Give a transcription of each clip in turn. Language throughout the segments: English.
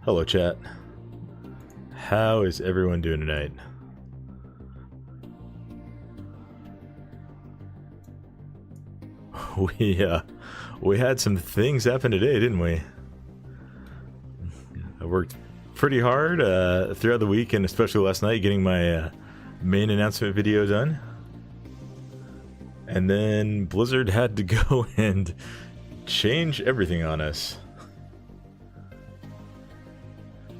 Hello, chat. How is everyone doing tonight? We had some things happen today, didn't we? I worked pretty hard throughout the week, and especially last night, getting my main announcement video done. And then Blizzard had to go and change everything on us.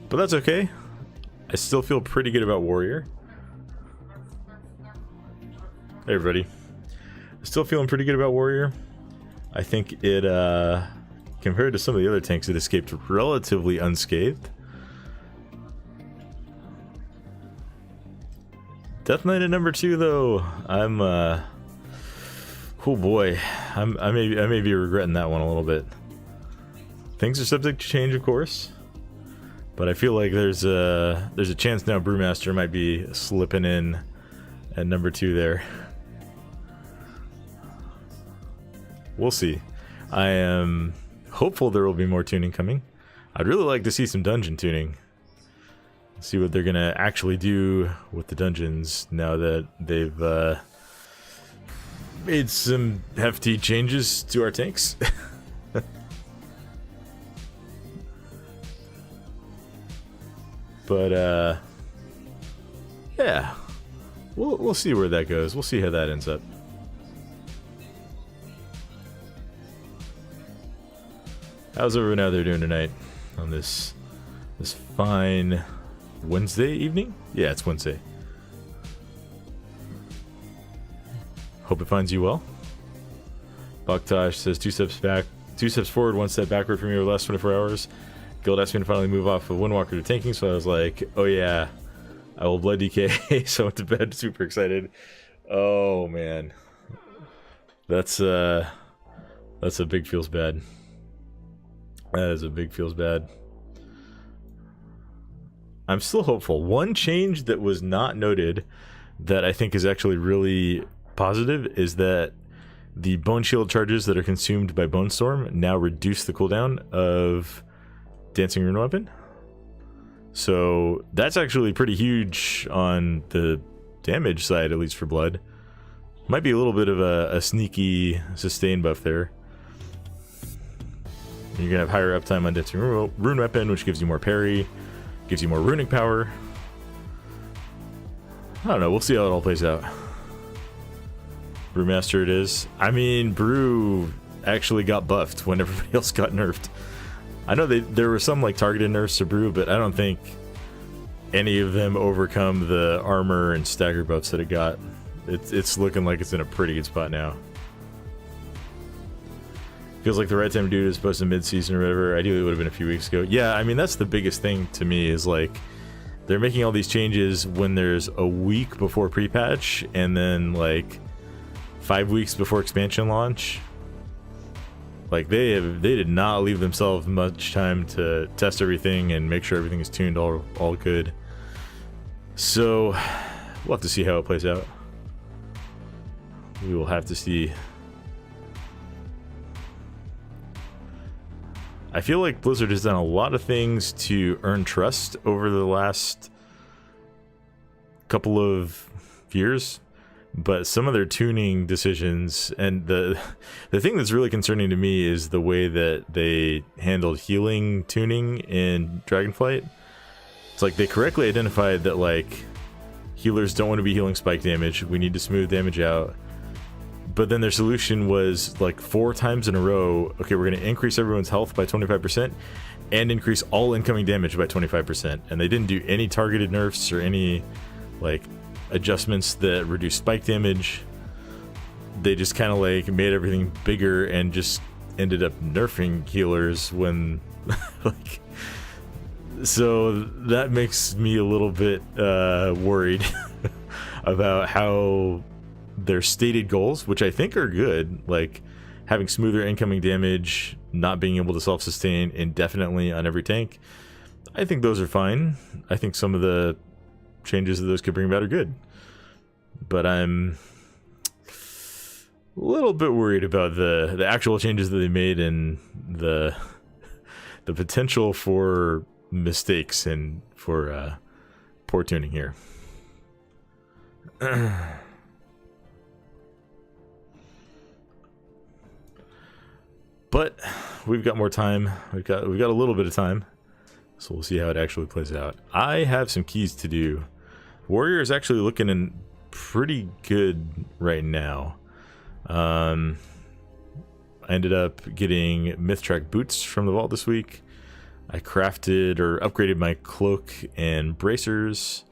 But that's okay. I still feel pretty good about Warrior. Hey everybody. Still feeling pretty good about Warrior. I think it, compared to some of the other tanks, it escaped relatively unscathed. Death Knight at number 2 though, I'm, oh boy, I may be regretting that one a little bit. Things are subject to change, of course, but I feel like there's a chance now Brewmaster might be slipping in at number 2 there. We'll see. I am hopeful there will be more tuning coming. I'd really like to see some dungeon tuning. See what they're gonna actually do with the dungeons now that they've made some hefty changes to our tanks. But yeah, we'll see where that goes. We'll see how that ends up. How's everyone out there doing tonight on this fine Wednesday evening? Yeah, it's Wednesday. Hope it finds you well. Baktosh says 2 steps back, 2 steps forward, 1 step backward from your last 24 hours. Guild asked me to finally move off of Windwalker to tanking, so I was like, oh yeah, I will blood DK. So I went to bed super excited. Oh man, that's a big feels bad. That is a big feels bad. I'm still hopeful. One change that was not noted that I think is actually really positive is that the Bone Shield charges that are consumed by Bone Storm now reduce the cooldown of Dancing Rune Weapon. So that's actually pretty huge on the damage side, at least for Blood. Might be a little bit of a sneaky sustain buff there. You're gonna have higher uptime on Dancing Rune Weapon, which gives you more parry, gives you more runic power. I don't know, we'll see how it all plays out. Brewmaster it is. I mean, Brew actually got buffed when everybody else got nerfed. I know there were some like targeted nerfs to Brew, but I don't think any of them overcome the armor and stagger buffs that it got. It's looking like it's in a pretty good spot now. Feels like the right time to do it as opposed to mid-season or whatever. Ideally it would have been a few weeks ago. Yeah, I mean, that's the biggest thing to me is like they're making all these changes when there's a week before pre-patch and then like 5 weeks before expansion launch. Like they did not leave themselves much time to test everything and make sure everything is tuned all good. So we'll have to see how it plays out. We will have to see. I feel like Blizzard has done a lot of things to earn trust over the last couple of years, but some of their tuning decisions, and the thing that's really concerning to me is the way that they handled healing tuning in Dragonflight. It's like they correctly identified that like healers don't want to be healing spike damage, we need to smooth damage out. But then their solution was like 4 times in a row, okay, we're going to increase everyone's health by 25% and increase all incoming damage by 25%. And they didn't do any targeted nerfs or any like adjustments that reduce spike damage. They just kind of like made everything bigger and just ended up nerfing healers when like, so that makes me a little bit worried about how their stated goals, which I think are good, like having smoother incoming damage, not being able to self-sustain indefinitely on every tank, I think those are fine. I think some of the changes that those could bring about are good, but I'm a little bit worried about the actual changes that they made and the the potential for mistakes and for poor tuning here. But we've got more time. We've got a little bit of time, so we'll see how it actually plays out. I have some keys to do. Warrior is actually looking in pretty good right now. I ended up getting Mythic boots from the vault this week. I crafted or upgraded my cloak and bracers,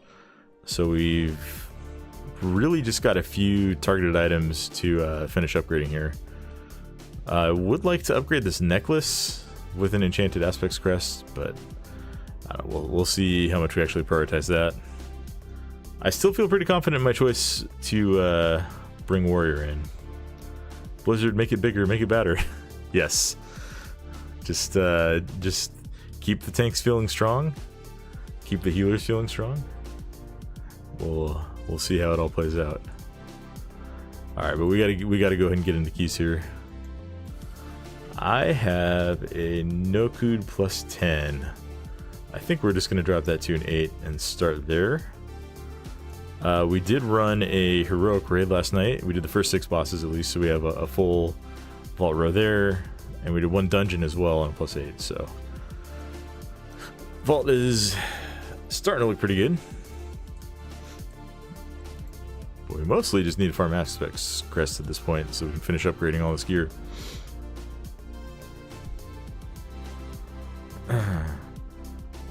so we've really just got a few targeted items to finish upgrading here. I would like to upgrade this necklace with an enchanted aspects crest, but we'll see how much we actually prioritize that. I still feel pretty confident in my choice to bring warrior in. Blizzard, make it bigger, make it badder. Yes. Just keep the tanks feeling strong. Keep the healers feeling strong. We'll see how it all plays out. All right, but we gotta go ahead and get into keys here. I have a Nokud plus 10. I think we're just gonna drop that to an 8 and start there. We did run a heroic raid last night. We did the first 6 bosses at least, so we have a full vault row there, and we did 1 dungeon as well on plus 8. So vault is starting to look pretty good. But we mostly just need to farm aspects crest at this point, so we can finish upgrading all this gear.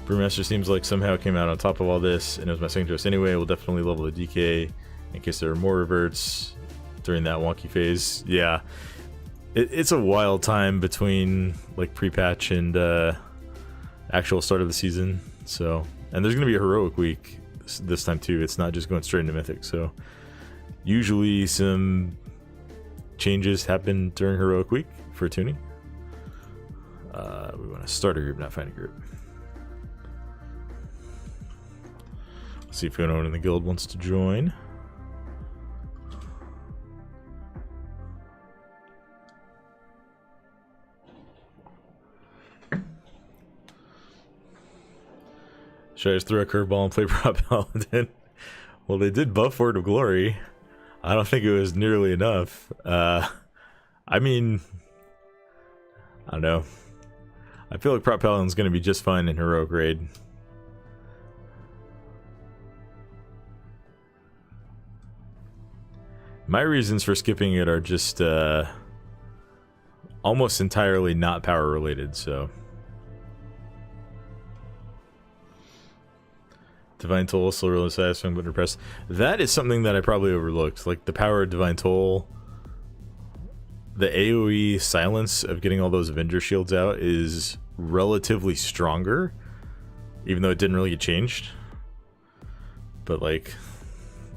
Brewmaster seems like somehow came out on top of all this, and it was my second choice anyway. We'll definitely level the DK in case there are more reverts during that wonky phase. Yeah, it's a wild time between like pre-patch and actual start of the season. So, and there's gonna be a heroic week this time too. It's not just going straight into Mythic. So, usually some changes happen during heroic week for tuning. We want to start a group, not find a group. See if anyone in the guild wants to join. Should I just throw a curveball and play Prot Paladin? Well, they did buff Word of Glory. I don't think it was nearly enough. I mean, I don't know. I feel like Prot Paladin's going to be just fine in heroic raid. My reasons for skipping it are just almost entirely not power related, so. Divine Toll is still really satisfying but repressed. That is something that I probably overlooked. Like the power of Divine Toll, the AoE silence of getting all those Avenger shields out is relatively stronger, even though it didn't really get changed. But like,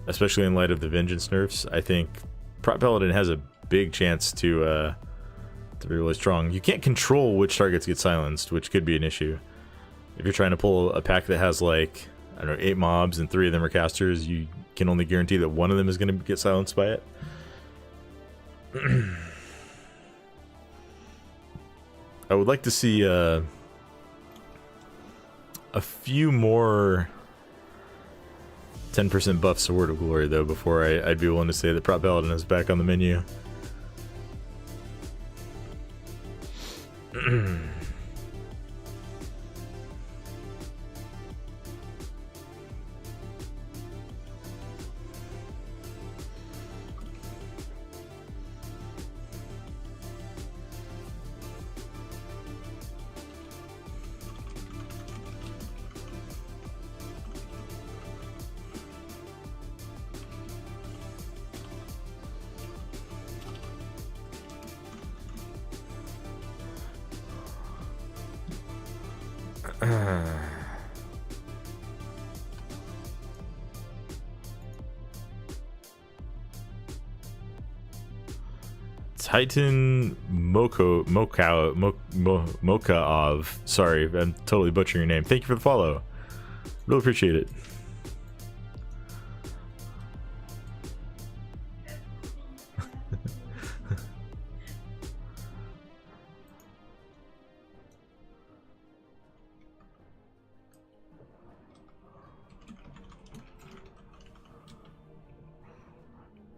especially in light of the Vengeance nerfs, I think Prot Paladin has a big chance to be really strong. You can't control which targets get silenced, which could be an issue. If you're trying to pull a pack that has like, I don't know, 8 mobs and 3 of them are casters, you can only guarantee that one of them is going to get silenced by it. I would like to see a few more 10% buffs to Word of Glory, though, before I'd be willing to say that Prot Paladin is back on the menu. Titan Mokaov. Sorry, I'm totally butchering your name. Thank you for the follow. Really appreciate it.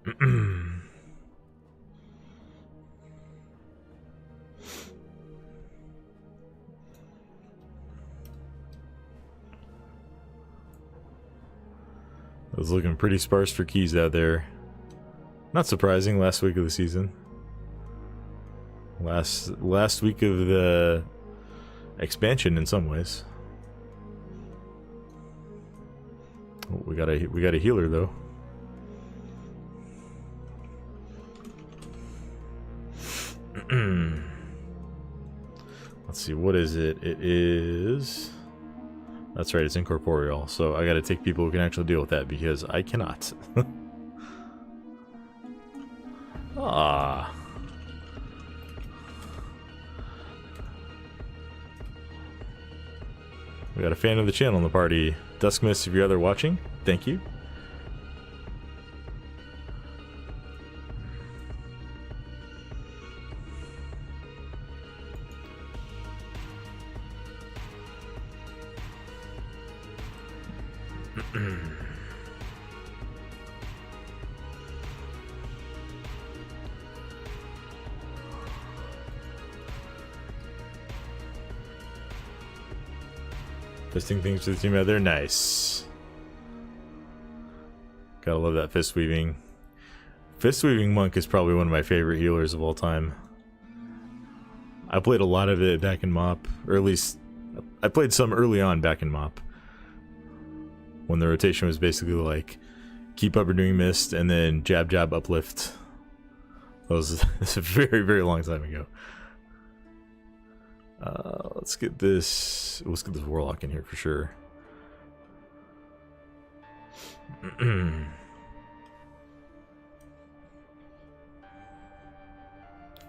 It was looking pretty sparse for keys out there. Not surprising, last week of the season. Last week of the expansion in some ways. Oh, we got a healer though. Let's see, what is it? It is... That's right, it's incorporeal, so I gotta take people who can actually deal with that because I cannot. Ah. We got a fan of the channel in the party. Duskmiss, if you're either watching, thank you. Testing things to the team out there. Nice. Gotta love that fist weaving. Fist weaving monk is probably one of my favorite healers of all time. I played a lot of it back in MoP, or at least I played some early on back in MoP. When the rotation was basically like keep up or doing mist and then jab jab uplift. That's a very, very long time ago. Let's get this warlock in here for sure.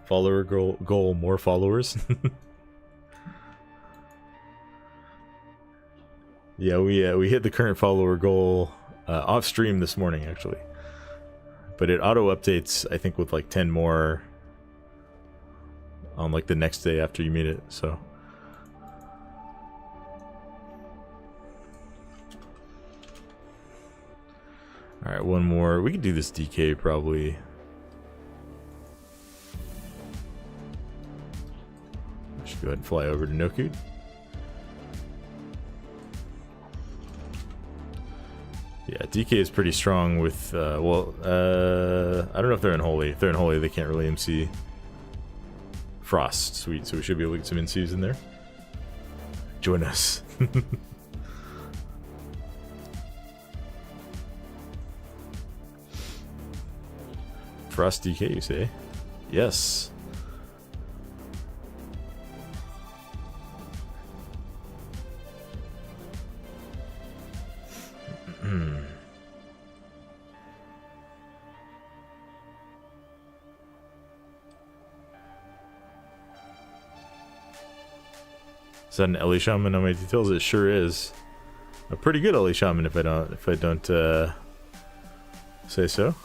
Follower goal more followers. Yeah, we hit the current follower goal off stream this morning actually, but it auto updates I think with like 10 more on like the next day after you meet it. So all right, one more. We can do this DK probably. I should go ahead and fly over to Noku. Yeah, DK is pretty strong with, I don't know if they're unholy. If they're unholy, they can't really MC. Frost, sweet, so we should be able to get some NCs in there. Join us. Frost DK, you say? Yes. Is that an Ellie Shaman on my details? It sure is. A pretty good Ellie Shaman if I don't say so.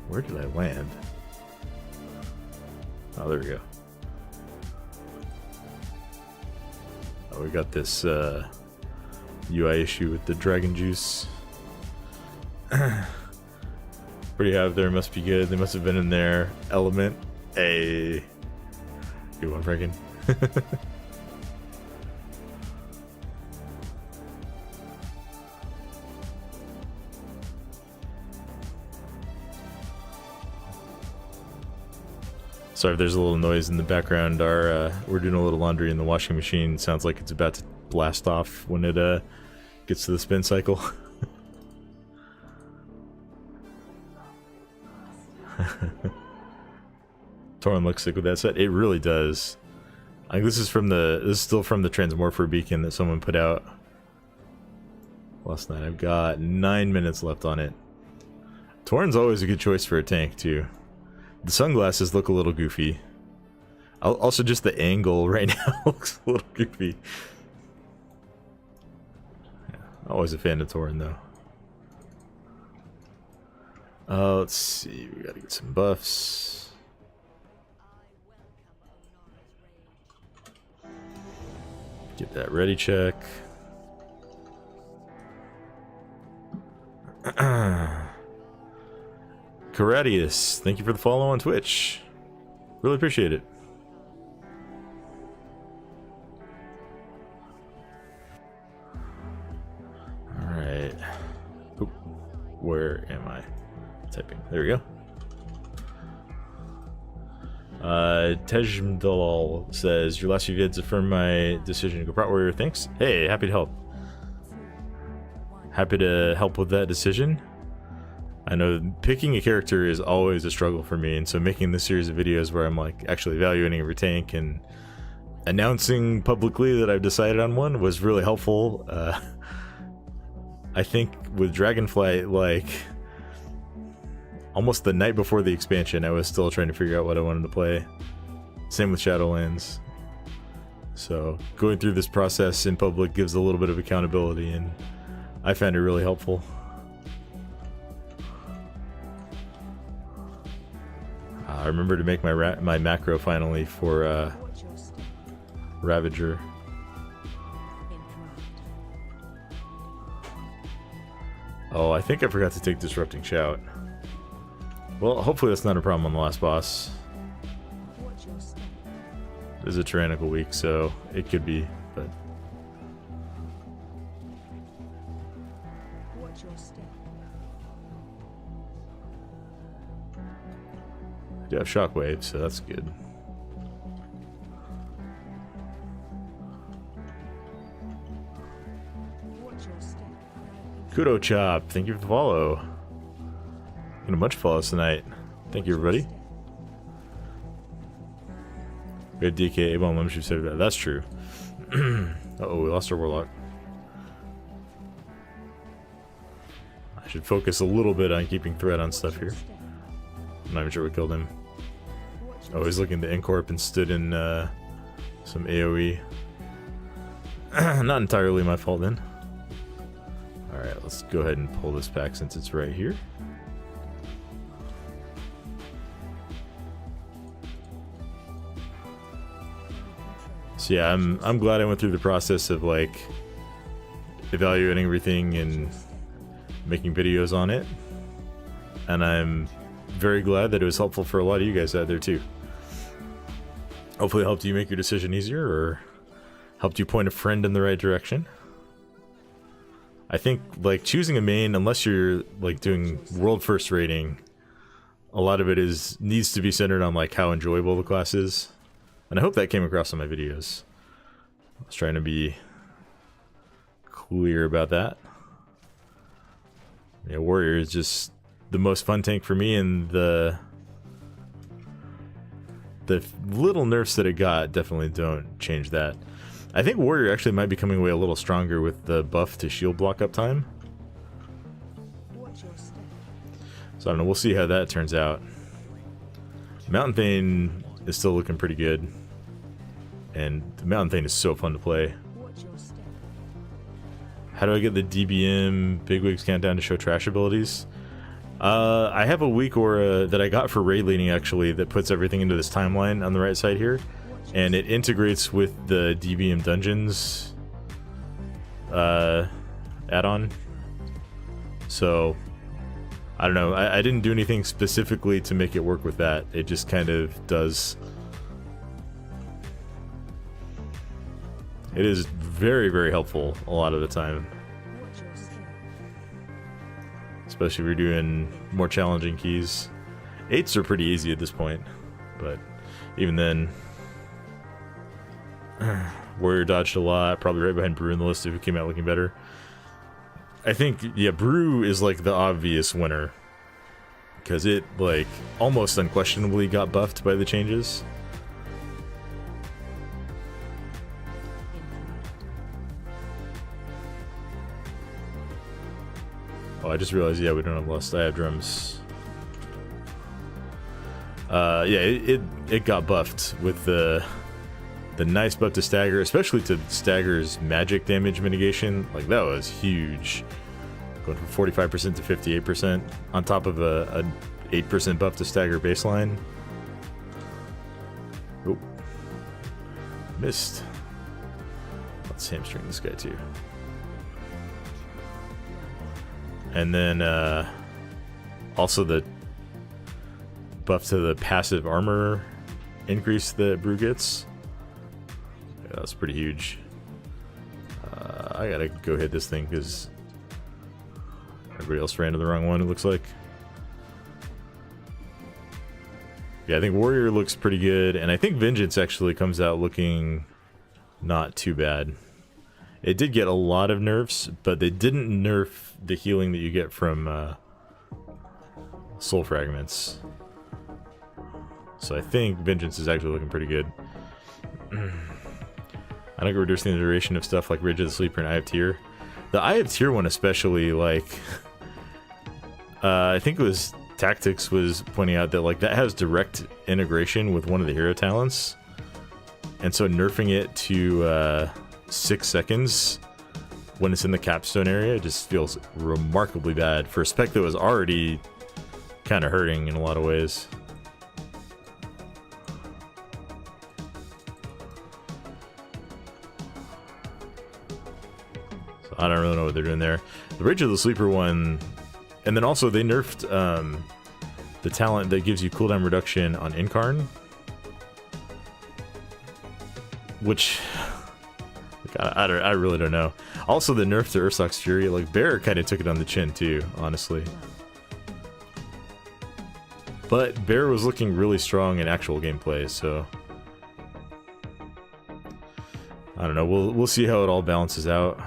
Where did I land? Oh, there we go. Oh, we got this UI issue with the dragon juice. What do you have there? Must be good. They must have been in there. Element. A good one, Franken. Sorry if there's a little noise in the background. We're doing a little laundry in the washing machine. Sounds like it's about to blast off when it gets to the spin cycle. Torin looks sick with that set. It really does. I think this is still from the Transmorpher beacon that someone put out last night. I've got 9 minutes left on it. Torin's always a good choice for a tank too. The sunglasses look a little goofy. Also, just the angle right now looks a little goofy. Yeah, always a fan of Torin though. Let's see. We gotta get some buffs. Get that ready check. Caradius, thank you for the follow on Twitch. Really appreciate it. Alright. Where am I typing? There we go. Tejmdal says, your last few vids affirm my decision to go Prot Warrior. Thanks. Hey, happy to help. Happy to help with that decision. I know picking a character is always a struggle for me, and so making this series of videos where I'm like actually evaluating every tank and announcing publicly that I've decided on one was really helpful. I think with Dragonflight, like almost the night before the expansion, I was still trying to figure out what I wanted to play. Same with Shadowlands. So going through this process in public gives a little bit of accountability, and I found it really helpful. I remember to make my macro finally for Ravager. Oh, I think I forgot to take Disrupting Shout. Well, hopefully that's not a problem on the last boss. This is a tyrannical week, so it could be, but... I do have Shockwave, so that's good. Kudo Chop, thank you for the follow. And a bunch of follows tonight. Thank you, everybody. We had DK, A-Bomb, Lemon, said that. That's true. Uh-oh, we lost our Warlock. I should focus a little bit on keeping threat on stuff here. I'm not even sure what killed him. Oh, he's looking to Incorp and stood in some AoE. Not entirely my fault then. Alright, let's go ahead and pull this back since it's right here. So yeah, I'm glad I went through the process of like evaluating everything and making videos on it. And I'm very glad that it was helpful for a lot of you guys out there too. Hopefully it helped you make your decision easier or helped you point a friend in the right direction. I think like choosing a main, unless you're like doing world first rating, a lot of it needs to be centered on like how enjoyable the class is. And I hope that came across in my videos. I was trying to be clear about that. Yeah, Warrior is just the most fun tank for me, and the little nerfs that it got definitely don't change that. I think Warrior actually might be coming away a little stronger with the buff to shield block up time. So I don't know, we'll see how that turns out. Mountain Thane is still looking pretty good. And the Mountain Thane is so fun to play. How do I get the DBM Bigwigs countdown to show trash abilities? I have a weak aura that I got for raid leading actually that puts everything into this timeline on the right side here. And it integrates with the DBM Dungeons add-on. So, I don't know. I didn't do anything specifically to make it work with that. It just kind of does. It is very, very helpful a lot of the time. Especially if you're doing more challenging keys. 8s are pretty easy at this point. But even then... Warrior dodged a lot. Probably right behind Brew in the list if it came out looking better. I think, yeah, Brew is like the obvious winner. Because it, like, almost unquestionably got buffed by the changes. Oh, I just realized, yeah, we don't have Lust. I have Drums. Yeah, it got buffed with the nice buff to Stagger, especially to Stagger's magic damage mitigation. Like, that was huge. Going from 45% to 58% on top of a 8% buff to Stagger baseline. Oh. Missed. Let's hamstring this guy too. And then also the buff to the passive armor increase that Brew gets. Yeah, that's pretty huge. I gotta go hit this thing because everybody else ran to the wrong one, it looks like. Yeah, I think Warrior looks pretty good, and I think Vengeance actually comes out looking not too bad. It did get a lot of nerfs, but they didn't nerf the healing that you get from Soul Fragments. So I think Vengeance is actually looking pretty good. I think we're reducing the duration of stuff like Ridge of the Sleeper and Eye of Tear. The Eye of Tear one especially, like, I think it was Tactics was pointing out that like that has direct integration with one of the hero talents. And so nerfing it to 6 seconds when it's in the capstone area just feels remarkably bad for a spec that was already kind of hurting in a lot of ways. I don't really know what they're doing there. The Rage of the Sleeper one, and then also they nerfed the talent that gives you cooldown reduction on Incarn, which I really don't know. Also the nerf to Ursock's Fury, like Bear kind of took it on the chin too, honestly. But Bear was looking really strong in actual gameplay, so I don't know. We'll see how it all balances out.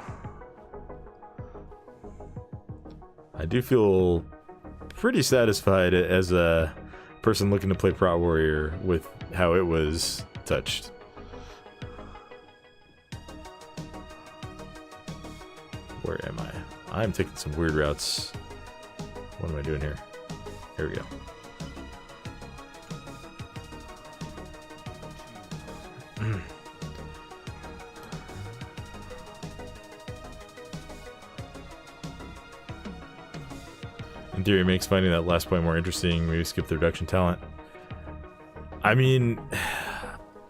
I do feel pretty satisfied as a person looking to play Prot Warrior with how it was touched. Where am I? I'm taking some weird routes. What am I doing here? Here we go. In theory, it makes finding that last point more interesting. Maybe skip the reduction talent. I mean,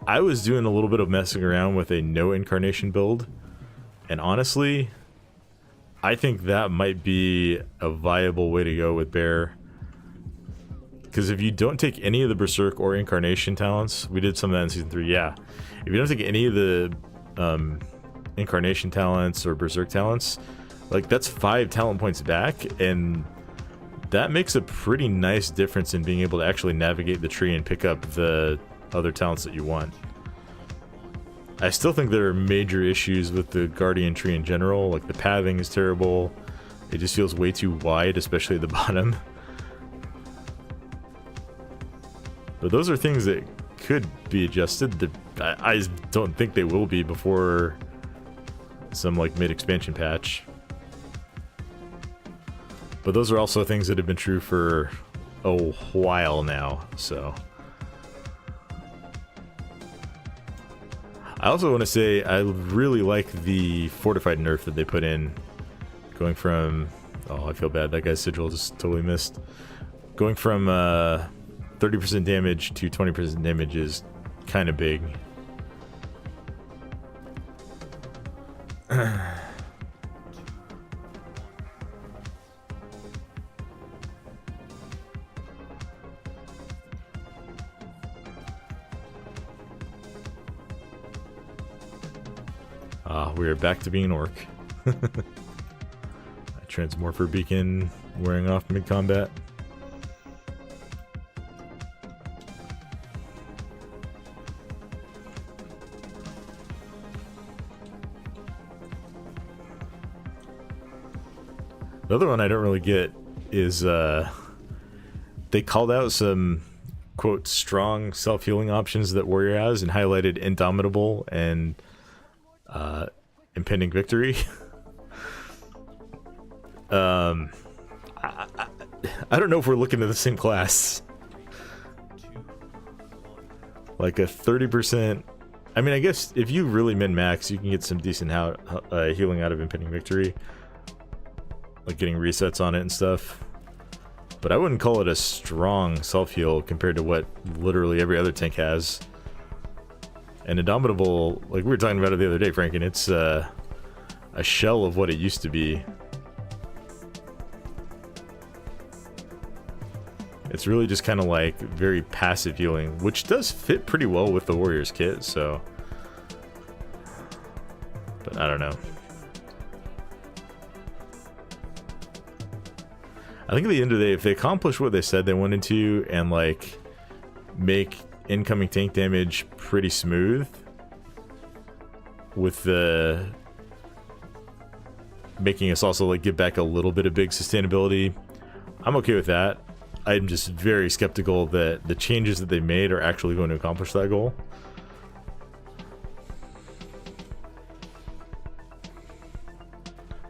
I was doing a little bit of messing around with a no incarnation build, and honestly, I think that might be a viable way to go with Bear. Because if you don't take any of the Berserk or Incarnation talents, we did some of that in Season 3, yeah. If you don't take any of the Incarnation talents or Berserk talents, like that's 5 talent points back, and that makes a pretty nice difference in being able to actually navigate the tree and pick up the other talents that you want. I still think there are major issues with the Guardian tree in general, like the pathing is terrible, it just feels way too wide, especially at the bottom. But those are things that could be adjusted. I don't think they will be before some like mid-expansion patch. But those are also things that have been true for a while now, so. I also want to say I really like the fortified nerf that they put in. Going from, oh I feel bad, that guy's sigil just totally missed. Going from 30% damage to 20% damage is kind of big. We are back to being orc. Transmorpher beacon wearing off mid-combat. The other one I don't really get is they called out some quote strong self-healing options that Warrior has and highlighted Indomitable and Impending Victory. I don't know if we're looking at the same class. Like a 30%. I mean, I guess if you really min-max, you can get some decent healing out of Impending Victory. Like getting resets on it and stuff. But I wouldn't call it a strong self-heal compared to what literally every other tank has. And Indomitable, like we were talking about it the other day, Frank, and it's a shell of what it used to be. It's really just kind of like very passive healing, which does fit pretty well with the warrior's kit, so. But I don't know. I think at the end of the day, if they accomplish what they said they wanted to and like make incoming tank damage pretty smooth with the making us also like get back a little bit of big sustainability, I'm okay with that. I'm just very skeptical that the changes that they made are actually going to accomplish that goal.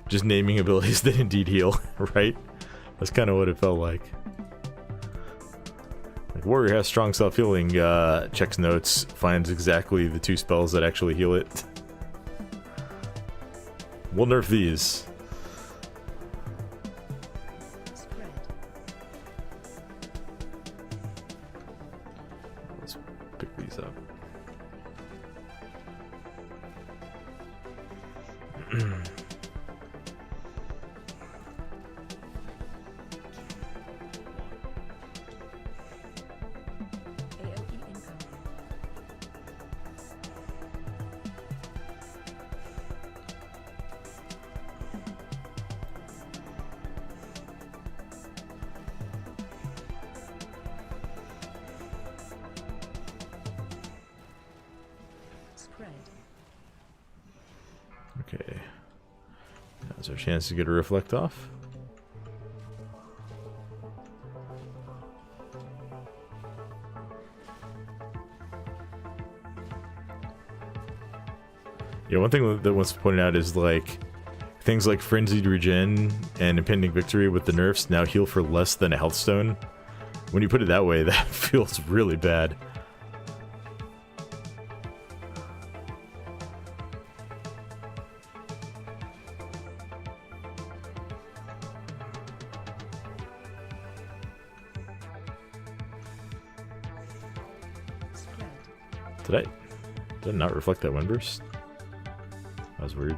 Just naming abilities that indeed heal, right? That's kind of what it felt like. Like warrior has strong self-healing, checks notes, finds exactly the 2 spells that actually heal it. We'll nerf these. Let's pick these up. Okay. Now's our chance to get a reflect off. Yeah, one thing that wants to point out is like things like frenzied regen and impending victory with the nerfs now heal for less than a health stone. When you put it that way, that feels really bad. Did I not reflect that windburst? That was weird.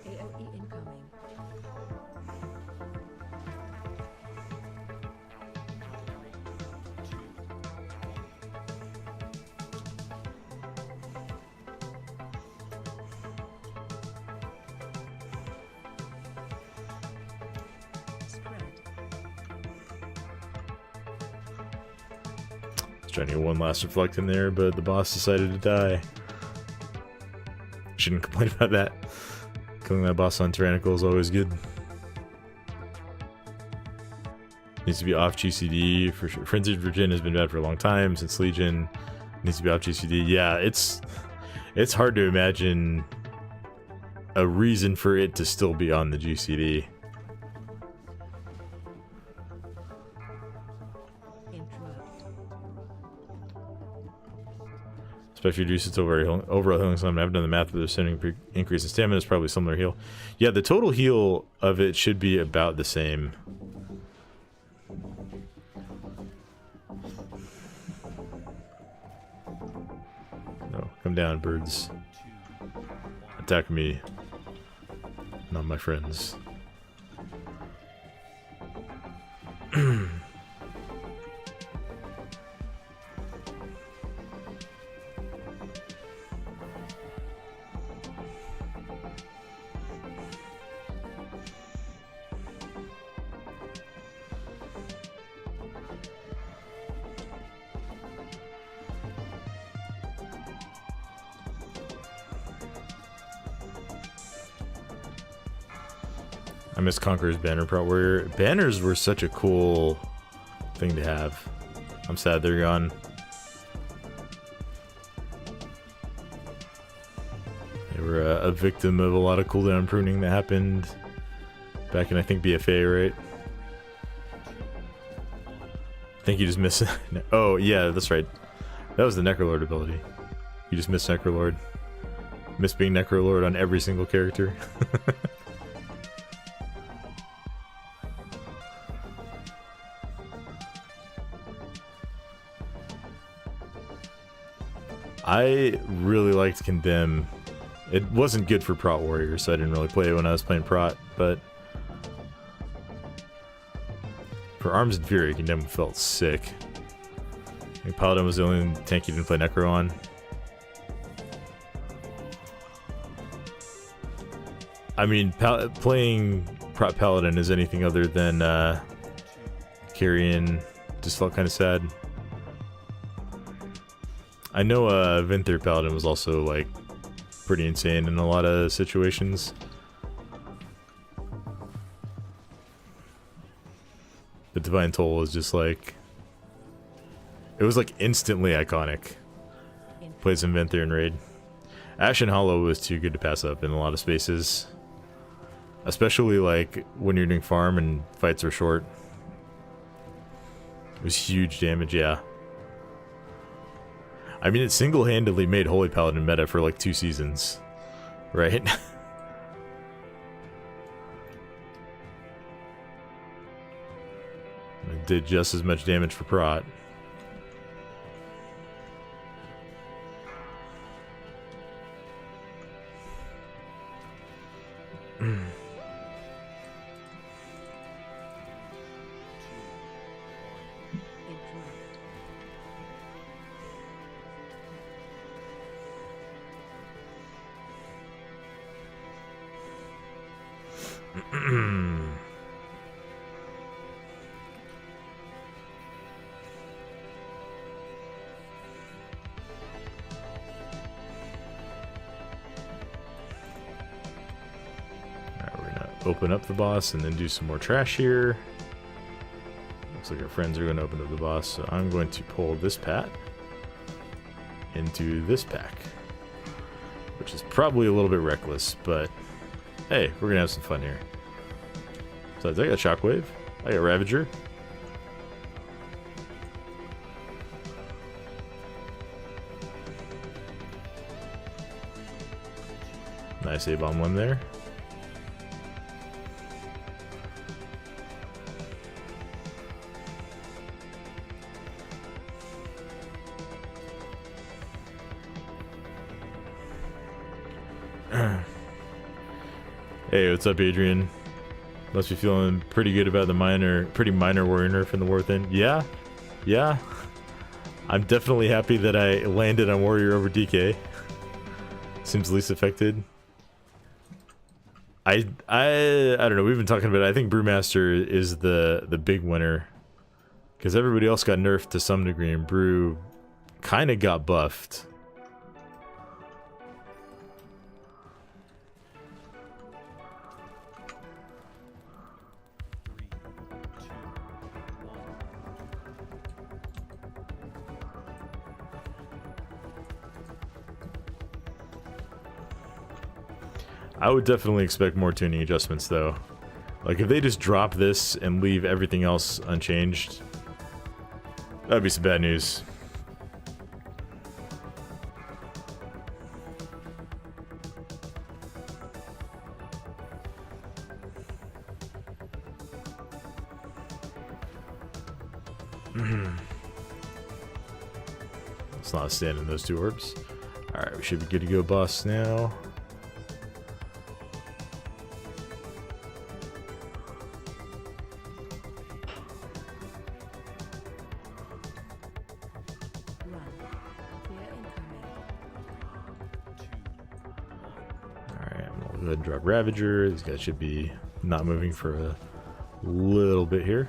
AOE incoming. Trying to get one last reflect in there, but the boss decided to die. Shouldn't complain about that. Killing that boss on Tyrannical is always good. Needs to be off GCD for sure. Frenzied Regen has been bad for a long time since Legion. Needs to be off GCD. Yeah, it's hard to imagine a reason for it to still be on the GCD. Especially reduce its overall healing sum. I haven't done the math, but there's an increase in stamina. It's probably similar heal. Yeah, the total heal of it should be about the same. No, come down, birds. Attack me, not my friends. I miss Conqueror's Banner Prot Warrior. Banners were such a cool thing to have. I'm sad they're gone. They were a victim of a lot of cooldown pruning that happened back in, I think, BFA, right? I think you just missed... Oh, yeah, that's right. That was the Necrolord ability. You just missed Necrolord. Missed being Necrolord on every single character. I really liked Condemn. It wasn't good for Prot Warriors, so I didn't really play it when I was playing Prot, but for Arms and Fury, Condemn felt sick. I think Paladin was the only tank you didn't play Necro on. I mean, playing Prot Paladin as anything other than Carrion just felt kind of sad. I know Vinther Paladin was also like pretty insane in a lot of situations. But Divine Toll was just like, it was like instantly iconic. Played some Vinther in Raid. Ashen Hollow was too good to pass up in a lot of spaces. Especially like when you're doing farm and fights are short. It was huge damage, yeah. I mean, it single-handedly made Holy Paladin meta for like 2 seasons, right? It did just as much damage for Prot. Open up the boss and then do some more trash here. Looks like our friends are going to open up the boss, so I'm going to pull this pat into this pack, which is probably a little bit reckless, but hey, we're going to have some fun here. So I got Shockwave, I got Ravager. Nice A-bomb one there. Hey, what's up, Adrian? Must be feeling pretty good about the pretty minor warrior nerf in the War Thin. Yeah, yeah. I'm definitely happy that I landed on warrior over DK. Seems least affected. I don't know. We've been talking about it. I think Brewmaster is the big winner because everybody else got nerfed to some degree, and Brew kind of got buffed. I would definitely expect more tuning adjustments, though. Like, if they just drop this and leave everything else unchanged, that'd be some bad news. Let's not stand in those 2 orbs. Alright, we should be good to go, boss, now. Go ahead and drop Ravager. These guys should be not moving for a little bit here.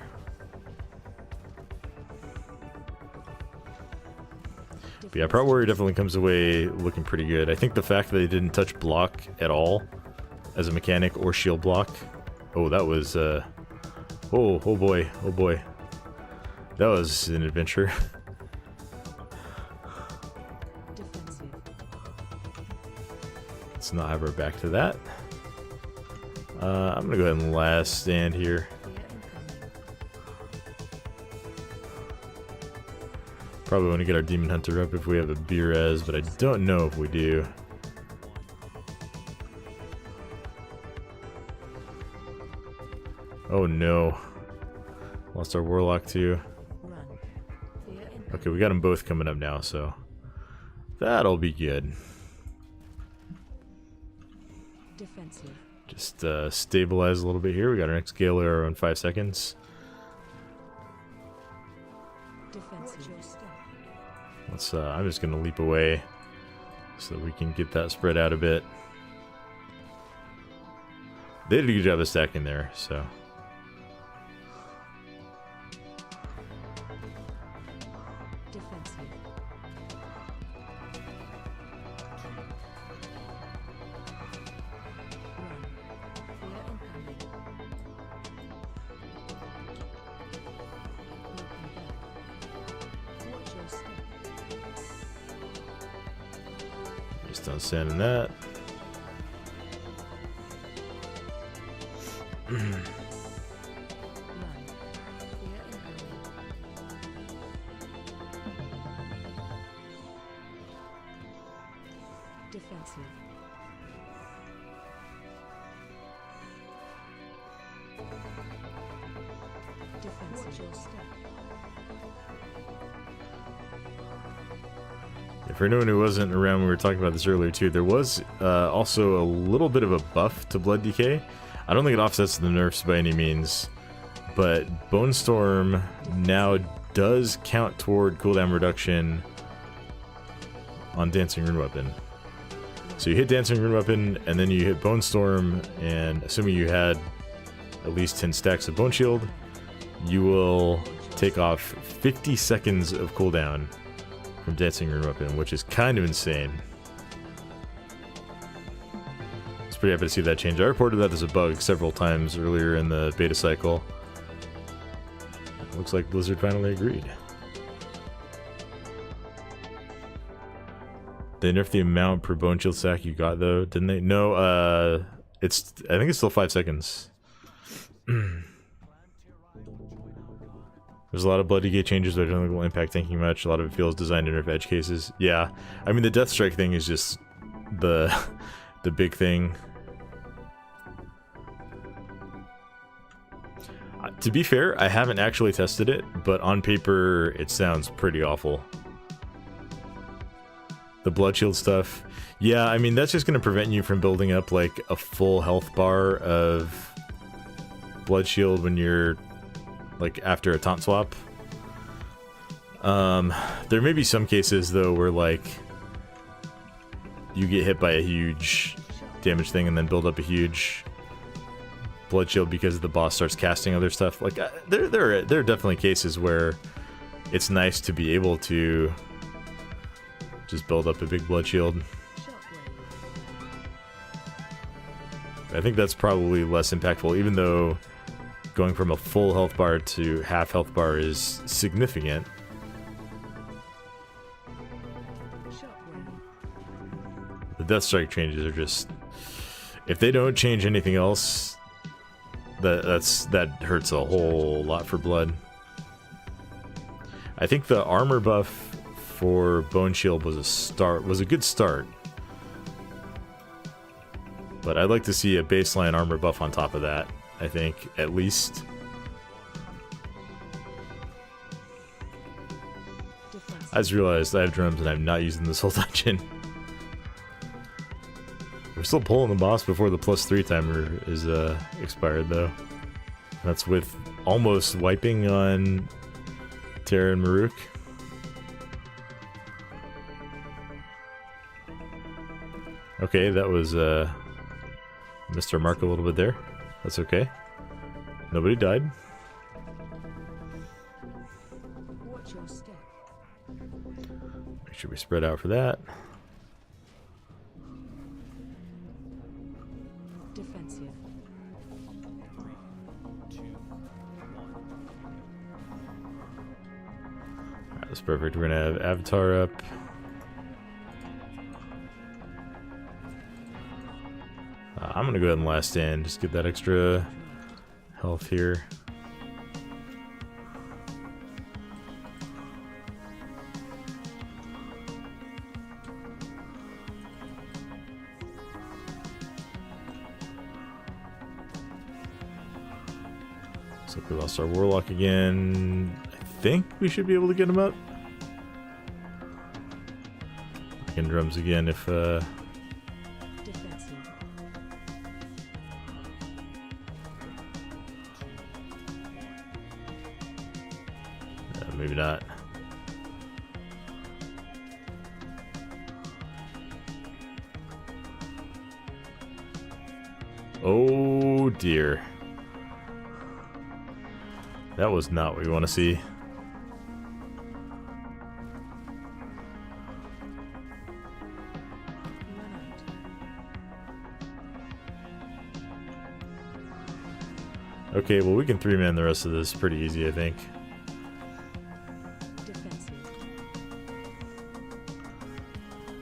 But yeah, Prot Warrior definitely comes away looking pretty good. I think the fact that they didn't touch block at all as a mechanic or shield block. Oh, that was oh boy, oh boy. That was an adventure. Let's not have our back to that. I'm gonna go ahead and last stand here. Probably want to get our Demon Hunter up if we have a B-Res, but I don't know if we do. Oh no. Lost our Warlock too. Okay, we got them both coming up now, so That'll be good. Defensive. Just stabilize a little bit here. We got our next Gale arrow in 5 seconds. Defensive. Let's. I'm just gonna leap away so that we can get that spread out a bit. They did a good job of stacking there, so. Defensive. Run. We are incoming. Looking back. Watch your step. Just don't stand in that. Run. We are incoming. Defensive. Defensive. Watch your step. For anyone who wasn't around when we were talking about this earlier too, there was also a little bit of a buff to Blood Decay. I don't think it offsets the nerfs by any means, but Bone Storm now does count toward cooldown reduction on Dancing Rune Weapon. So you hit Dancing Rune Weapon, and then you hit Bone Storm, and assuming you had at least 10 stacks of Bone Shield, you will take off 50 seconds of cooldown from Dancing Rune Weapon, which is kind of insane. I was pretty happy to see that change. I reported that as a bug several times earlier in the beta cycle. Looks like Blizzard finally agreed. They nerfed the amount per Bone Shield stack you got though, didn't they? No, I think it's still 5 seconds. There's a lot of Blood Decay changes that I don't think will impact tanking much. A lot of it feels designed to nerf edge cases. Yeah, I mean the Death Strike thing is just the big thing. To be fair, I haven't actually tested it, but on paper it sounds pretty awful. The Blood Shield stuff, yeah, I mean that's just going to prevent you from building up like a full health bar of Blood Shield when you're like after a taunt swap. There may be some cases though where like you get hit by a huge damage thing and then build up a huge Blood Shield because the boss starts casting other stuff. Like there are definitely cases where it's nice to be able to just build up a big Blood Shield. I think that's probably less impactful, even though going from a full health bar to half health bar is significant. The Death Strike changes are just... if they don't change anything else, that hurts a whole lot for Blood. I think the armor buff for Bone Shield was a good start. But I'd like to see a baseline armor buff on top of that, I think, at least. I just realized I have drums and I'm not using this whole dungeon. We're still pulling the boss before the +3 timer is expired though. That's with almost wiping on Terra and Maruk. Okay, that was Mr. Mark a little bit there. That's okay. Nobody died. Watch your step. Make sure we spread out for that. Defensive. Alright, that's perfect. We're gonna have Avatar up. I'm gonna go ahead and last stand, just get that extra health here. Looks like we lost our Warlock again. I think we should be able to get him up. I back in drums again if Defensive. maybe not. Oh dear. That was not what we want to see. Run out. Okay, well we can 3-man the rest of this pretty easy, I think. Defensive.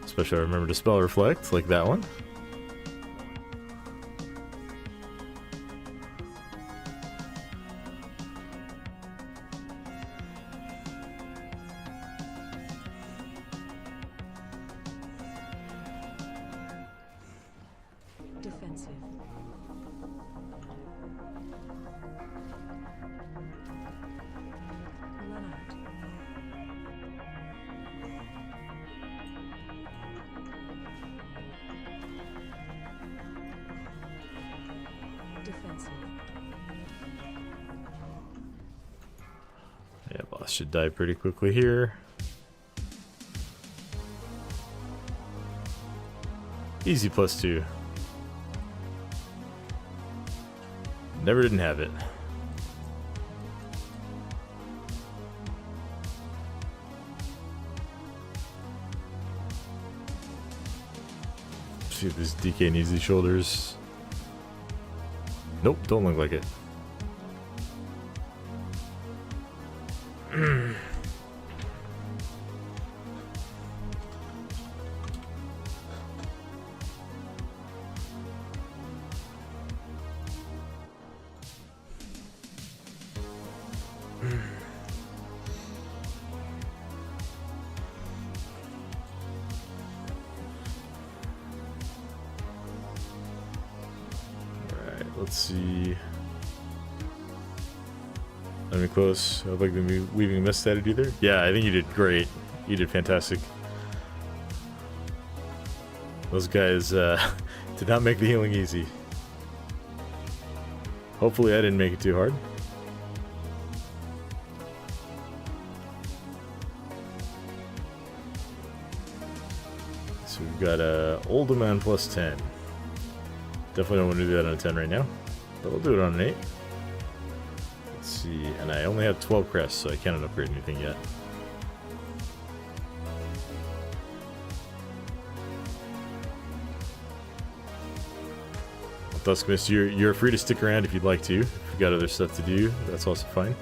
Especially I remember to spell reflect, like that one. Defensive. Run out. Defensive. Yeah, boss should die pretty quickly here. Easy +2. Never didn't have it. See if this DK needs these shoulders. Nope, don't look like it. Alright, let's see. Let me close. I hope I can be weaving a mist at it either. Yeah, I think you did great. You did fantastic. Those guys did not make the healing easy. Hopefully I didn't make it too hard. So we've got a old man +10. Definitely don't want to do that on a 10 right now, but we'll do it on an 8. Let's see, and I only have 12 crests, so I can't upgrade anything yet. Duskmist, you're free to stick around if you'd like to. If you got other stuff to do, that's also fine.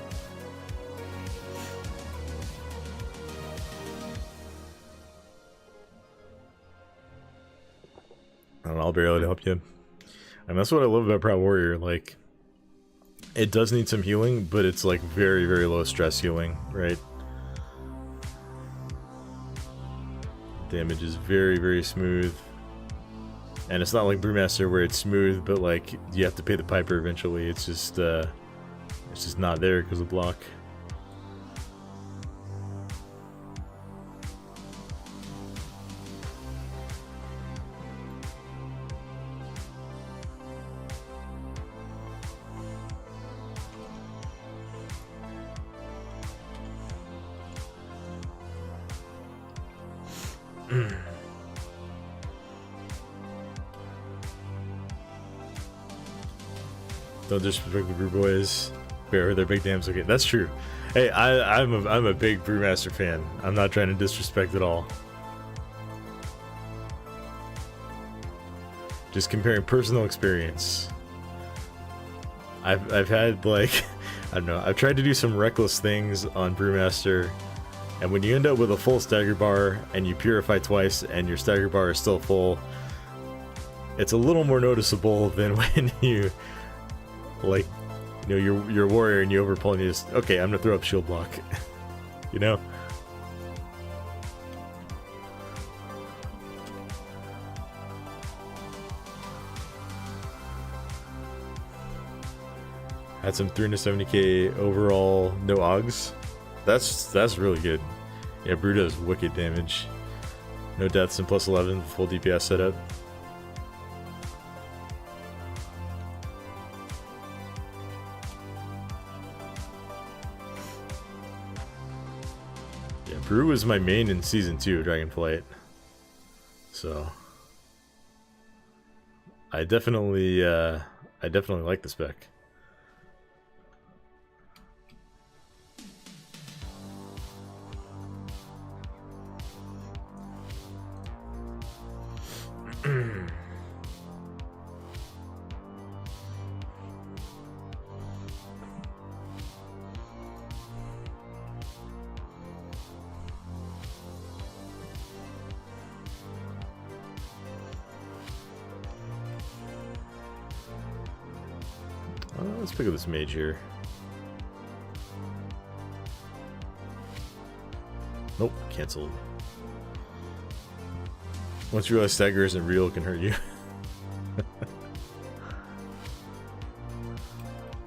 And I'll be able to help you. And that's what I love about Proud Warrior. Like, it does need some healing, but it's like very, very low stress healing, right? Damage is very, very smooth. And it's not like Brewmaster where it's smooth, but like you have to pay the piper eventually. It's just not there because of block. Don't disrespect the brew boys. They're big dams. Okay, that's true. Hey, I'm a big Brewmaster fan. I'm not trying to disrespect at all. Just comparing personal experience. I've had like I don't know. I've tried to do some reckless things on Brewmaster, and when you end up with a full stagger bar and you purify twice and your stagger bar is still full, it's a little more noticeable than when you. Like, you know, you're a warrior and you overpull and you just, okay, I'm gonna throw up shield block. You know? Had some 370k overall, no Augs. That's really good. Yeah, Brew does wicked damage. No deaths and plus 11, full DPS setup. Yeah, Brew was my main in Season 2, Dragonflight. So... I definitely like the spec. Let's pick up this mage here. Nope, cancelled. Once you realize stagger isn't real, it can hurt you.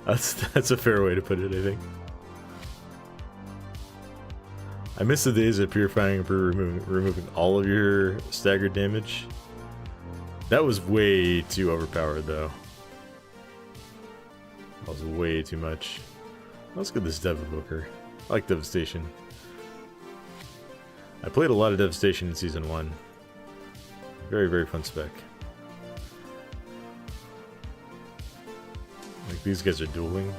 That's a fair way to put it, I think. I miss the days of purifying and removing all of your staggered damage. That was way too overpowered, though. That was way too much. Let's get this Dev Evoker. I like Devastation. I played a lot of Devastation in Season 1. Very, very fun spec. Like, these guys are dueling.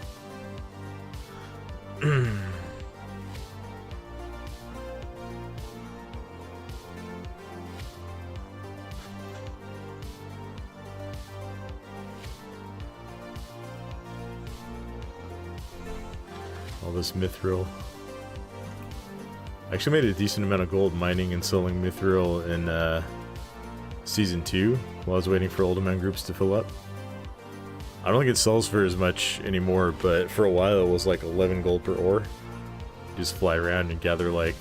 All this mithril. I actually made a decent amount of gold mining and selling mithril in Season 2 while I was waiting for old amount groups to fill up. I don't think it sells for as much anymore, but for a while it was like 11 gold per ore. You just fly around and gather like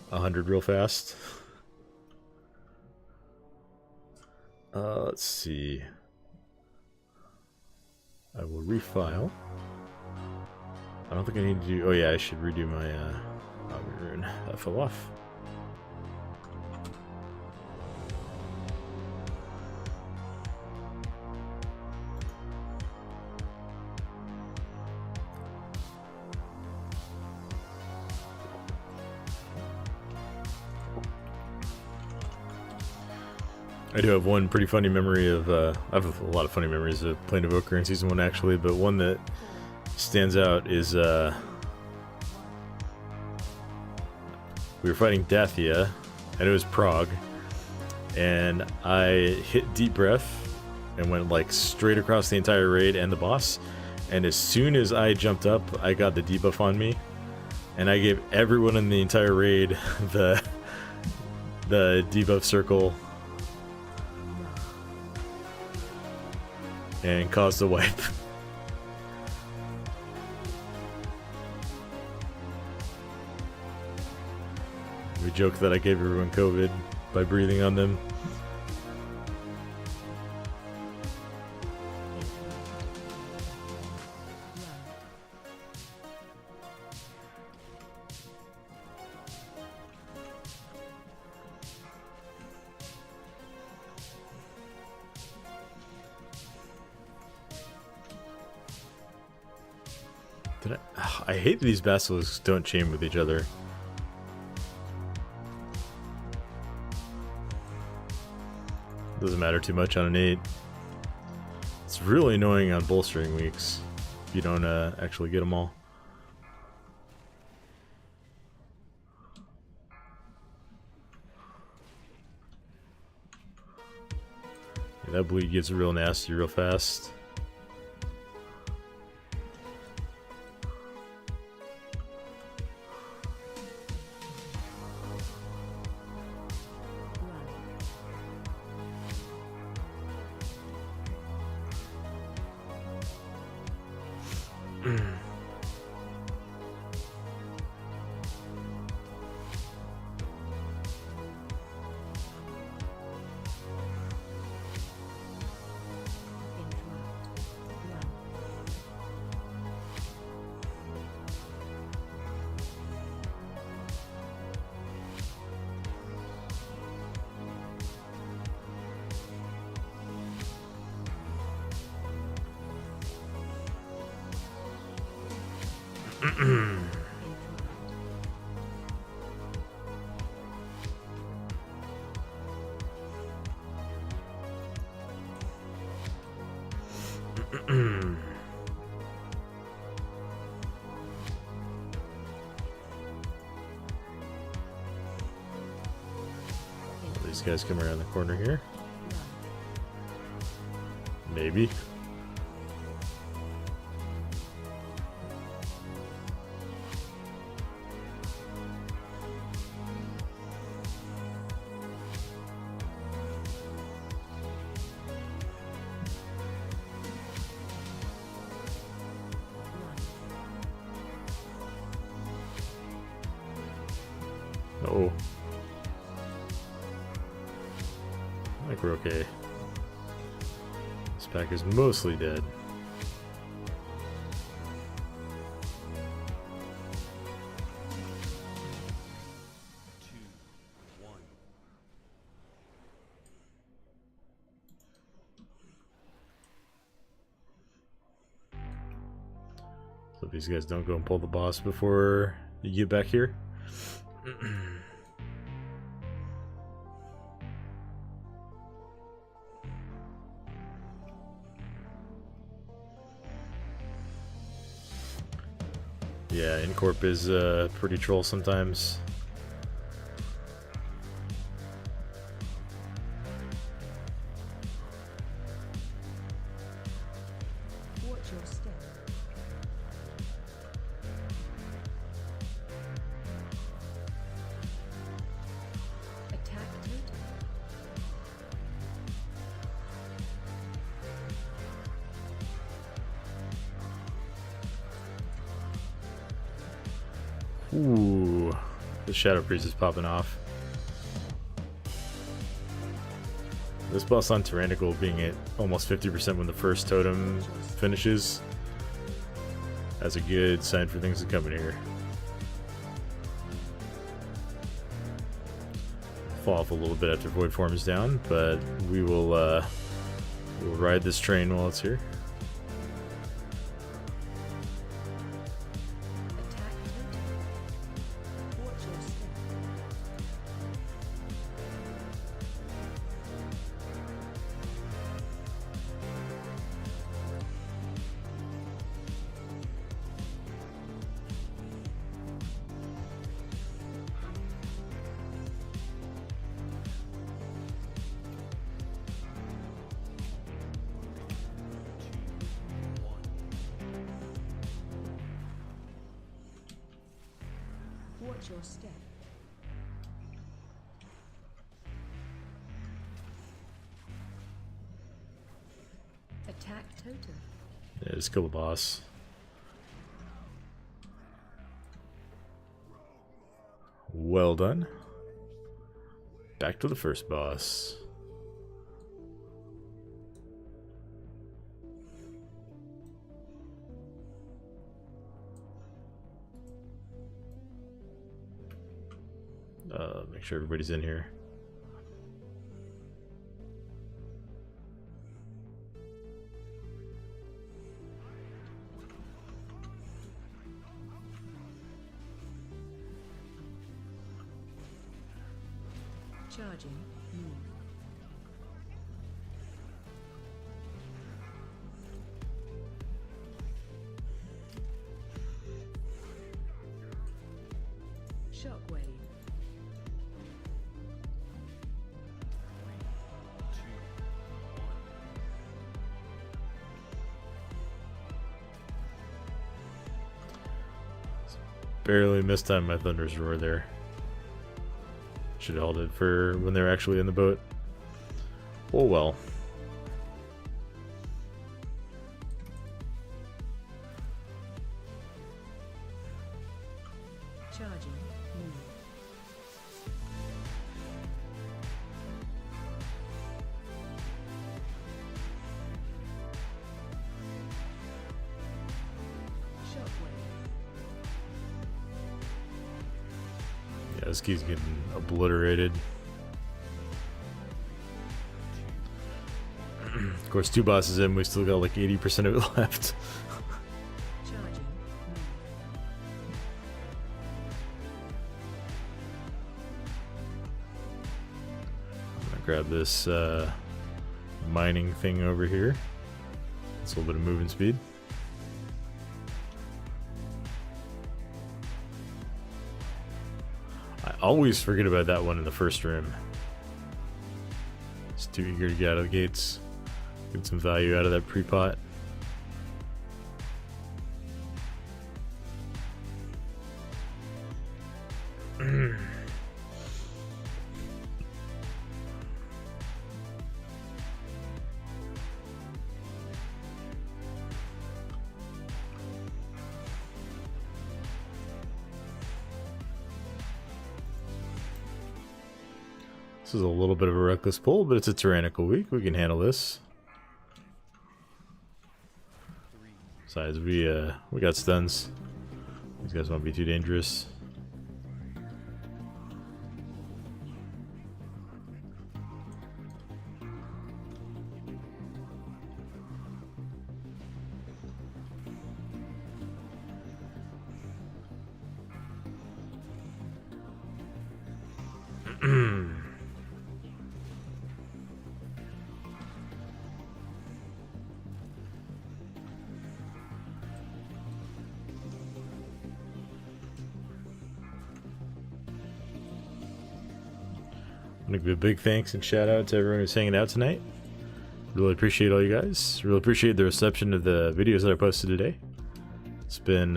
100 real fast. Let's see. I will refile. I don't think I need to do... Oh yeah, I should redo my rune. That fell off. I do have one pretty funny memory of... I have a lot of funny memories of playing Evoker in Season 1 actually, but one that stands out is we were fighting Dathia, and it was Prague, and I hit Deep Breath and went like straight across the entire raid and the boss, and as soon as I jumped up I got the debuff on me, and I gave everyone in the entire raid the debuff circle and caused a wipe. We joke that I gave everyone COVID by breathing on them. I hate these basilisks don't chain with each other. Doesn't matter too much on an 8. It's really annoying on bolstering weeks if you don't actually get them all. Yeah, that bleed gets real nasty real fast. Infrared. These guys come around the corner here. Run. Maybe. Oh. I think we're okay. This pack is mostly dead. So these guys don't go and pull the boss before you get back here. Yeah, Incorp is pretty troll sometimes. Watch your step. Attack totem. Ooh, the Shadow Priest is popping off. This boss on Tyrannical being at almost 50% when the first totem finishes, that's a good sign for things to come in here. Fall off a little bit after Void Form is down, but we will we'll ride this train while it's here. Attack totem. Watch your step. Watch your step. Attack totem. Yeah, just kill the boss. Well done. Back to the first boss. Make sure everybody's in here. Charging. Move. Shockwave. Barely missed time my Thunder's Roar there. Should have held it for when they're actually in the boat. Oh well. Charging. Move. Shockwave. Yeah, this key's getting obliterated. Of course, 2 bosses in, we still got like 80% of it left. Charging. Move. grab this mining thing over here. It's a little bit of movement speed. I always forget about that one in the first room. Just too eager to get out of the gates. Get some value out of that pre-pot. This is a little bit of a reckless pull, but it's a tyrannical week. We can handle this. Besides, we got stuns. These guys won't be too dangerous. I'm gonna give a big thanks and shout out to everyone who's hanging out tonight. Really appreciate all you guys. Really appreciate the reception of the videos that I posted today. It's been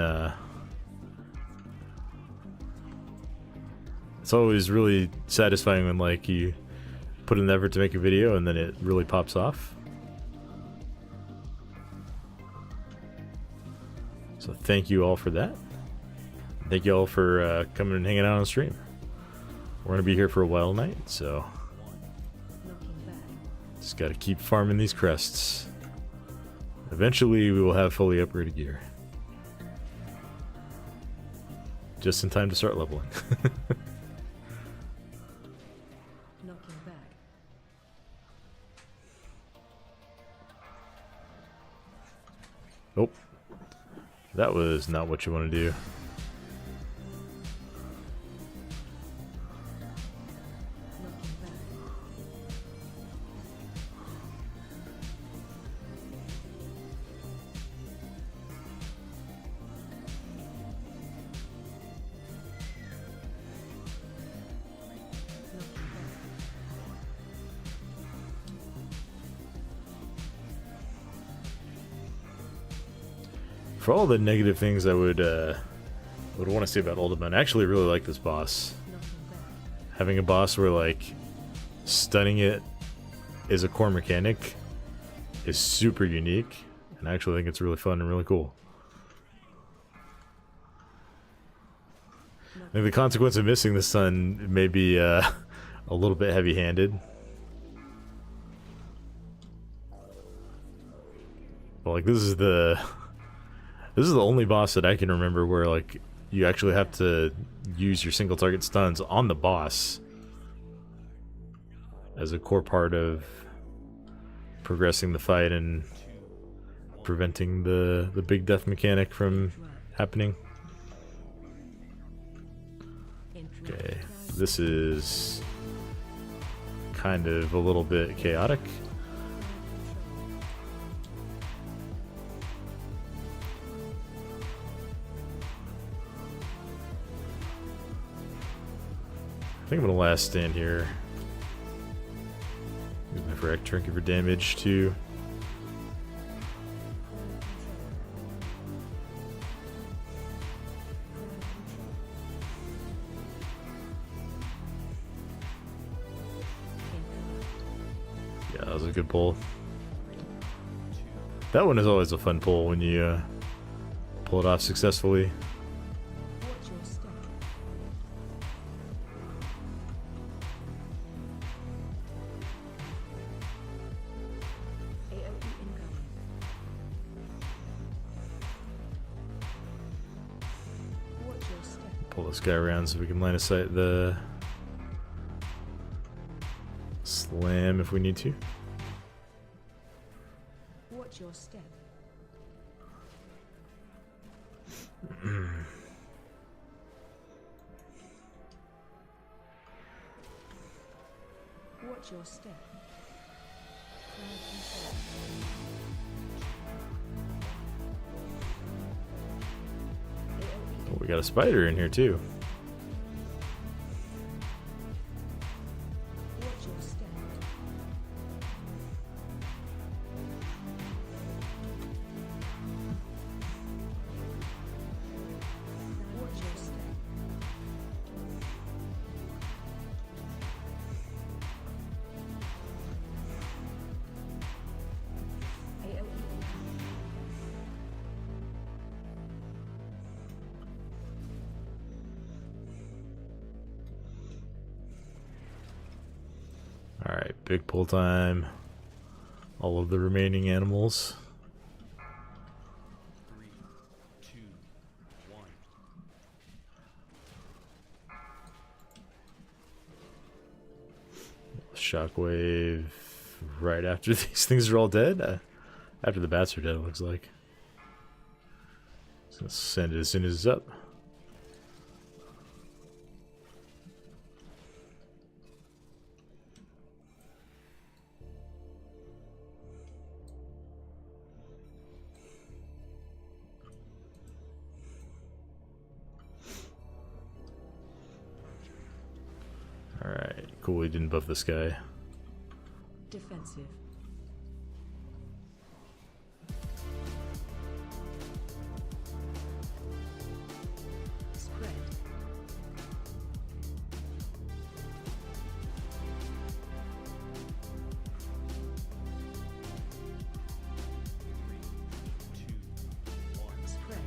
it's always really satisfying when like you put in the effort to make a video and then it really pops off. So thank you all for that. Thank you all for coming and hanging out on the stream. We're gonna be here for a while tonight, so just gotta keep farming these crests. Eventually we will have fully upgraded gear. Just in time to start leveling. Oh, that was not what you want to do. For all the negative things I would want to say about Ultimate, I actually really like this boss. Having a boss where like stunning it is a core mechanic is super unique, and I actually think it's really fun and really cool. I think the consequence of missing the sun may be a little bit heavy-handed. But like this is the only boss that I can remember where like you actually have to use your single target stuns on the boss as a core part of progressing the fight and preventing the big death mechanic from happening. Okay, this is kind of a little bit chaotic. I think I'm gonna last stand here. Use my frag trinket for damage too. Yeah, that was a good pull. That one is always a fun pull when you pull it off successfully. Pull this guy around so we can line of sight the slam if we need to. Watch your step. Watch Watch your step. Crowd control. Oh, we got a spider in here too. Watch your step. Watch your step. AOE. All right, big pull time. All of the remaining animals. 3, 2, 1. Shockwave right after these things are all dead. After the bats are dead, it looks like. So send it as soon as it's up. Alright, cool, he didn't buff this guy. Defensive. Spread. Three, two, one. Spread.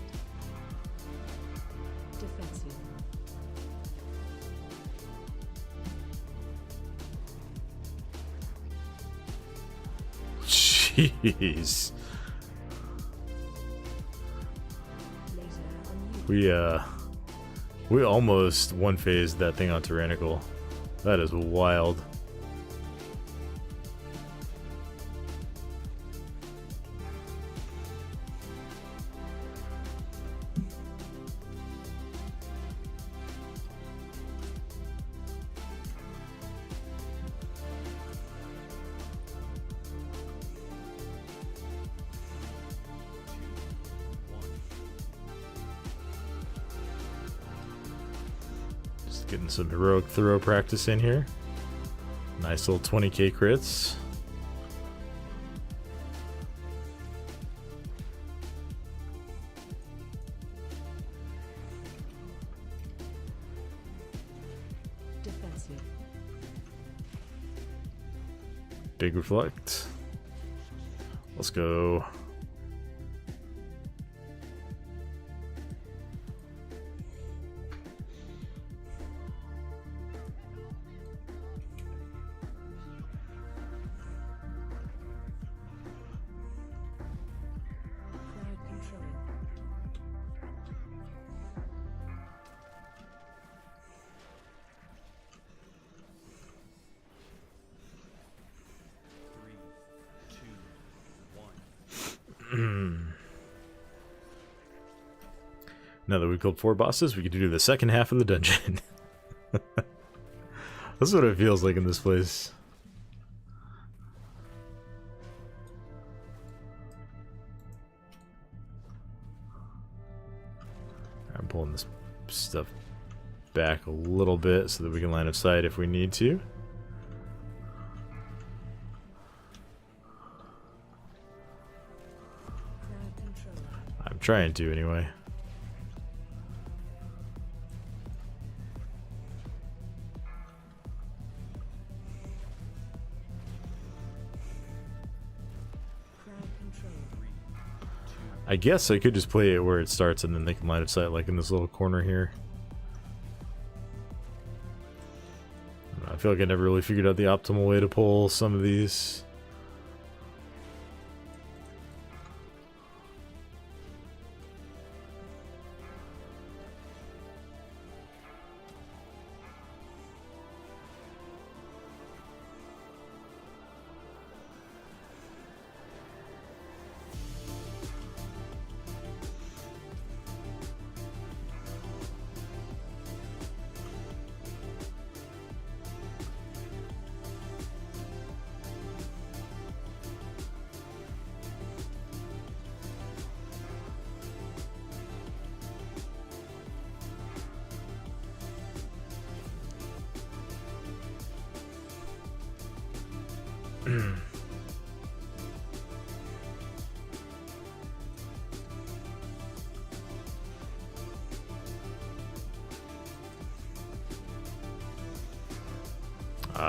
Defensive. Jeez. Laser unused. We almost one-phased that thing on Tyrannical. That is wild. Just getting some heroic throw practice in here. Nice little 20k crits. Defensive. Big reflect. Let's go. Crowd control. Three, two, one. Now that we've killed 4 bosses, we get to do the second half of the dungeon. That's what it feels like in this place. I'm pulling this stuff back a little bit so that we can line of sight if we need to. Crowd control. I'm trying to anyway. Crowd control. I guess I could just play it where it starts and then they can line of sight like in this little corner here. I feel like I never really figured out the optimal way to pull some of these.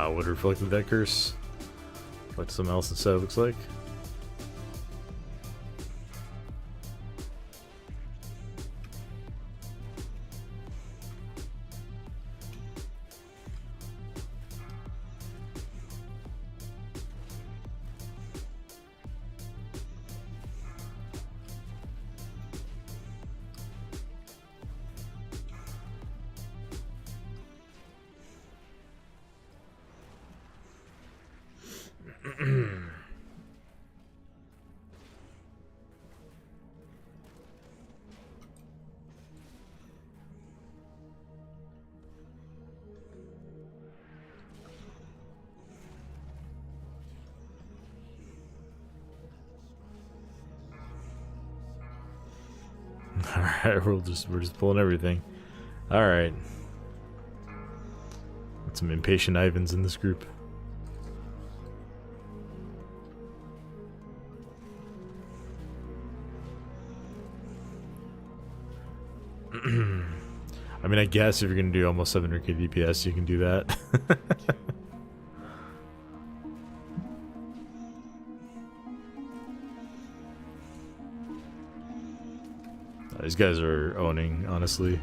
What reflected that curse? Like something else instead, it looks like. Alright, we're just pulling everything. Alright. Got some impatient Ivans in this group. I mean, I guess if you're gonna do almost 700k DPS, you can do that. These guys are owning, honestly.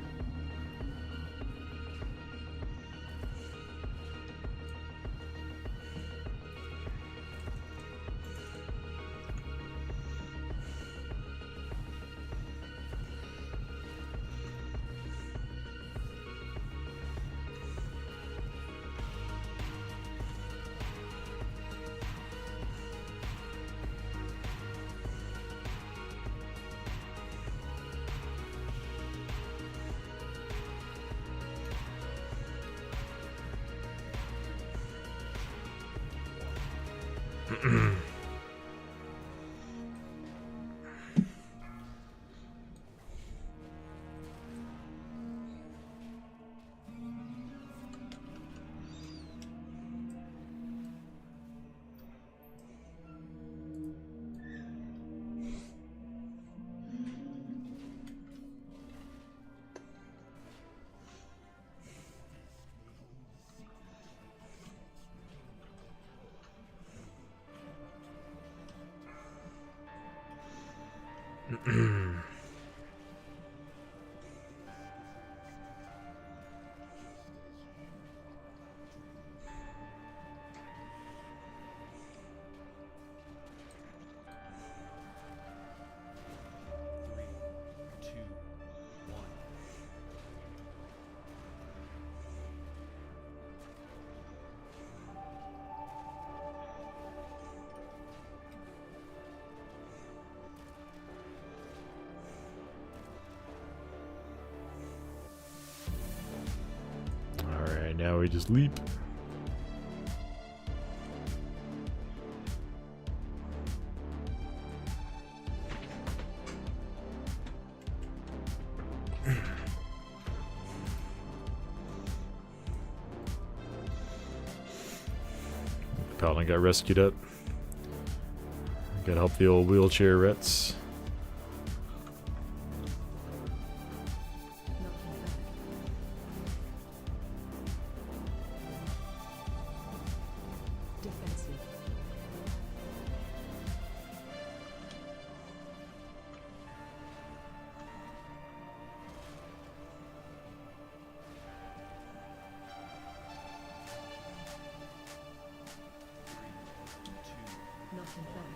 Alright, now we just leap. Paladin got rescued up. Gotta help the old wheelchair rets. Defensive. Knocking back.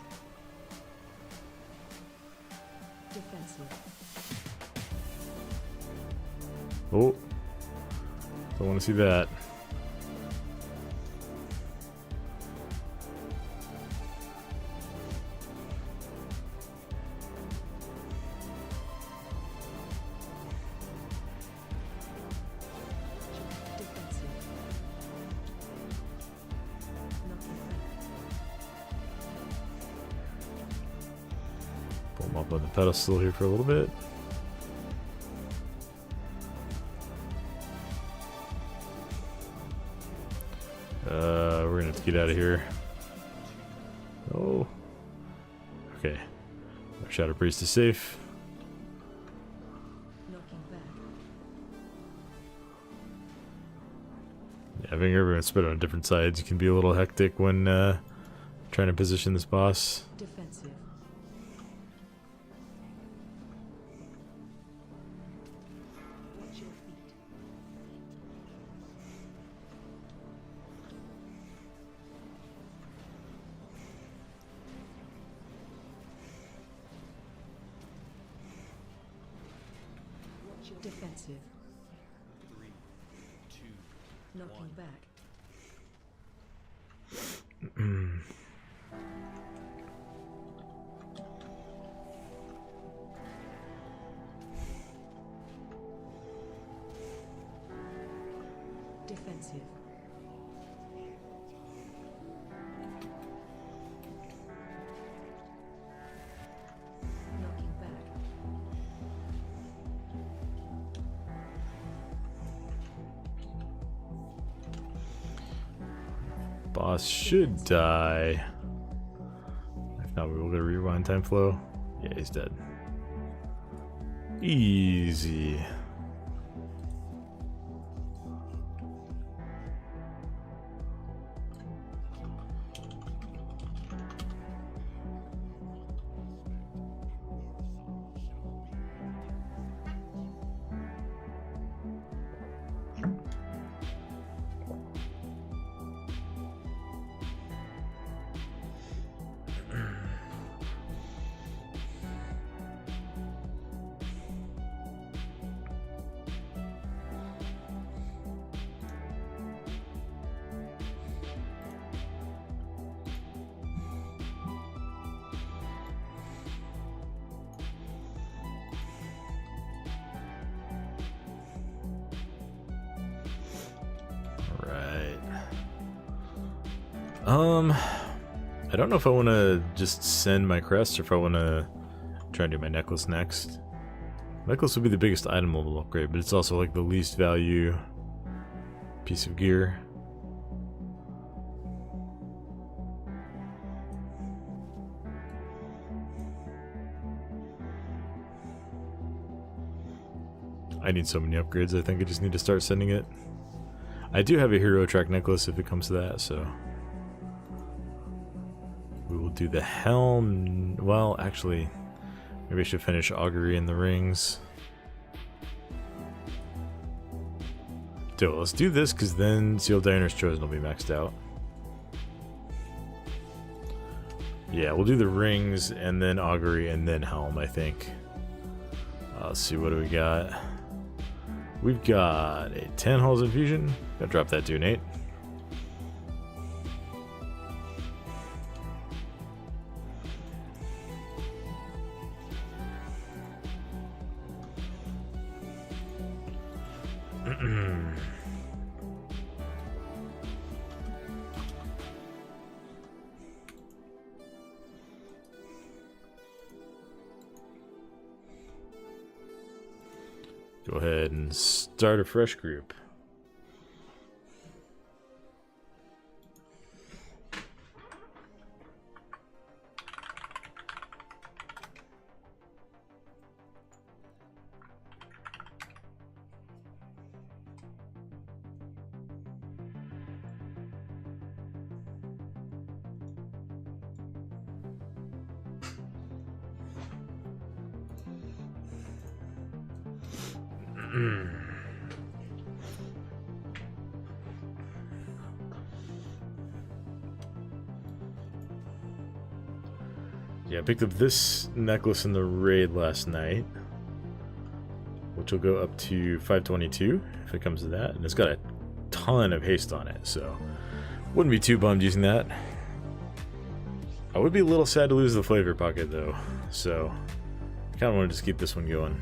Defensive. Oh, don't want to see that. Defensive. Knocking back. Pull him up on the pedestal here for a little bit. We're gonna have to get out of here. Shadow Priest is safe. Knocking back. Yeah, having everyone spread on different sides can be a little hectic when trying to position this boss. Defensive. Watch your feet. Watch your defensive. 3, 2, Knocking 1. back. Defensive. Knocking back. Boss should die. If not, we will get a rewind time flow. Yeah, he's dead. Easy. I don't know if I want to just send my crest or if I want to try and do my necklace next. Necklace would be the biggest item level upgrade, but it's also like the least value piece of gear. I need so many upgrades, I think I just need to start sending it. I do have a hero track necklace if it comes to that, so we will do the helm. Well, actually, maybe I should finish augury in the rings. Dude, let's do this because then Seal Diner's Chosen will be maxed out. Yeah, we'll do the rings and then augury and then helm, I think. Let's see, what do we got? We've got a 10 Halls Infusion. Gotta drop that too, Nate. Go ahead and start a fresh group. Yeah, I picked up this necklace in the raid last night, which will go up to 522 if it comes to that, and it's got a ton of haste on it, so wouldn't be too bummed using that. I would be a little sad to lose the flavor pocket though, so I kind of want to just keep this one going.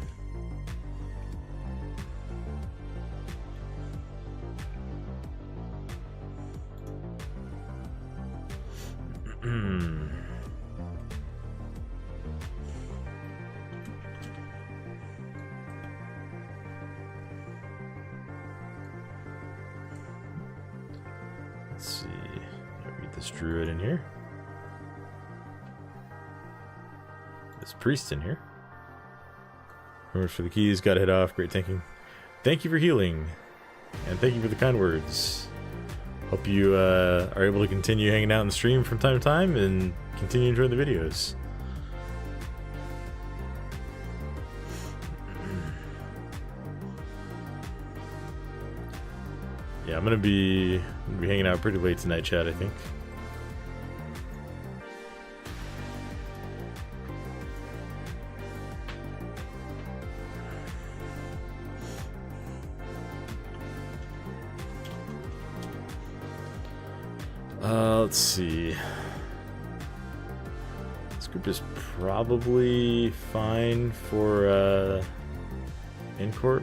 Let's see. Get this druid in here. There's a priest in here. Very much for the keys. Gotta head off. Great thinking. Thank you for healing. And thank you for the kind words. Hope you are able to continue hanging out in the stream from time to time and continue enjoying the videos. Yeah, I'm gonna be hanging out pretty late tonight, chat, I think. Let's see. This group is probably fine for in-court.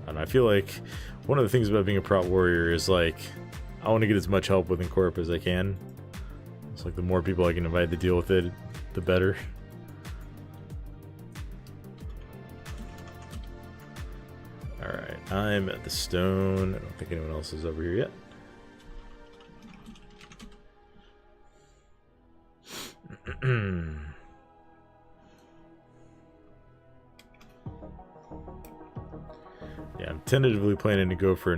And I feel like one of the things about being a Prot warrior is like I want to get as much help with in-corp as I can. It's like the more people I can invite to deal with it, the better. Alright, I'm at the stone. I don't think anyone else is over here yet. Yeah, I'm tentatively planning to go for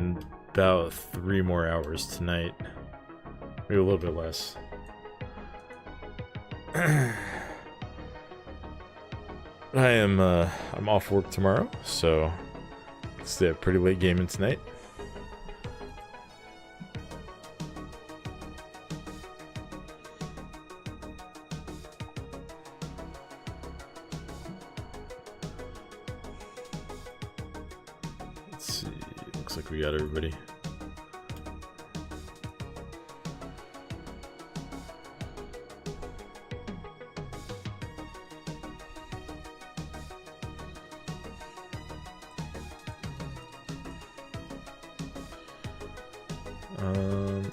about 3 more hours tonight. Maybe a little bit less. I'm off work tomorrow, so it's a pretty late gaming tonight. Let's see. Looks like we got everybody.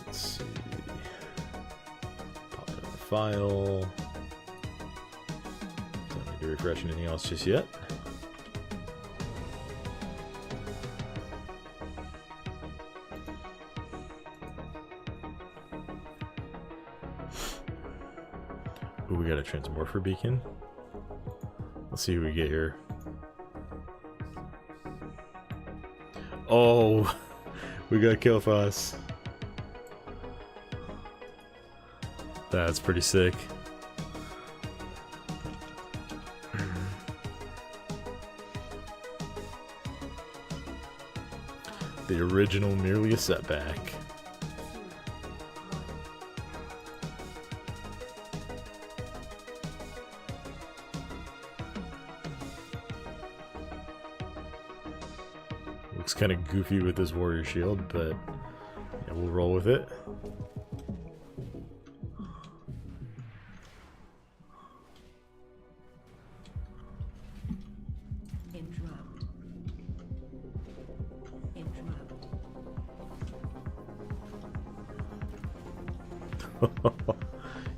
Let's see. Pop it in the file. Don't need to refresh anything else just yet. Ooh, we got a transmorpher beacon. Let's see who we get here. Oh, we got Kilphas. That's pretty sick. The original merely a setback. Looks kind of goofy with this warrior shield, but yeah, we'll roll with it.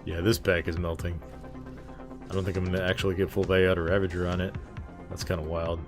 Yeah, this pack is melting. I don't think I'm gonna actually get full value out of Ravager on it. That's kind of wild.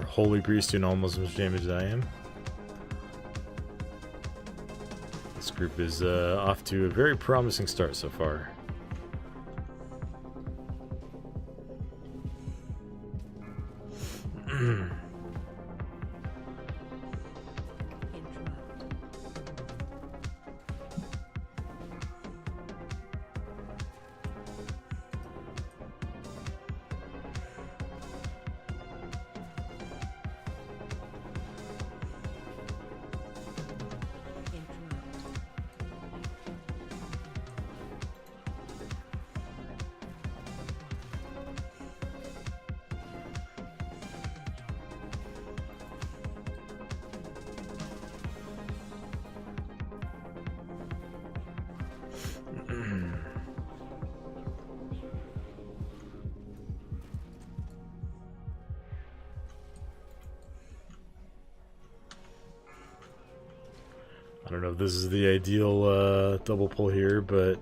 Holy Priest doing almost as much damage as I am. This group is off to a very promising start so far. I don't know if this is the ideal double pull here, but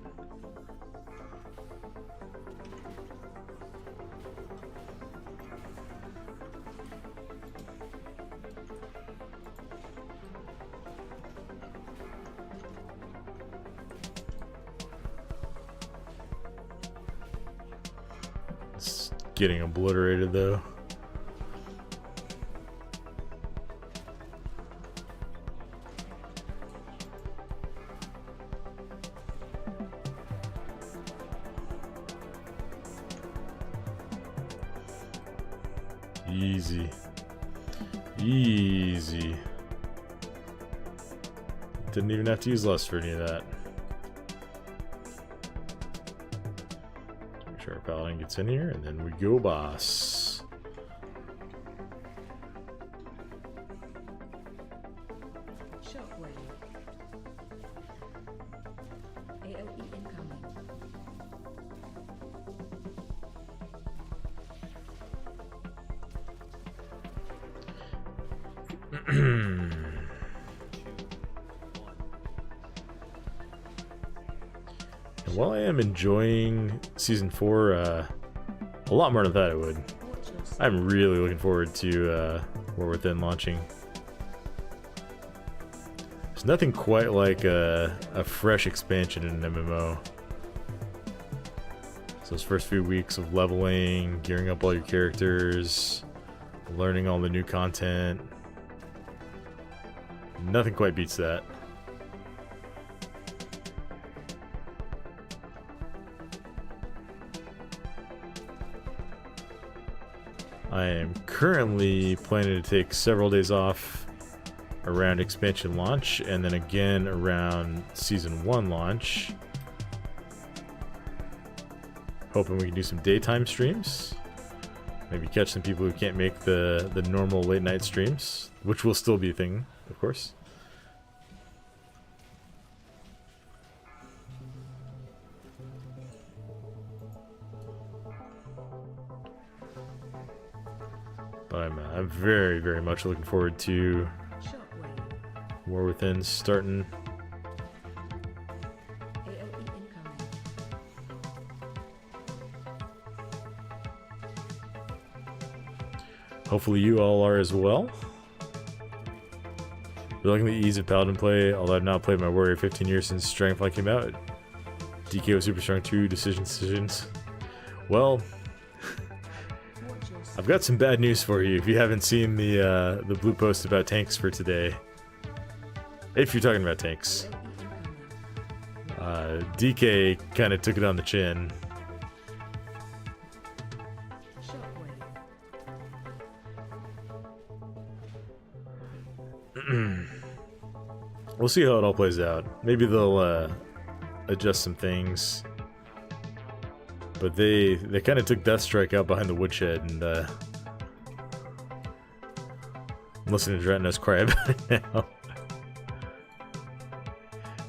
it's getting obliterated though. Easy. Easy. Didn't even have to use Lust for any of that. Make sure our Paladin gets in here, and then we go boss. Shockwave. AOE incoming. And while I am enjoying Season 4 a lot more than I thought I would, Watch your step. I'm really looking forward to War Within launching. There's nothing quite like a fresh expansion in an MMO. So those first few weeks of leveling, gearing up all your characters, learning all the new content, nothing quite beats that. I am currently planning to take several days off around expansion launch and then again around Season 1 launch. Hoping we can do some daytime streams. Maybe catch some people who can't make the normal late night streams, which will still be a thing, of course. But I'm very, very much looking forward to Shockwave. War Within starting. AOE incoming. Hopefully you all are as well. We're liking the ease of Paladin play, although I've not played my warrior 15 years since Dragonfly came out. DKO Super Strong 2 decisions. Well, Watch your step. I've got some bad news for you if you haven't seen the blue post about tanks for today. If you're talking about tanks. AOE incoming. DK kind of took it on the chin. Shockwave. We'll see how it all plays out. Maybe they'll adjust some things. But they kind of took Deathstrike out behind the woodshed, and I'm listening to Dratnos cry about it now.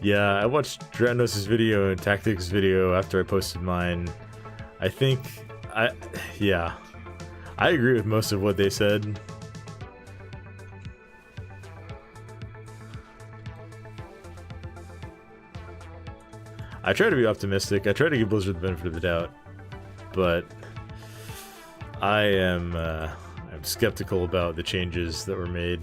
Yeah, I watched Dratnos' video and Tactics' video after I posted mine. I think I agree with most of what they said. I try to be optimistic. I try to give Blizzard the benefit of the doubt, but I'm skeptical about the changes that were made.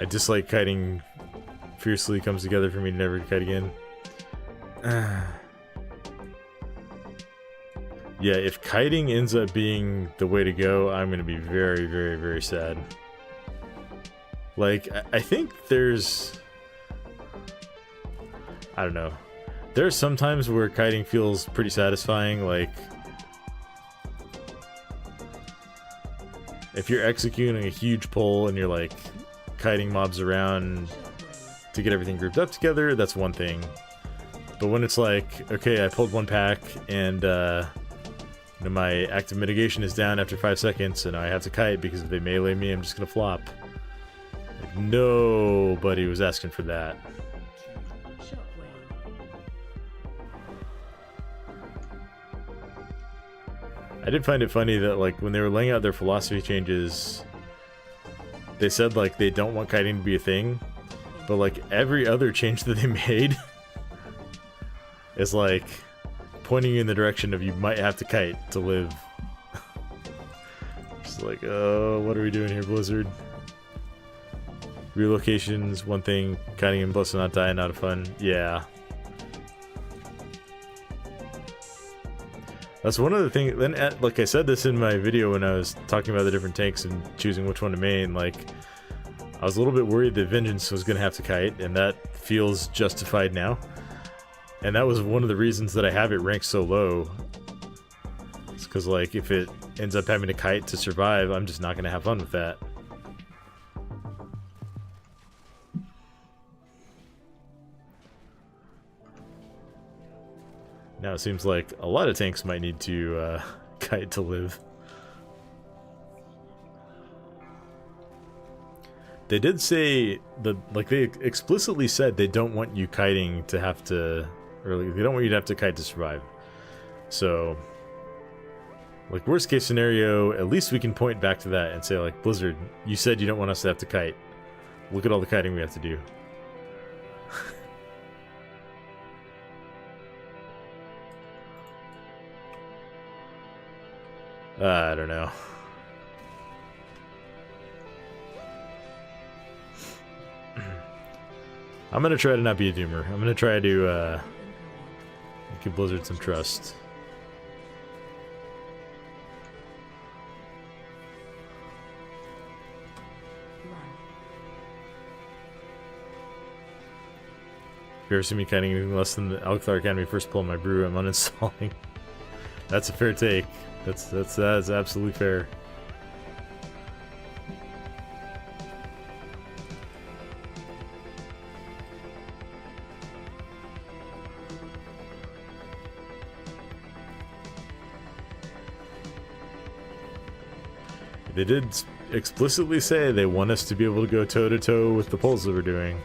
I dislike kiting fiercely comes together for me to never kite again. Yeah, if kiting ends up being the way to go, I'm gonna be very, very, very sad. Like, I think there's... I don't know. There's some times where kiting feels pretty satisfying, like... if you're executing a huge pull and you're like kiting mobs around to get everything grouped up together, that's one thing. But when it's like, okay, I pulled one pack and you know, my active mitigation is down after 5 seconds and I have to kite because if they melee me, I'm just gonna flop. Like, nobody was asking for that. I did find it funny that like when they were laying out their philosophy changes, they said like they don't want kiting to be a thing, but like every other change that they made is like pointing you in the direction of you might have to kite to live. Just like, oh, what are we doing here, Blizzard? Relocations, one thing, kiting and plus not dying, not fun. Yeah. That's one of the things. Then, like I said this in my video when I was talking about the different tanks and choosing which one to main, like, I was a little bit worried that Vengeance was going to have to kite, and that feels justified now. And that was one of the reasons that I have it ranked so low. It's because, like, if it ends up having to kite to survive, I'm just not going to have fun with that. Now it seems like a lot of tanks might need to kite to live. They did say that, like, they explicitly said they don't want you kiting to have to, or like, they don't want you to have to kite to survive. So, like, worst case scenario, at least we can point back to that and say, like, Blizzard, you said you don't want us to have to kite. Look at all the kiting we have to do. I don't know. I'm gonna try to not be a doomer. I'm gonna try to give Blizzard some trust. If you ever see me kiting anything less than the Alcthar Academy first pull my brew, I'm uninstalling. That's a fair take. That's absolutely fair. They did explicitly say they want us to be able to go toe-to-toe with the pulls that we're doing.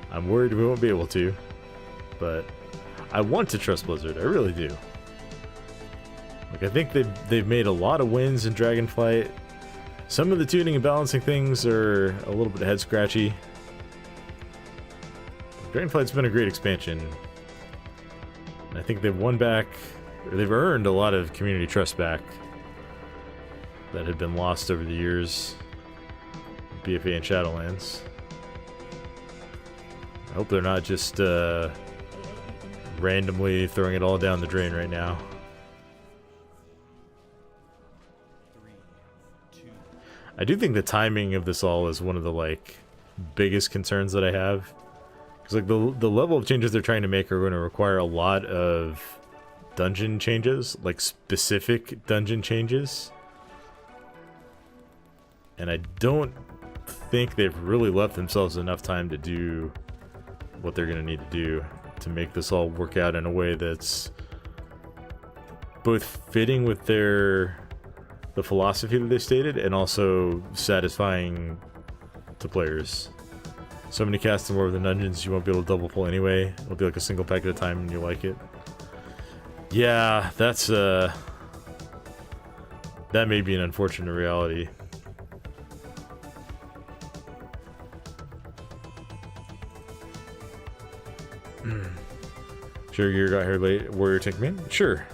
I'm worried we won't be able to, but I want to trust Blizzard. I really do. Like, I think they've made a lot of wins in Dragonflight. Some of the tuning and balancing things are a little bit head-scratchy. Dragonflight's been a great expansion. I think they've won back, or they've earned a lot of community trust back that had been lost over the years. BFA and Shadowlands. I hope they're not just randomly throwing it all down the drain right now. 3, 2. I do think the timing of this all is one of the like biggest concerns that I have, because like the level of changes they're trying to make are going to require a lot of dungeon changes, like specific dungeon changes, and I don't think they've really left themselves enough time to do what they're going to need to do to make this all work out in a way that's both fitting with the philosophy that they stated and also satisfying to players. So many casts and more of the dungeons you won't be able to double pull anyway. It'll be like a single pack at a time and you like it. Yeah, that's that may be an unfortunate reality. Sure, you got here late. Warrior tank main? Sure.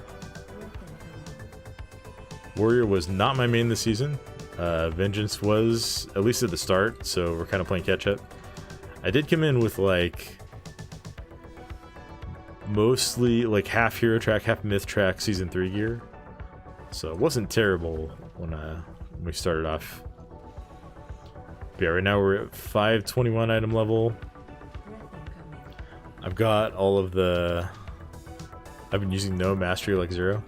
Warrior was not my main this season. Vengeance was, at least at the start, so we're kind of playing catch up. I did come in with like mostly like half hero track, half myth track season 3 gear. So it wasn't terrible when we started off. But yeah, right now we're at 521 item level. I've got all of the... I've been using no mastery like 0.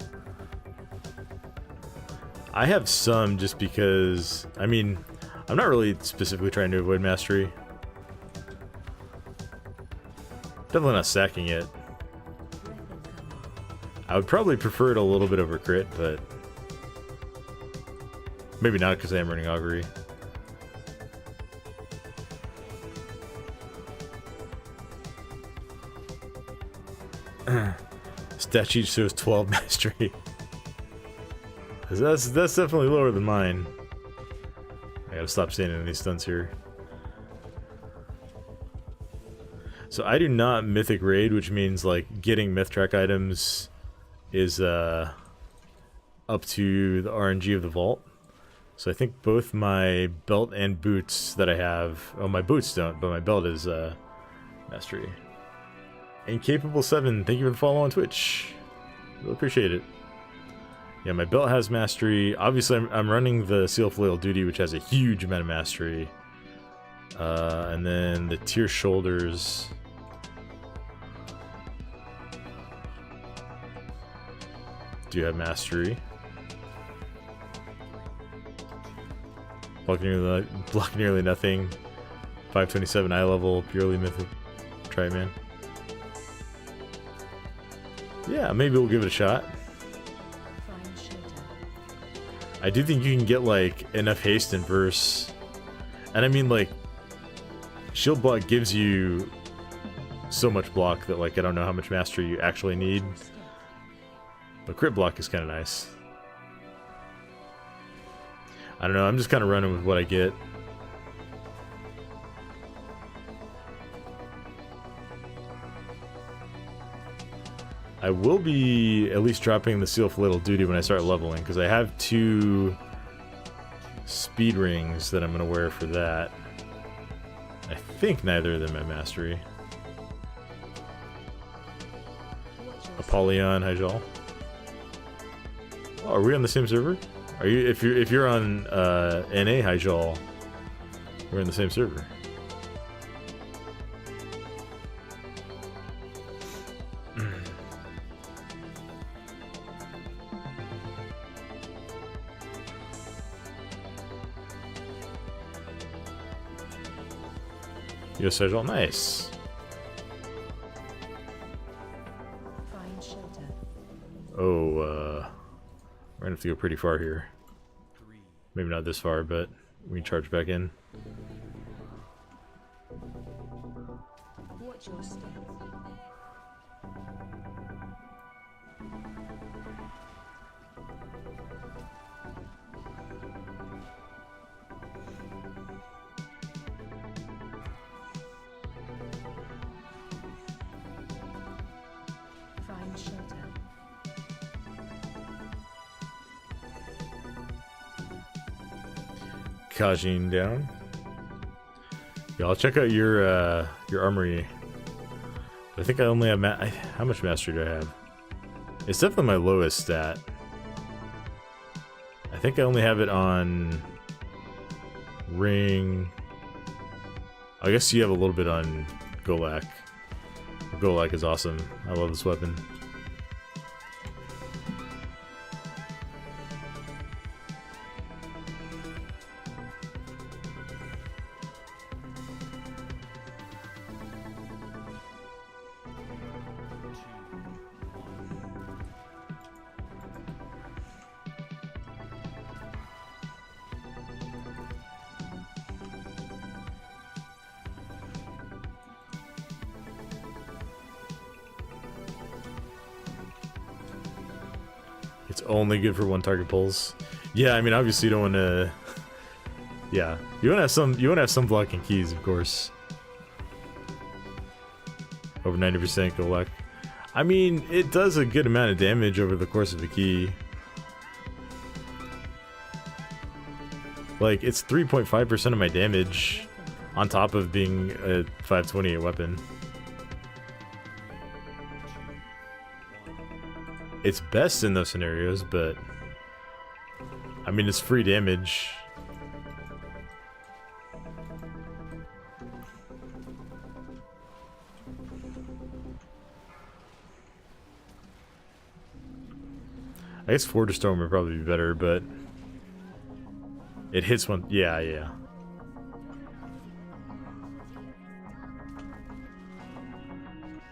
I have some just because, I mean, I'm not really specifically trying to avoid mastery. Definitely not stacking it. I would probably prefer it a little bit over crit, but maybe not because I am running augury. Stat sheet shows 12 mastery. That's definitely lower than mine. I gotta stop standing in these stunts here. So I do not mythic raid, which means like getting myth track items is up to the RNG of the vault. So I think both my belt and boots that I have, oh my boots don't, but my belt is mastery. Incapable7, thank you for the follow on Twitch. Really appreciate it. Yeah, my belt has mastery. Obviously, I'm running the Seal Flail Duty, which has a huge amount of mastery. And then the Tier Shoulders do have mastery. Block nearly nothing. 527 eye level, purely mythic. Try it, man. Yeah, maybe we'll give it a shot. I do think you can get like enough haste and verse, and I mean like shield block gives you so much block that like I don't know how much mastery you actually need, but crit block is kind of nice. I don't know, I'm just kind of running with what I get. I will be at least dropping the Seal Flail Duty when I start leveling, because I have 2 speed rings that I'm going to wear for that. I think neither of them have mastery. Apollyon, Hyjal. Oh, are we on the same server? Are you? If you're on NA Hyjal, we're in the same server. Yo, Sejal, nice. Oh, we're gonna have to go pretty far here. Maybe not this far, but we can charge back in. Watch your step. Find shelter. Kajin down. Yeah, I'll check out your armory. But I think I only have how much mastery do I have? It's definitely my lowest stat. I think I only have it on ring. I guess you have a little bit on Golak. Golak is awesome. I love this weapon. It's only good for one target pulls. Yeah, I mean obviously you don't want to. Yeah, you want to have some blocking keys, of course. Over 90% Golak. I mean, it does a good amount of damage over the course of a key. Like, it's 3.5% of my damage on top of being a 528 weapon. It's best in those scenarios, but I mean, it's free damage. I guess Forge Storm would probably be better, but It hits one. Yeah, yeah.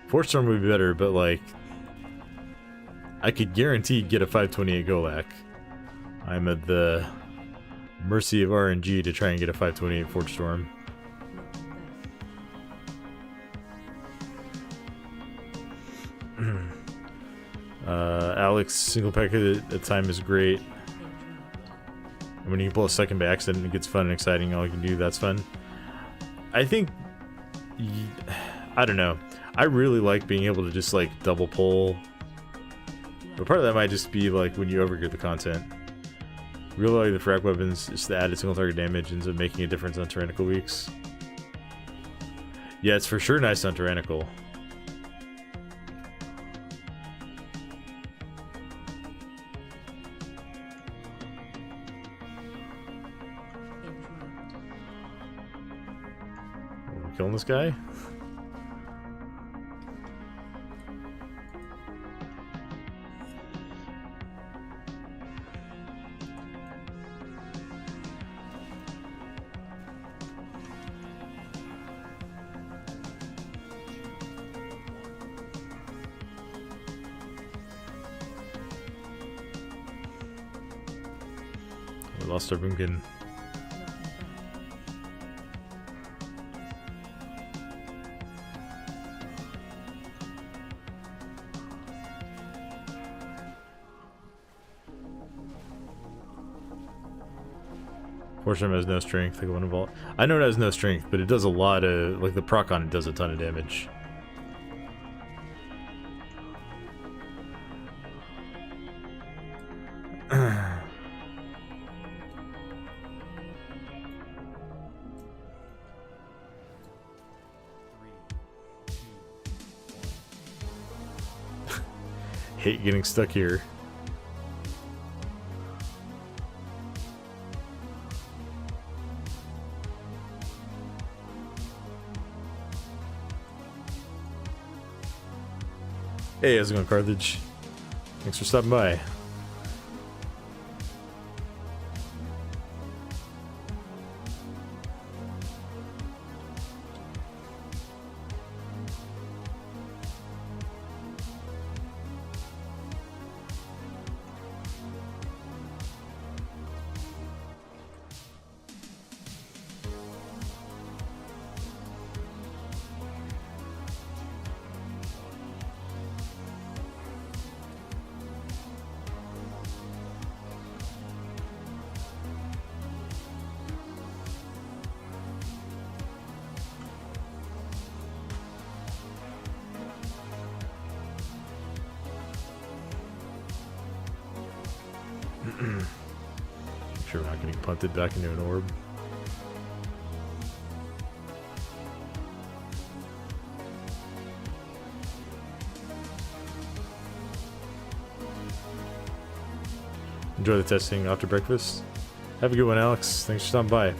Force Storm would be better, but like, I could guarantee get a 528 Golak. I'm at the mercy of RNG to try and get a 528 Force Storm. Alex single pack at the time is great. And when you can pull a second by accident, it gets fun and exciting. All you can do, that's fun. I think, I don't know. I really like being able to just like double pull. But part of that might just be like when you overgear the content. Really like the frag weapons, just the added single target damage ends up making a difference on tyrannical weeks. Yeah, it's for sure nice on tyrannical. Are we killing this guy? We lost our Boomkin. Fortune has no strength. Like one of all, I know it has no strength, but it does a lot of like the proc on it does a ton of damage. Hate getting stuck here. Hey, how's it going, Carthage? Thanks for stopping by. Make sure we're not getting punted back into an orb. Enjoy the testing after breakfast. Have a good one, Alex. Thanks for stopping by.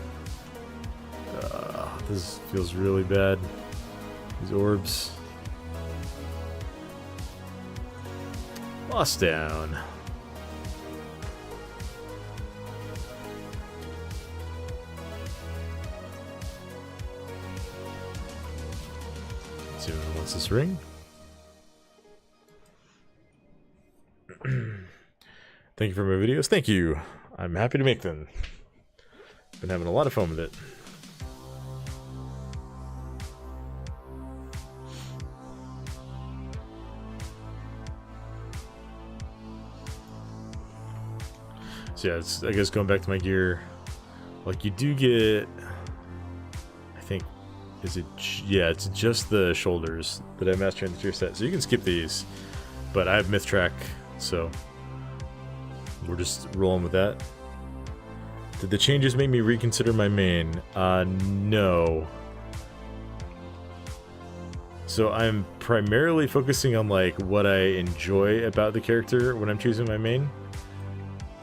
This feels really bad. These orbs. Lost down. Let's see what wants this ring. Thank you for my videos. Thank you. I'm happy to make them. Been having a lot of fun with it. So yeah, it's, I guess going back to my gear, like you do get, I think, is it, yeah, it's just the shoulders that I master in the tier set. So you can skip these, but I have myth track, so we're just rolling with that. Did the changes make me reconsider my main? No. So I'm primarily focusing on like what I enjoy about the character when I'm choosing my main.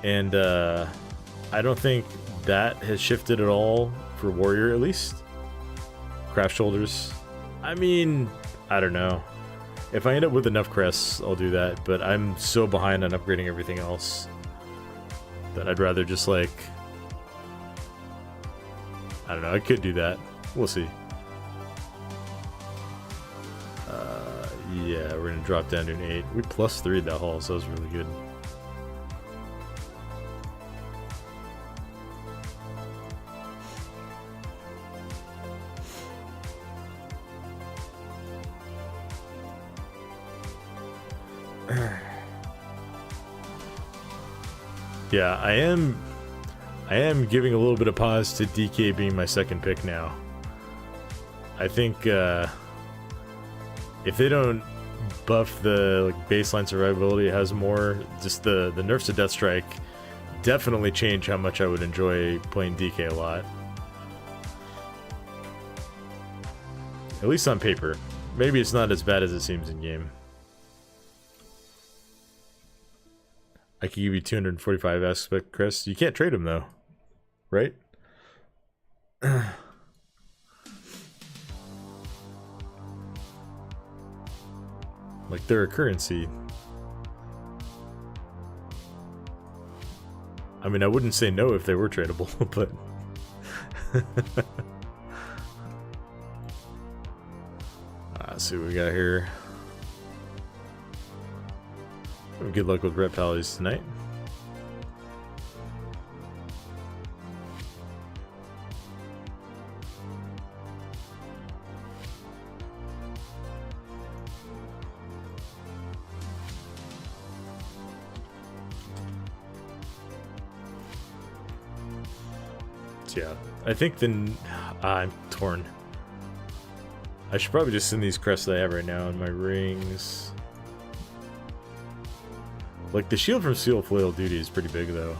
And I don't think that has shifted at all for Warrior, at least. Craft shoulders. I mean, I don't know. If I end up with enough crests, I'll do that. But I'm so behind on upgrading everything else that I'd rather just like I don't know. I could do that. We'll see. Yeah, we're gonna drop down to an 8. We plus 3 that haul, so that was really good. Yeah, I am giving a little bit of pause to DK being my second pick now. I think if they don't buff the baseline survivability, it has more, just the nerfs to Deathstrike definitely change how much I would enjoy playing DK a lot. At least on paper. Maybe it's not as bad as it seems in game. I could give you 245 aspect crest. You can't trade them though, right? Like they're a currency. I mean, I wouldn't say no if they were tradable, but let's see what we got here. Good luck with rep tallies tonight. Yeah, I think then I'm torn. I should probably just send these crests that I have right now in my rings. Like, the shield from Seal Flail Duty is pretty big, though.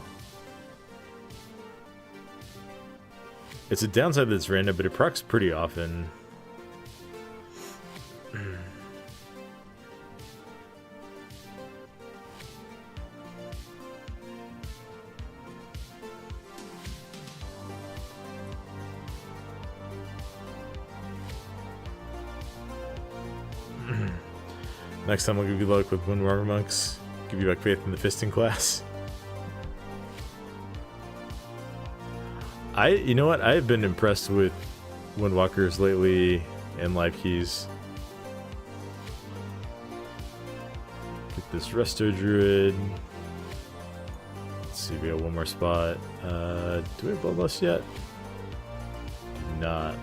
It's a downside that's random, but it procs pretty often. Next time I'll give you luck with Windwarmer Monks. Give you back faith in the fisting class. You know what? I've been impressed with Windwalkers lately and live keys. Get this Resto Druid. Let's see, we got one more spot. Do we have Bloodlust yet? Do not.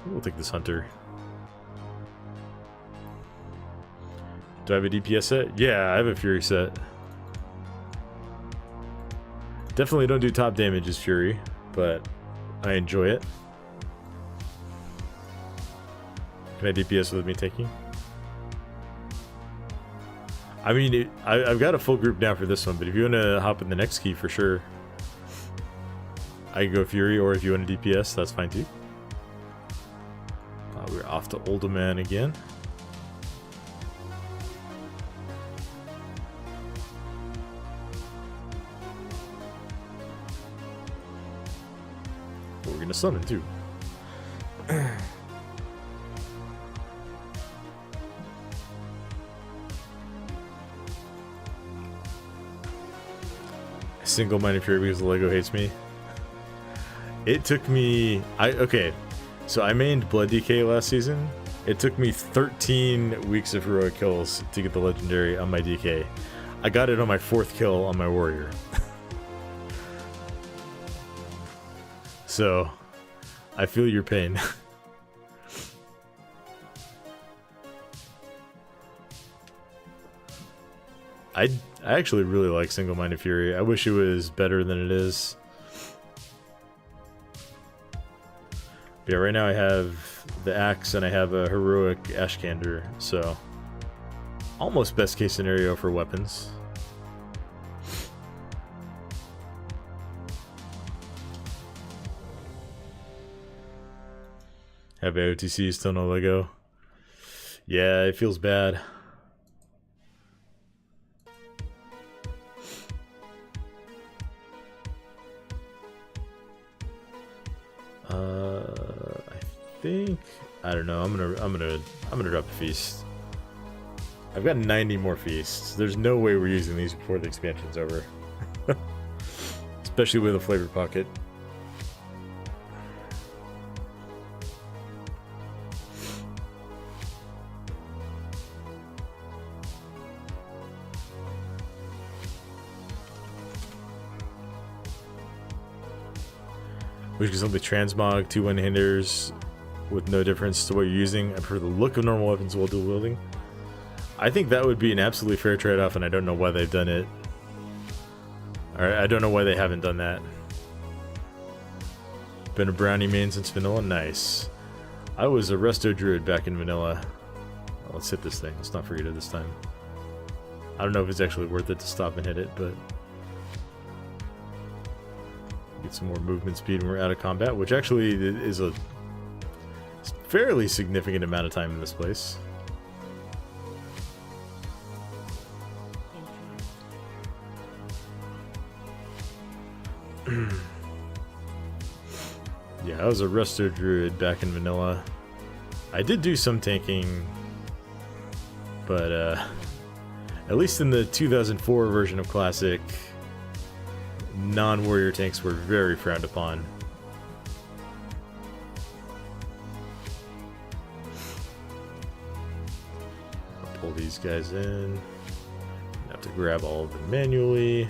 We'll take this Hunter. Do I have a DPS set? Yeah, I have a Fury set. Definitely don't do top damage as Fury, but I enjoy it. Can I DPS with me taking? I mean, I've got a full group now for this one, but if you want to hop in the next key for sure, I can go Fury, or if you want to DPS, that's fine too. We're off to Oldaman again. We're gonna summon too. Single-minded Fury because the Lego hates me. It took me... Okay, so I mained Blood DK last season. It took me 13 weeks of heroic kills to get the legendary on my DK. I got it on my 4th kill on my warrior. So, I feel your pain. I actually really like Single-Minded Fury. I wish it was better than it is. But yeah, right now I have the Axe and I have a heroic Ashkander, so almost best case scenario for weapons. Have AOTC, still no Lego. Yeah, it feels bad. I think I don't know. I'm gonna drop a feast. I've got 90 more feasts. There's no way we're using these before the expansion's over. Especially with a flavor pocket. Which can simply transmog 2 one-handers with no difference to what you're using. I prefer the look of normal weapons while dual wielding. I think that would be an absolutely fair trade-off, and I don't know why they've done it. Alright, I don't know why they haven't done that. Been a brownie main since vanilla? Nice. I was a resto druid back in vanilla. Well, let's hit this thing. Let's not forget it this time. I don't know if it's actually worth it to stop and hit it, but... Get some more movement speed when we're out of combat, which actually is a fairly significant amount of time in this place. Yeah, I was a resto druid back in vanilla. I did do some tanking, but at least in the 2004 version of Classic, non-warrior tanks were very frowned upon. I'll pull these guys in. I have to grab all of them manually.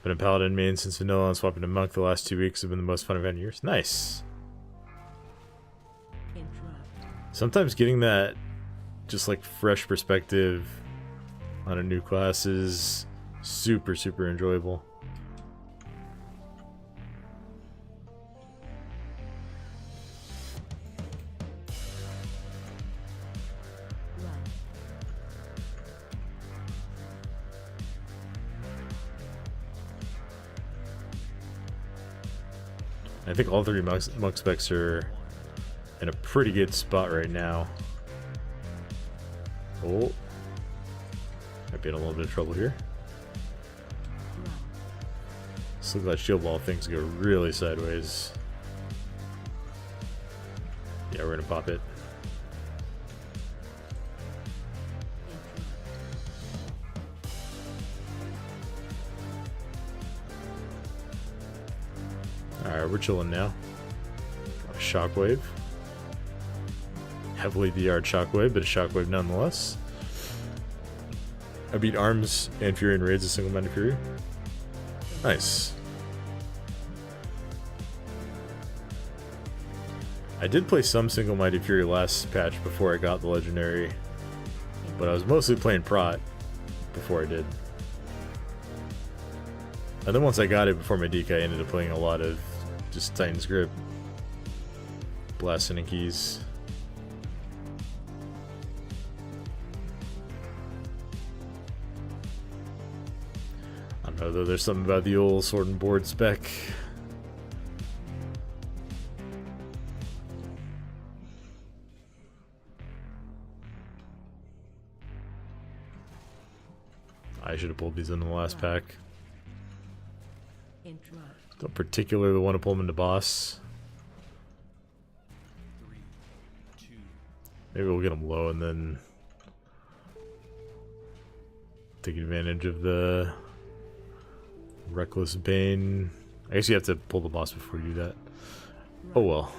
Been a paladin main since vanilla and swapping to monk the last 2 weeks have been the most fun I've had in years. Nice. Sometimes getting that just like fresh perspective on a new class is super enjoyable. I think all 3 monk specs are in a pretty good spot right now. Oh. Might be in a little bit of trouble here. Let's look at that shield wall. Things go really sideways. Yeah, we're gonna pop it. Alright, we're chilling now. Shockwave. Heavily DR'd Shockwave, but a Shockwave nonetheless. I beat Arms and Fury and Raids a single-minded Fury. Nice. I did play some single-minded Fury last patch before I got the Legendary, but I was mostly playing Prot before I did. And then once I got it before my DK, I ended up playing a lot of just Titan's Grip. Blasting and keys. I don't know though, there's something about the old sword and board spec. I should have pulled these in the last pack. Don't particularly want to pull them into boss. 3, 2, Maybe we'll get them low and then take advantage of the Reckless Bane. I guess you have to pull the boss before you do that. Oh well.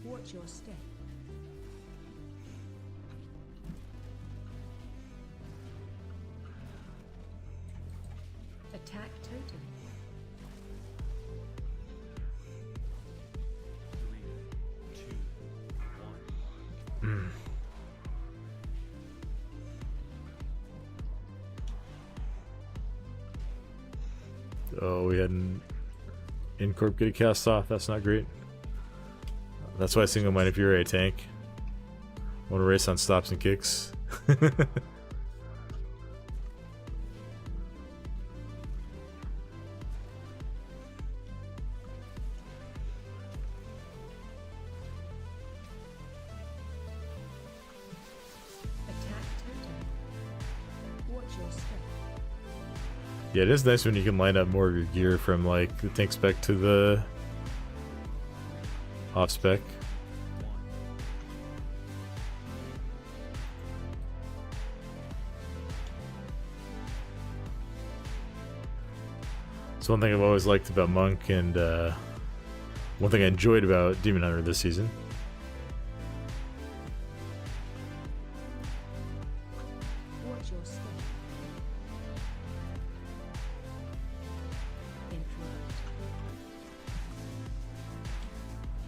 Watch your step. Attack totem. 3, 2, 1. Oh, we had an Incorp get a cast off. That's not great. That's why I single minded Fury tank. Want to race on stops and kicks. Attack totem. Watch your step. Yeah, it is nice when you can line up more of your gear from like the tank spec to the off spec. It's one thing I've always liked about Monk, and one thing I enjoyed about Demon Hunter this season. Watch your step. Interrupt.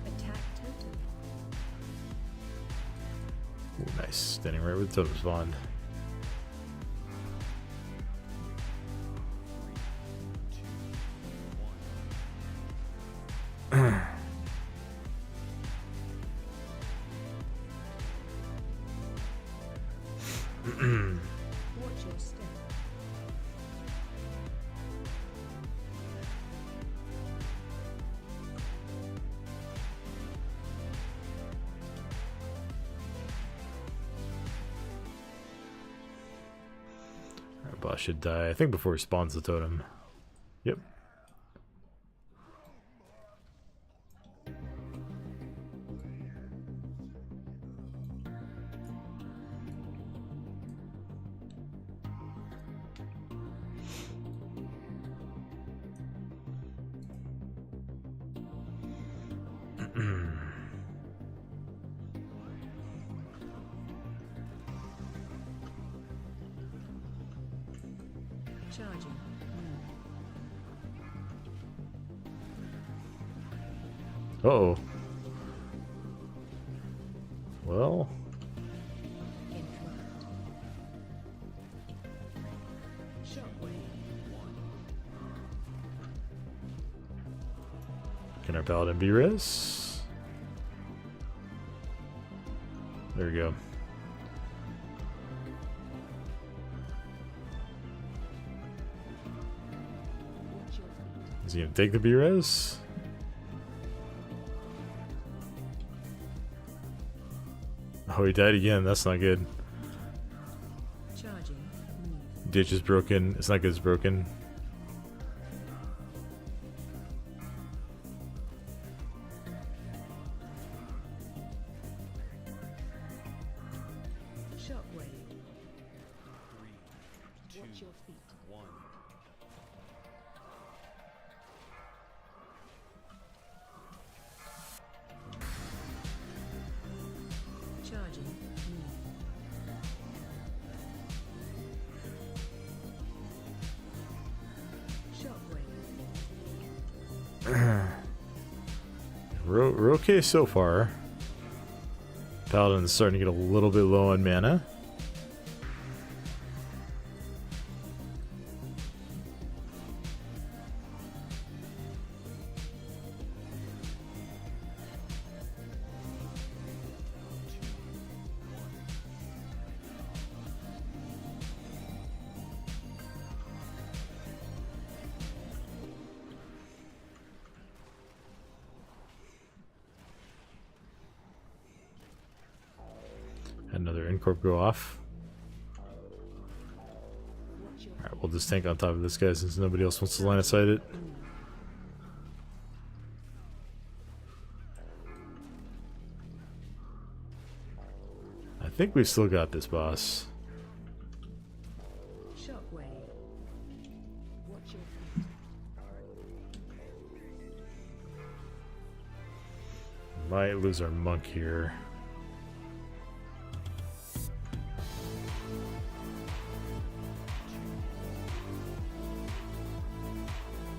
Attack totem. Ooh, nice. Standing right where the totem spawned. Watch your step. Our boss should die, I think, before he spawns the totem. Yep. Charging. Uh-oh. Well, Interrupt. Shockwave. can our paladin be res? There we go. Watch your feet. Is he gonna take the B-res? Oh, he died again. That's not good. Charging. Move. Ditch is broken. It's not good, it's broken. Shockwave. 3, 2, Watch your feet. 1. Charging. Move. Shockwave. We're okay so far. Paladin's starting to get a little bit low on mana. Another Incorp go off. Watch your Alright, we'll just tank on top of this guy since nobody else wants to line of sight it. I think we've still got this boss. Shockwave. Watch your feet. Might lose our monk here.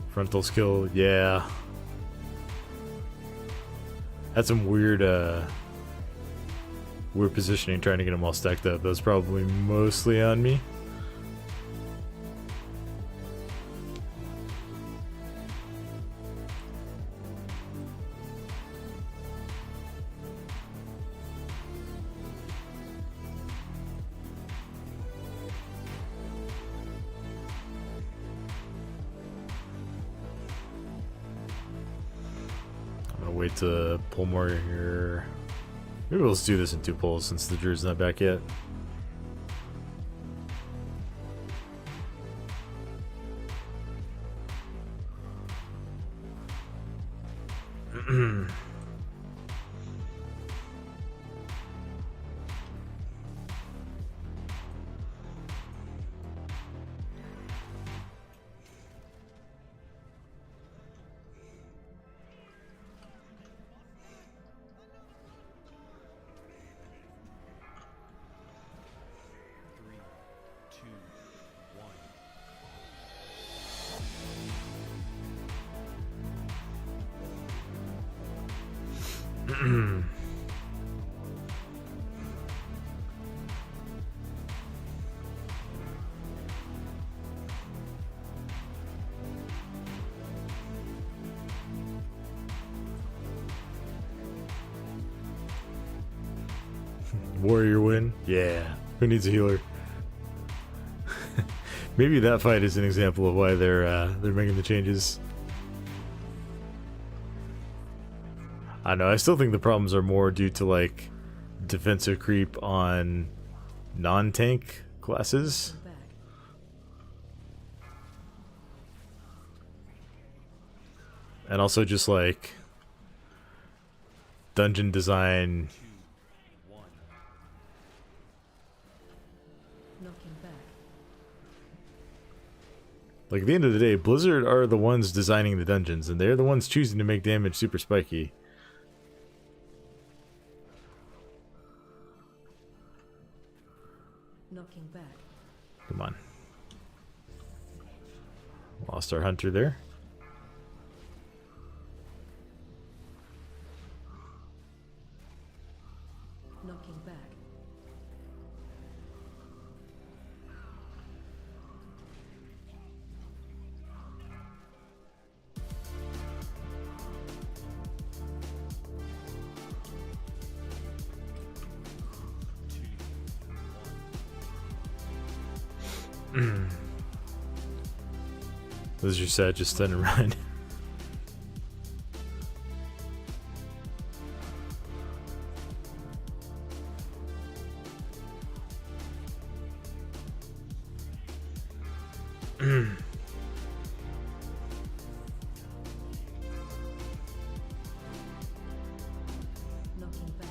Frontal skill, yeah. Had some weird weird positioning trying to get them all stacked up. That was probably mostly on me. wait to pull more here. Maybe we'll just do this in 2 pulls since the Druid's not back yet. Three, two, one. Warrior win? Yeah. Who needs a healer? Maybe that fight is an example of why they're making the changes. I know, I still think the problems are more due to like defensive creep on non-tank classes. Back. And also just like dungeon design. Two, one. Knocking back. Like at the end of the day, Blizzard are the ones designing the dungeons, and they're the ones choosing to make damage super spiky. Knocking back. Come on. Lost our hunter there. Knocking back. Two, one. This is your set, just stand and run. Knocking back.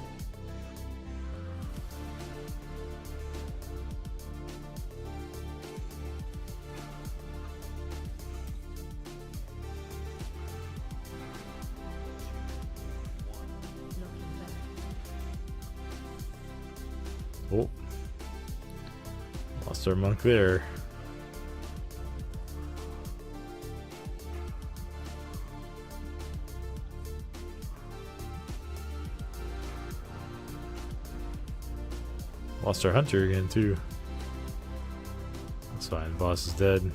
Knocking back. Oh. Lost our monk there. Lost our hunter again too. That's fine, boss is dead.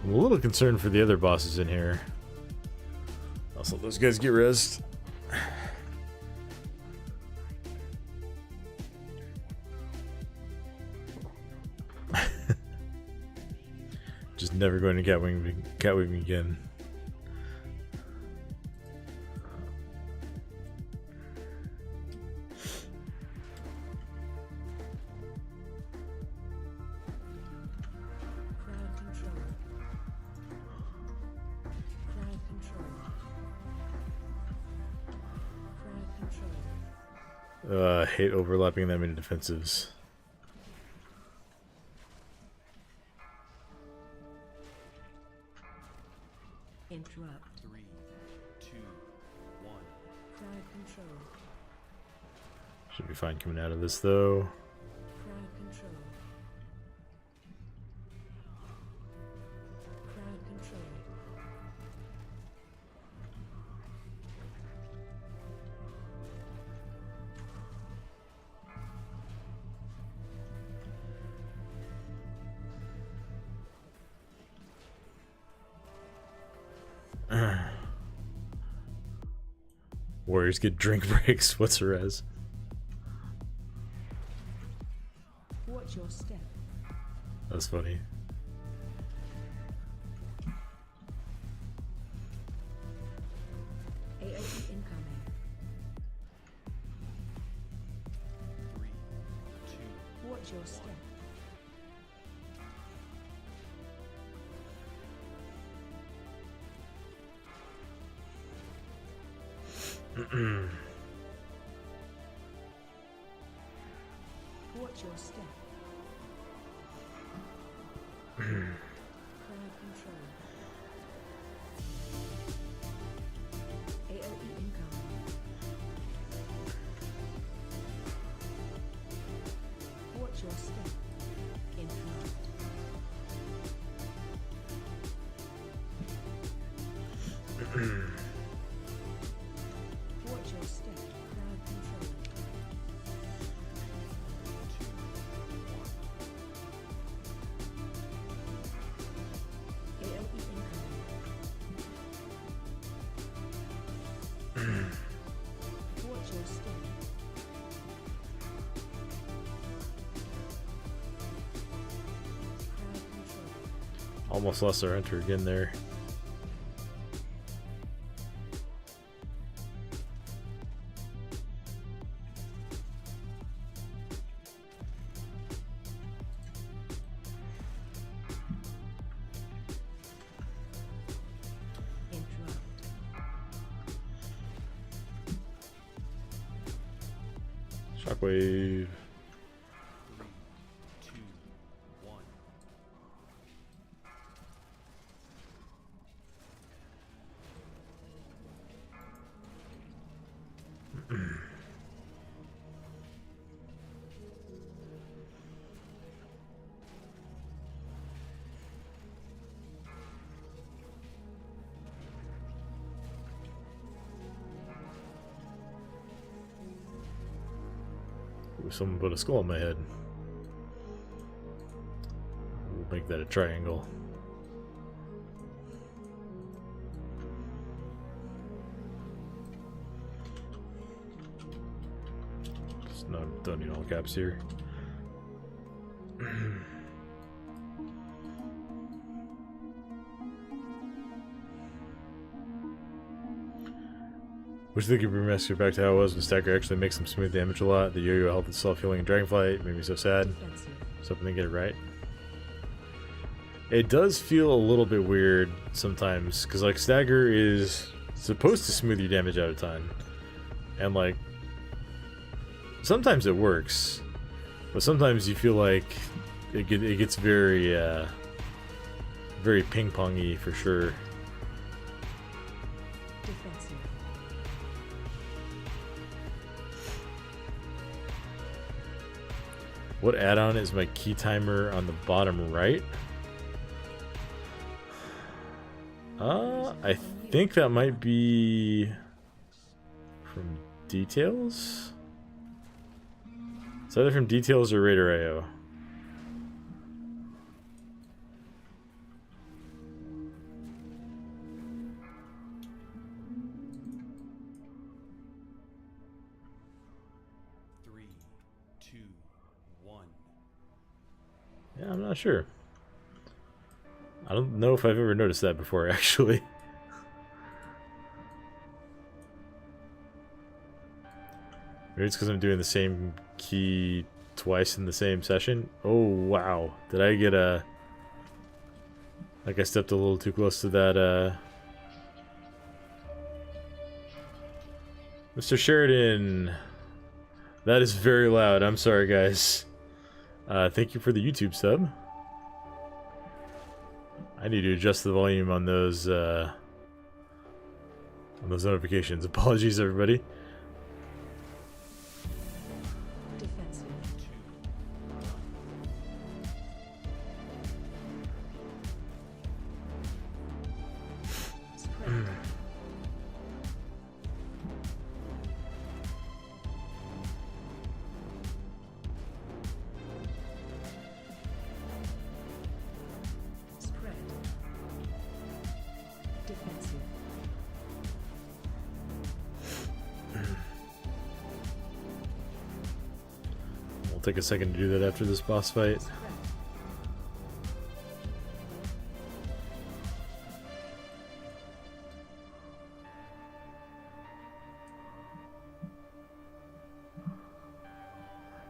I'm a little concerned for the other bosses in here. Also, those guys get rezzed. Just never going to Catwing again. Crowd control. Crowd control. Crowd control. I hate overlapping them into defensives. Interrupt. Three, two, one. Crowd control. Should be fine coming out of this though. Crowd control. Crowd control. Warriors get drink breaks. What's the res? Watch your step. That's funny. AOE Watch your step. Crowd control. AOE incoming. Watch your step. Interrupt. Watch your step. Crowd control. AOE incoming. Watch your step. Crowd control. Almost lost our enter again there. Interrupt. Shockwave. 3, 2, 1. Ooh, someone put a skull on my head. We'll make that a triangle. Just not, don't need all caps here. Wish they could bring Master back to how it was when Stagger actually makes some smooth damage a lot. The yo-yo health and self-healing in Dragonflight made me so sad. Defensive. So hoping they get it right. It does feel a little bit weird sometimes, because like Stagger is supposed to smooth your damage out of time. And like, sometimes it works, but sometimes you feel like it gets very, very ping-pongy for sure. Defensive. What add-on is my key timer on the bottom right? I think that might be from Details? It's either from Details or Raider AO. Three, two, one. Yeah, I'm not sure. I don't know if I've ever noticed that before, actually. Maybe it's because I'm doing the same key twice in the same session. Oh, wow. Did I get a... Like I stepped a little too close to that, Mr. Sheridan. That is very loud. I'm sorry, guys. Thank you for the YouTube sub. I need to adjust the volume on those notifications. Apologies, everybody. Defensive. Spread. Spread. Defensive. We'll take a second to do that after this boss fight. Spread.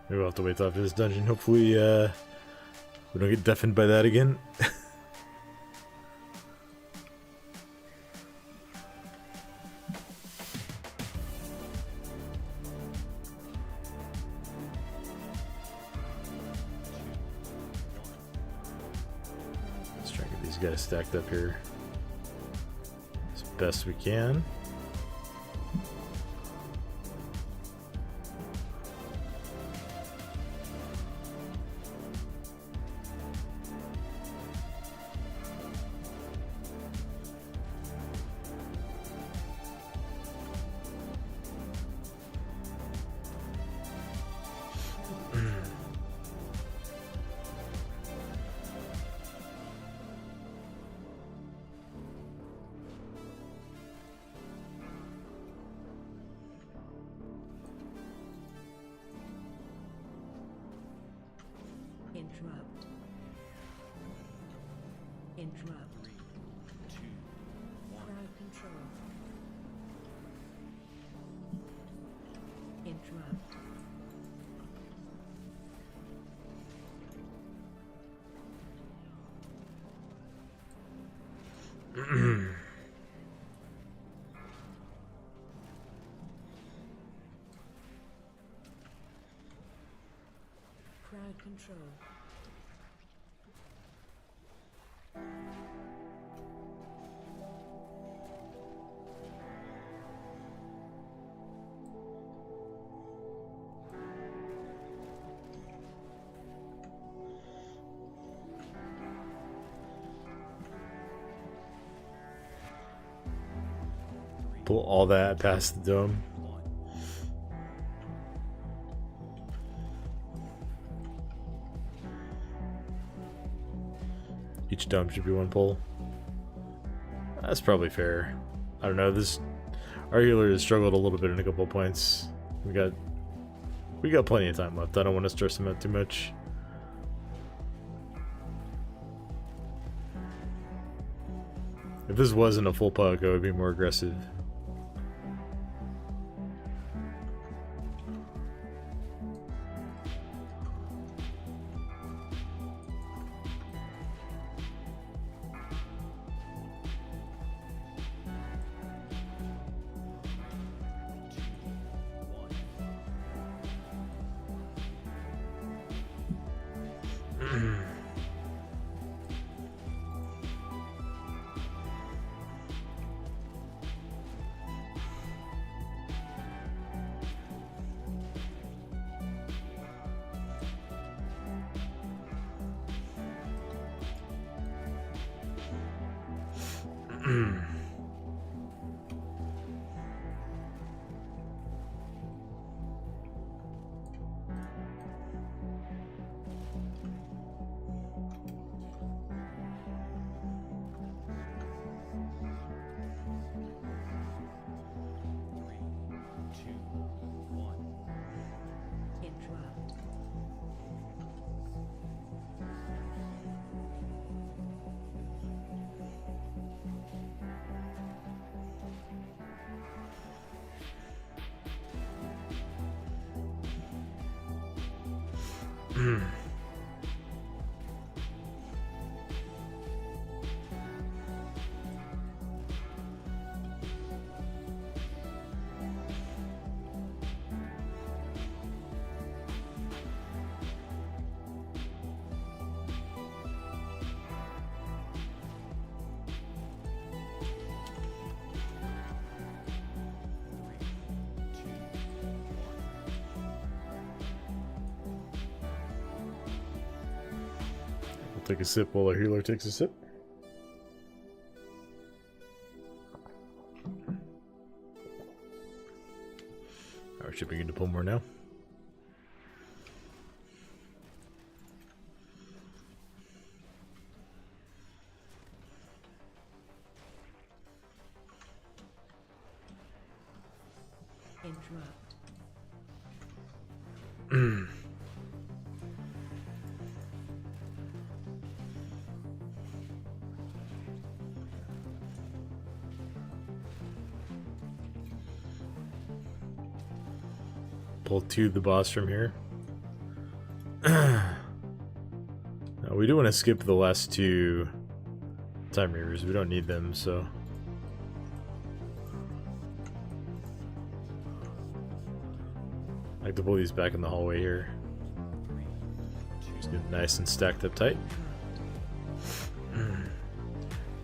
Maybe we'll have to wait till after this dungeon. Hopefully, we don't get deafened by that again. these guys stacked up here as best we can. Interrupt. Interrupt. 3, 2, 1. Crowd control. Interrupt. Crowd control. Pull all that past the dome. 1. Each dome should be one pull. That's probably fair. I don't know. Our healer has struggled a little bit in a couple of points. We got plenty of time left. I don't want to stress him out too much. If this wasn't a full puck, I would be more aggressive. Interrupt. Take a sip while our healer takes a sip. Alright, should begin to pull more now. Interrupt. Pull to the boss from here. Now, we do want to skip the last two time reavers. We don't need them, so. I like to pull these back in the hallway here. Just get nice and stacked up tight.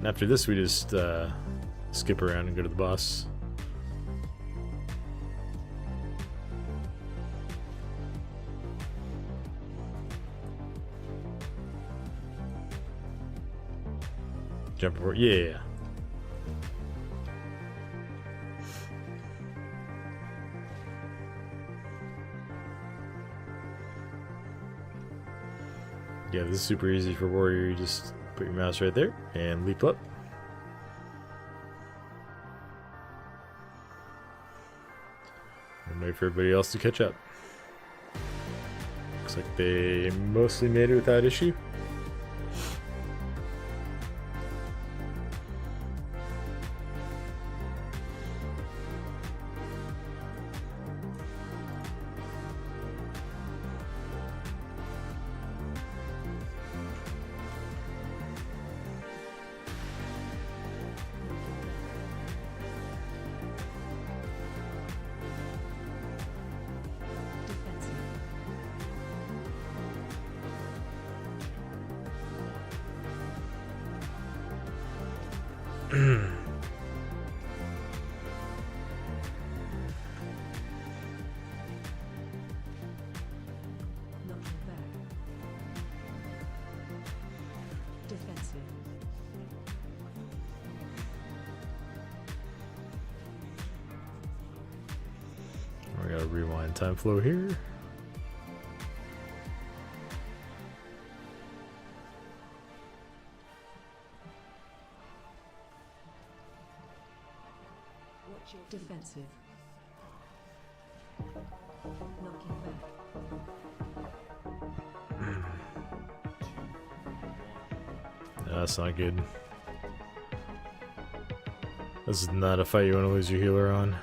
And after this, we just skip around and go to the boss. Jump forward. Yeah. Yeah, this is super easy for warrior. You just put your mouse right there and leap up. And wait for everybody else to catch up. Looks like they mostly made it without issue. Knocking back. Defensive. We gotta rewind time flow here. Watch your defensive. Knocking back. No, that's not good. This is not a fight you want to lose your healer on.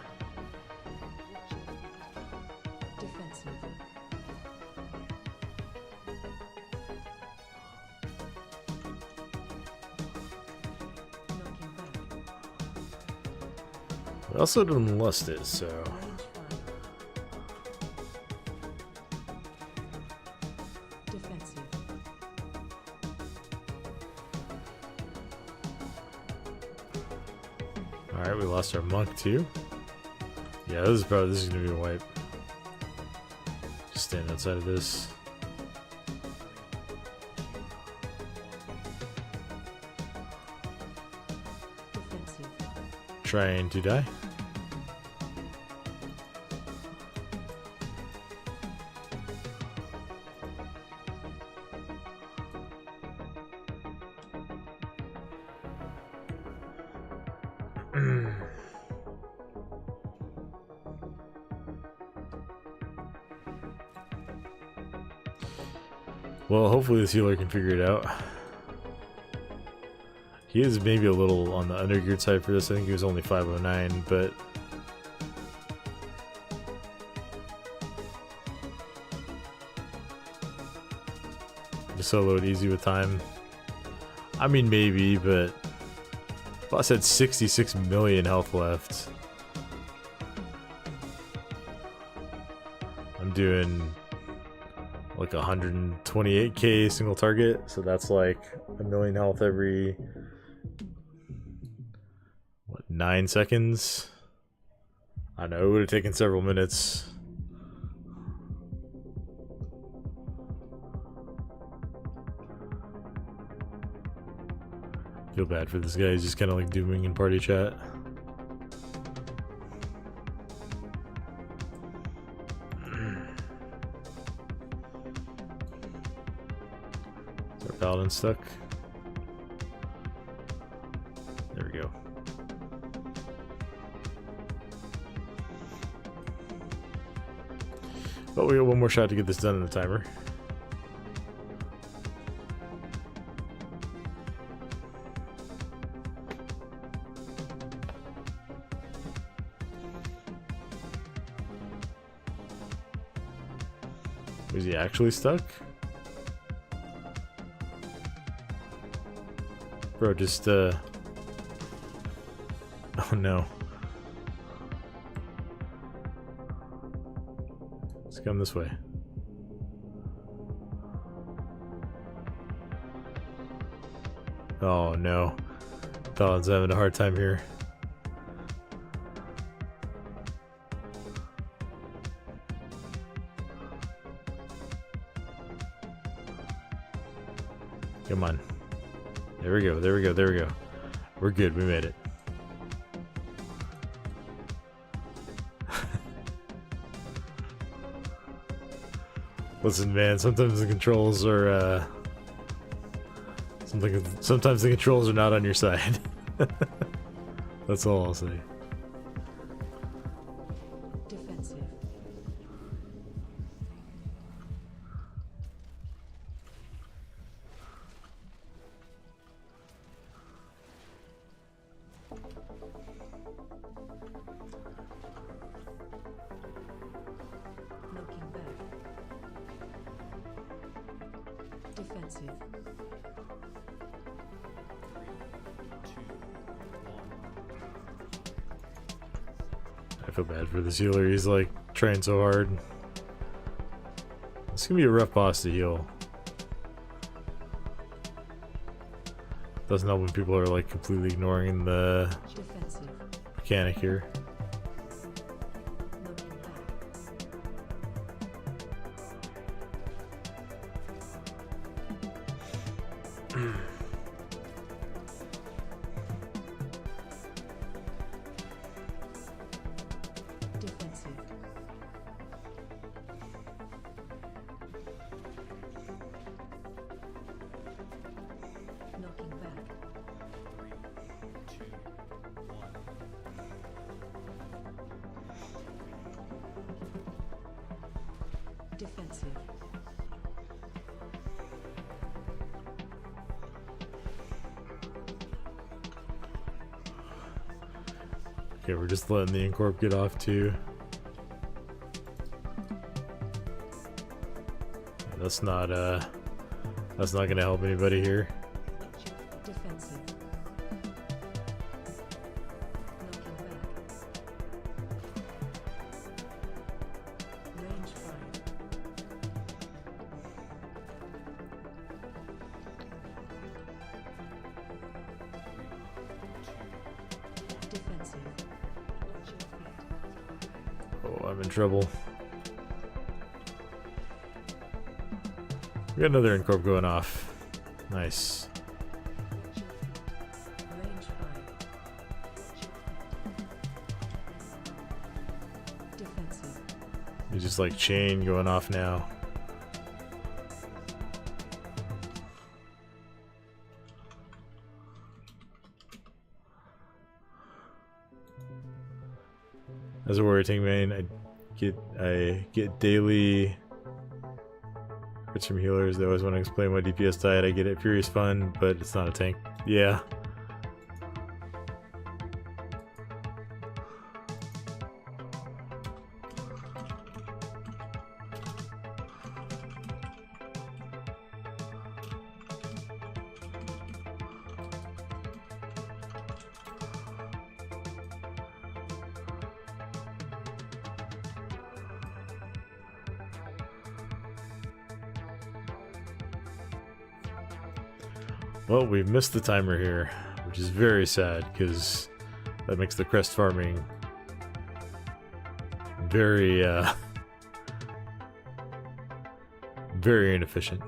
Defensive. Knocking back. We also didn't lust it, so Range 5. Defensive. alright, we lost our monk too. Yeah, this is gonna be a wipe. Just stand outside of this. Defensive. Trying to die. Well, hopefully this healer can figure it out. He is maybe a little on the undergeared side for this. I think he was only 509, but just soloed easy with time. I mean, maybe, but boss had 66 million health left. I'm doing like 128k single target, so that's like a million health every 9 seconds. I know it would have taken several minutes. Feel bad for this guy. He's just kind of like dooming in party chat. Is our paladin stuck? There we go. But we got one more shot to get this done in the timer. Was he actually stuck? Bro, just oh no. Let's come this way. Oh no. Thalen's having a hard time here. Come on. There we go, there we go, there we go. We're good, we made it. Listen, man, sometimes the controls are, sometimes the controls are not on your side. That's all I'll say. Defensive. Knocking back. Defensive. I feel bad for this healer. He's like trying so hard. It's gonna be a rough boss to heal. Doesn't help when people are like completely ignoring the Defensive. mechanic here. Knocking back. Defensive. Knocking back. Defensive. Okay, we're just letting the Incorp get off too. That's not gonna help anybody here. Defensive. Knocking back. Range fire. Defensive. Watch your feet. Oh, I'm in trouble. We got another Incorp going off. Nice. Watch your feet. Range fire. Watch your feet. Defensive. He's just like chain going off now. As a warrior tank main, I get daily crits from healers. They always want to explain my DPS diet. I get it. Furious fun, but it's not a tank. Yeah. Well, we've missed the timer here, which is very sad because that makes the crest farming very, very inefficient.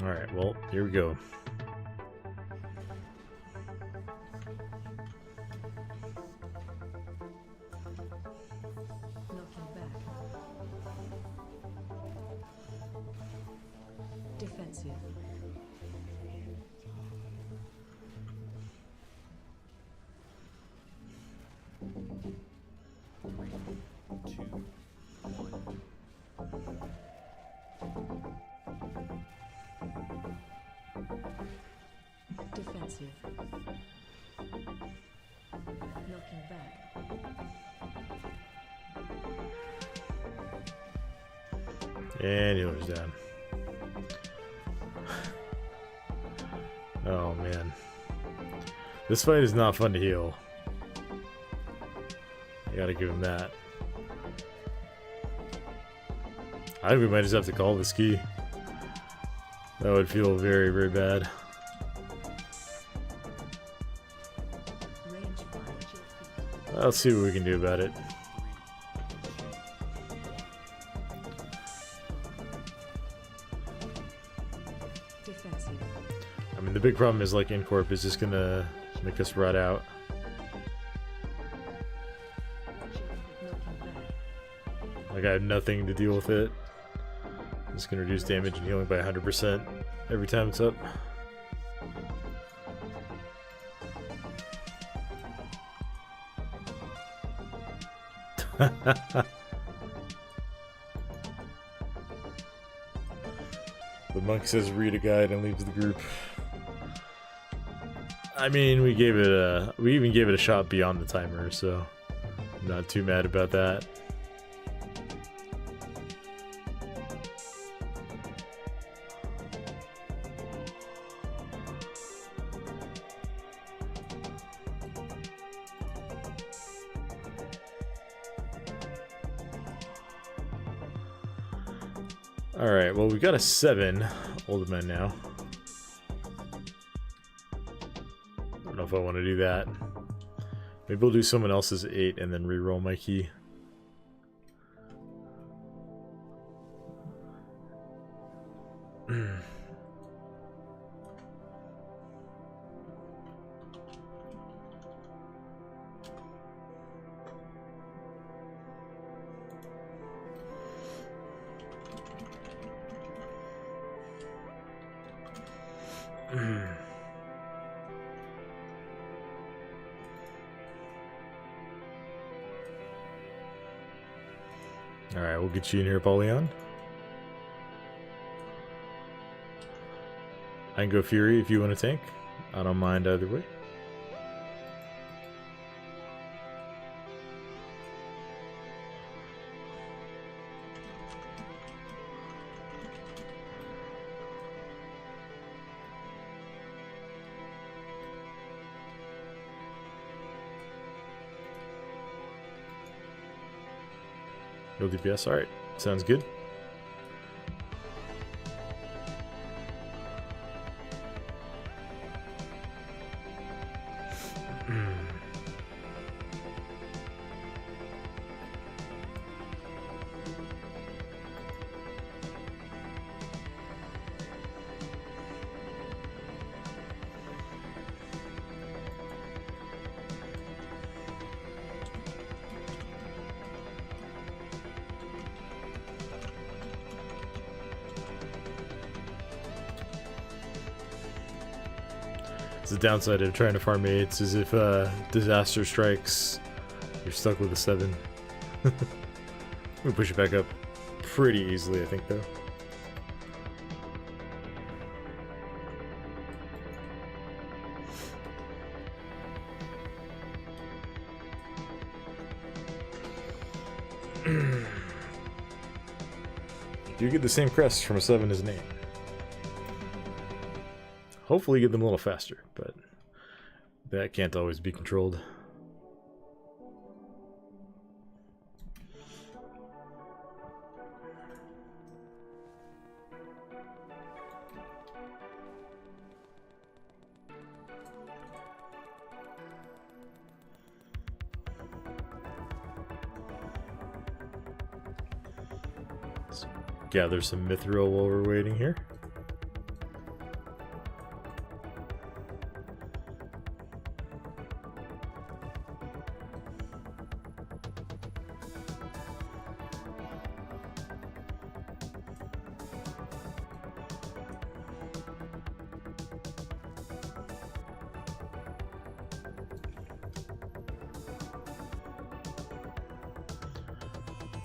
Alright, well, here we go. Knocking back. Defensive. Defensive. Knocking back. And healer's down. Oh man. This fight is not fun to heal. I gotta give him that. I think we might just have to call this key. That would feel very, very bad. Range fire at your feet. Let's see what we can do about it. Defensive. I mean, the big problem is like Incorp is just gonna make us rot out. Watch your feet. Knocking back. Like I have nothing to deal with it. It's gonna reduce damage and healing by 100% every time it's up. The monk says read a guide and leaves the group. I mean, we even gave it a shot beyond the timer, so I'm not too mad about that. Alright, well, we've got a 7 old men now. I don't know if I want to do that. Maybe we'll do someone else's 8 and then re-roll my key. Alright, we'll get you in here, Paulion. I can go Fury if you want to tank. I don't mind either way. No DPS, alright. Sounds good. The downside of trying to farm 8s is if disaster strikes, you're stuck with a 7. We push it back up pretty easily, I think, though. You do get the same crest from a 7 as an 8. Hopefully get them a little faster, but that can't always be controlled. Let's gather some mithril while we're waiting here.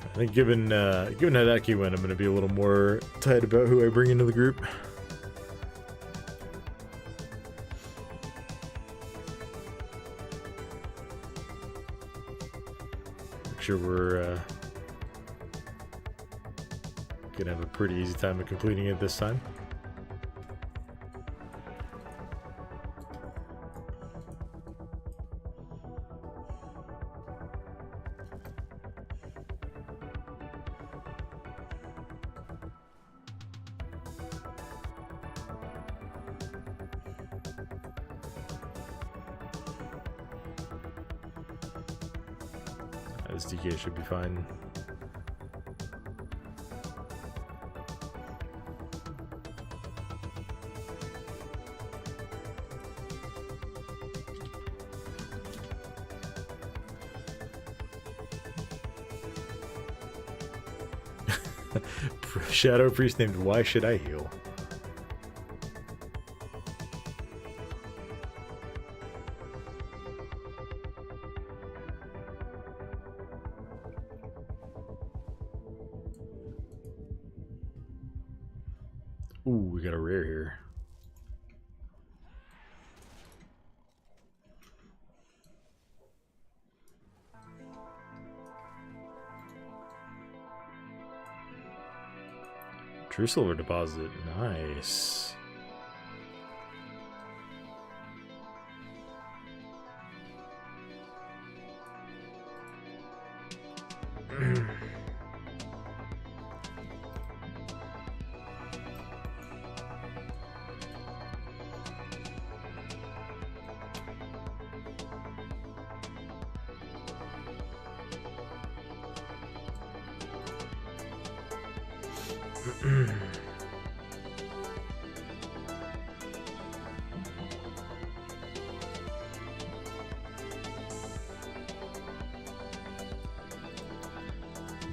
I think given how that key went, I'm going to be a little more tight about who I bring into the group. sure we're gonna have a pretty easy time of completing it this time. This DK should be fine. Shadow Priest named Why Should I Heal? Ooh, we got a rare here. True Silver Deposit, nice.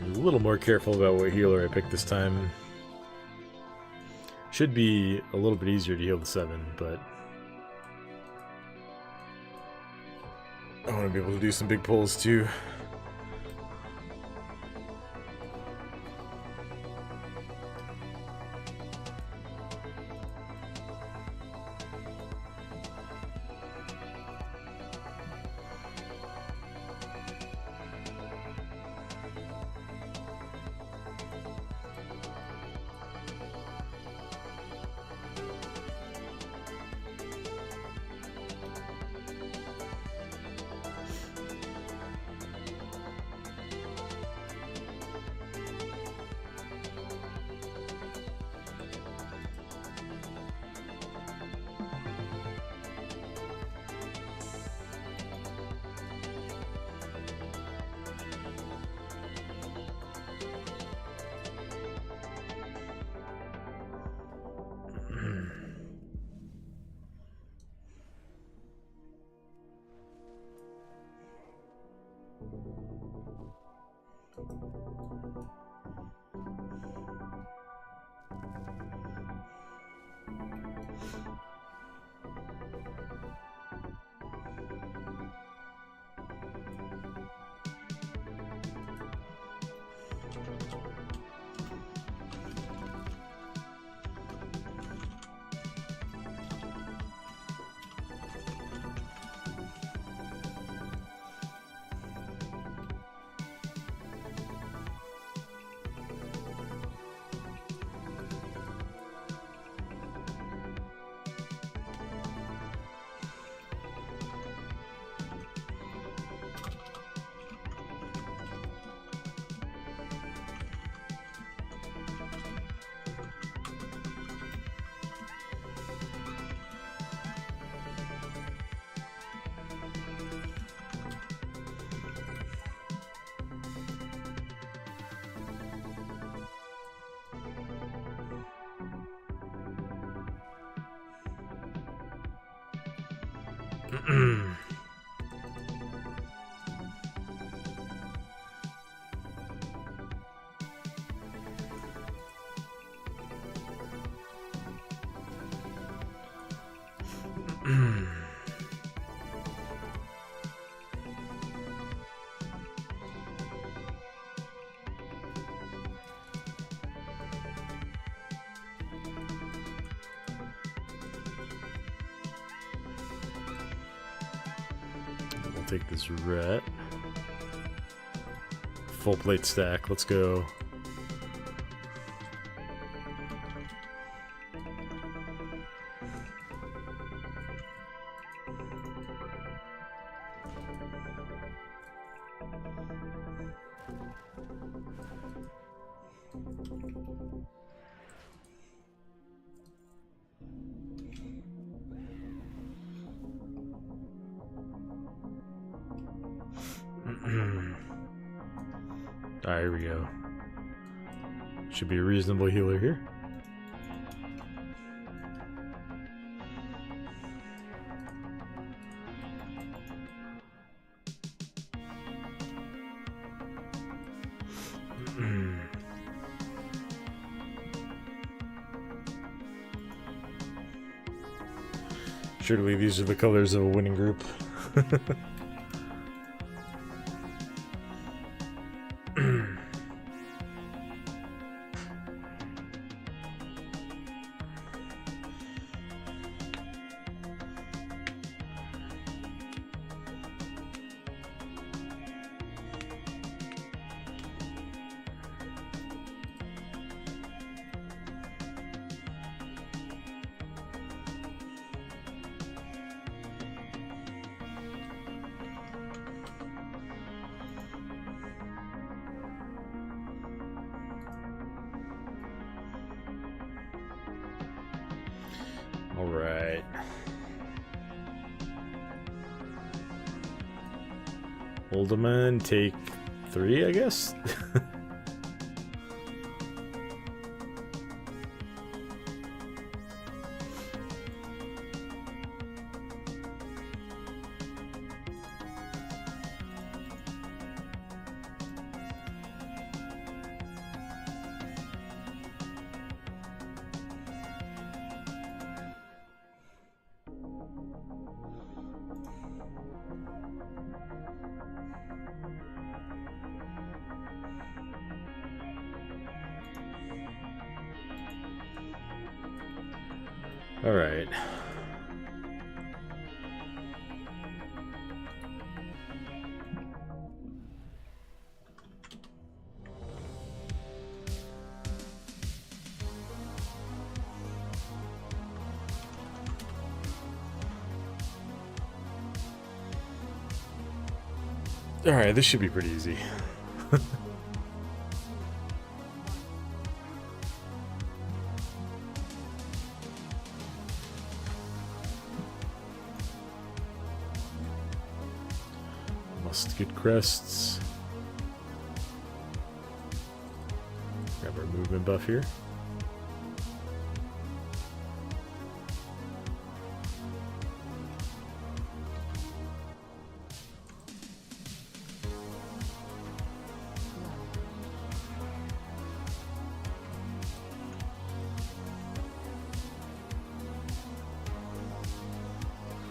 A little more careful about what healer I pick this time. Should be a little bit easier to heal the 7, but I want to be able to do some big pulls too. Take this ret. full plate stack. Let's go. Alright, here we go. Should be a reasonable healer here. Surely these are the colors of a winning group. All right. Holdeman, take 3, I guess. All right. All right, this should be pretty easy. Must get crests. Grab our movement buff here.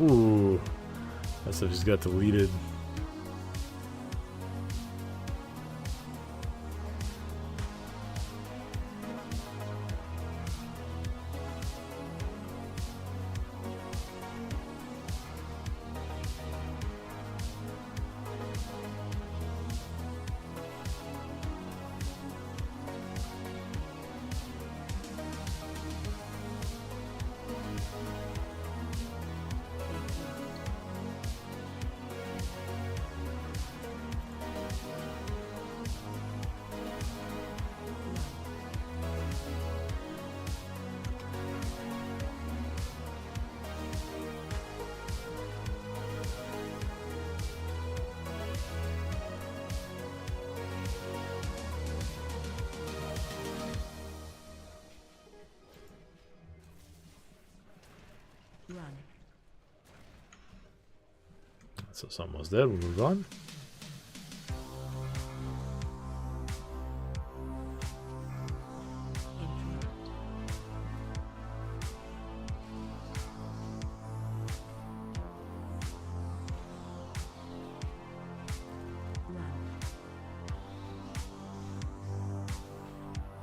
Ooh, that stuff just got deleted. Run. So something was dead. We'll move on. Interrupt. Run.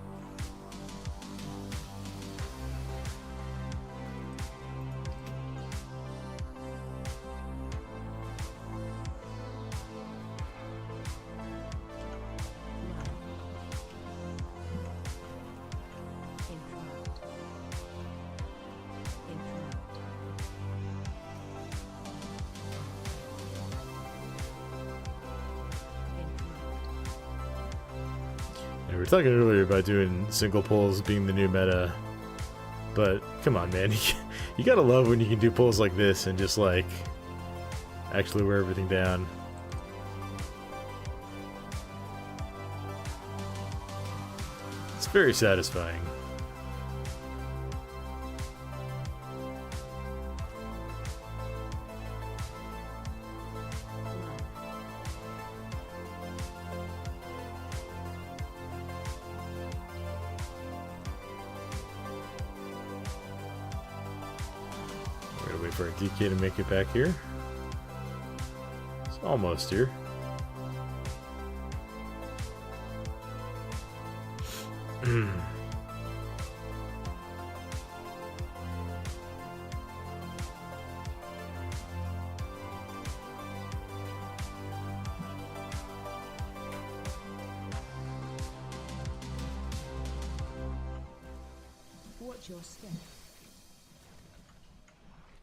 Yeah, we were talking earlier about doing single pulls being the new meta, but come on, man, you gotta love when you can do pulls like this and just like actually wear everything down. It's very satisfying. We're gonna wait for our DK to make it back here. It's almost here. Watch your step.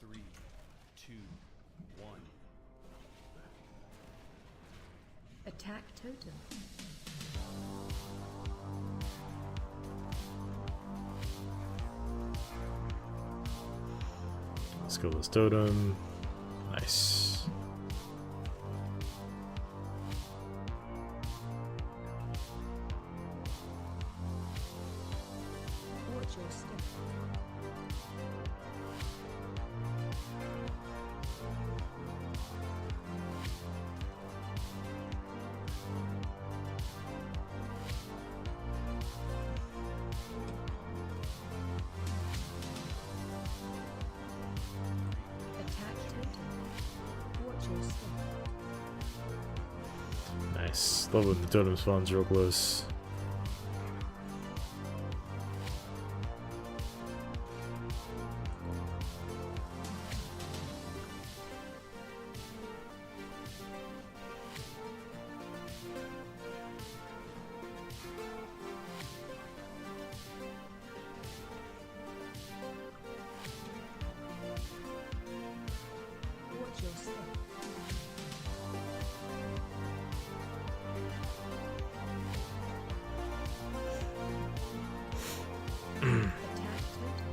3, 2, 1. Attack totem. Let's go this totem. Nice. Watch your step. Attack totem. Watch your step. Nice. Love when the totem spawns real close. Watch your step. Attack totem.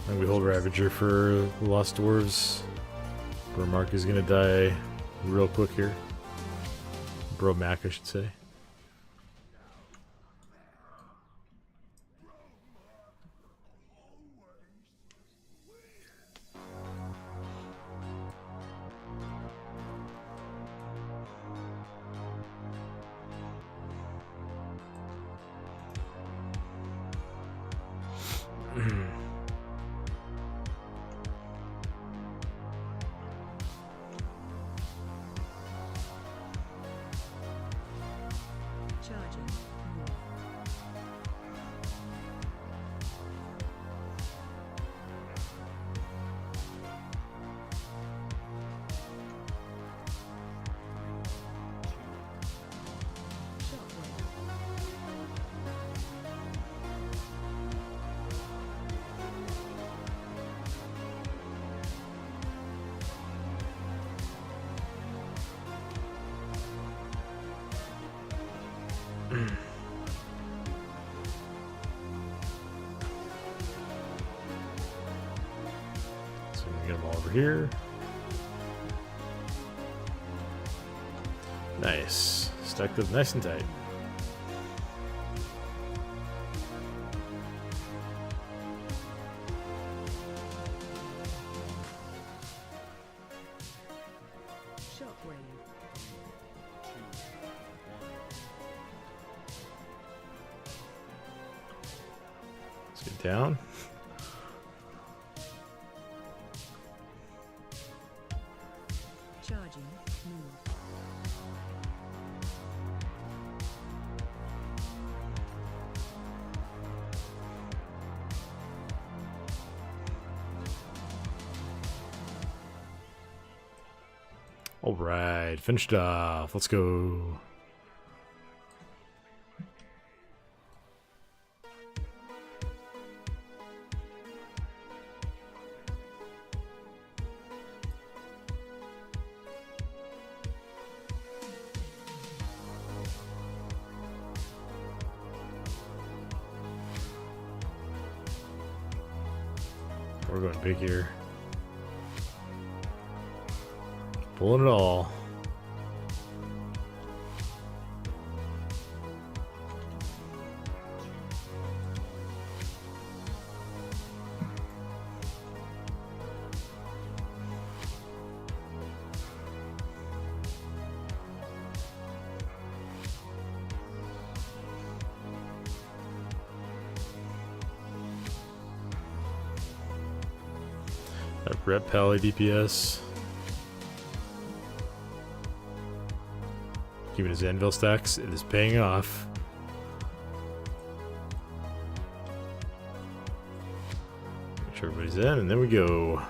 And we hold Ravager for Lost Dwarves. Bro Mark is gonna die real quick here. Bro Mac, I should say. Charging. Shockwave. So we can get them all over here. Nice. Stacked up nice and tight. Shockwave. 2, 1. Let's get down. Charging. Move. All right, finished off. Let's go. We're going big here. Pulling it all. That rep pally DPS. Keeping his anvil stacks. It is paying off. Make sure everybody's in, and then we go.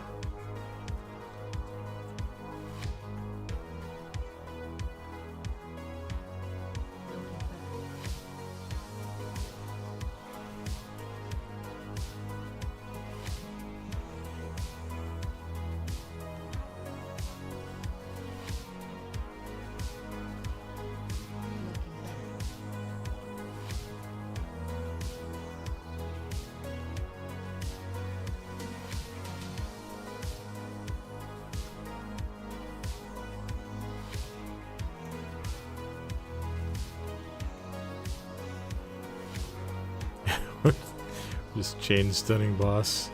Just chain stunning boss.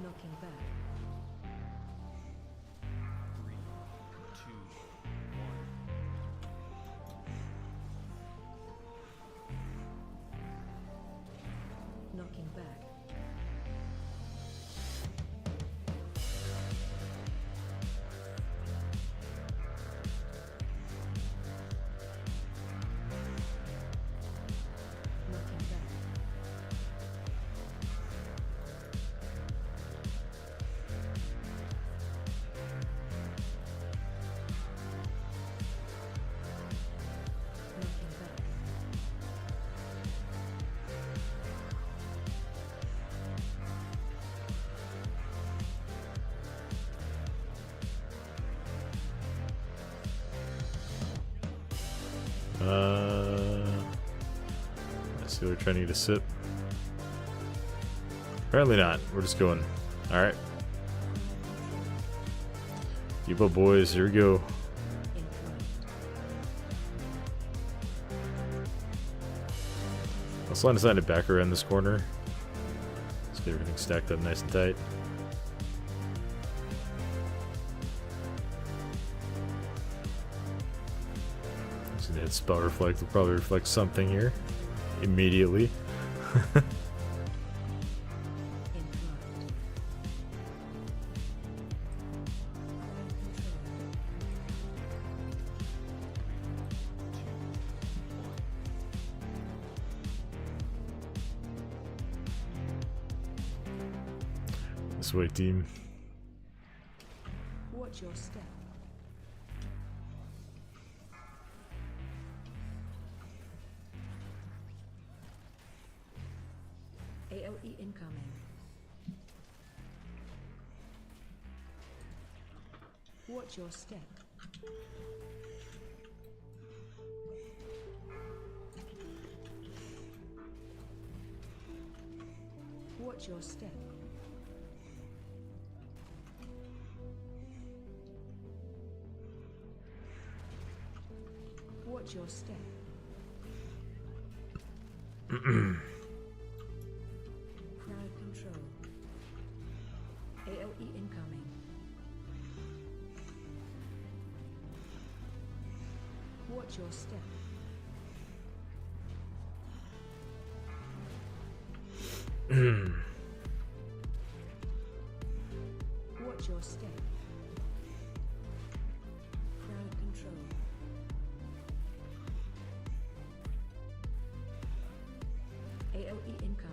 Knocking back. 3, 2, 1. Knocking back. Knocking back. Knocking back. Let's see, we're trying to get a sip. Apparently not. We're just going. Alright. Keep up, boys. Here we go. In front. Let's line aside it back around this corner. Let's get everything stacked up nice and tight. So that spell reflect will probably reflect something here immediately. In front. This way, team. Watch your step. AOE incoming. Watch your step. Watch your step. Watch your step. Crowd control. AOE incoming. Watch your step. Watch your step. incoming.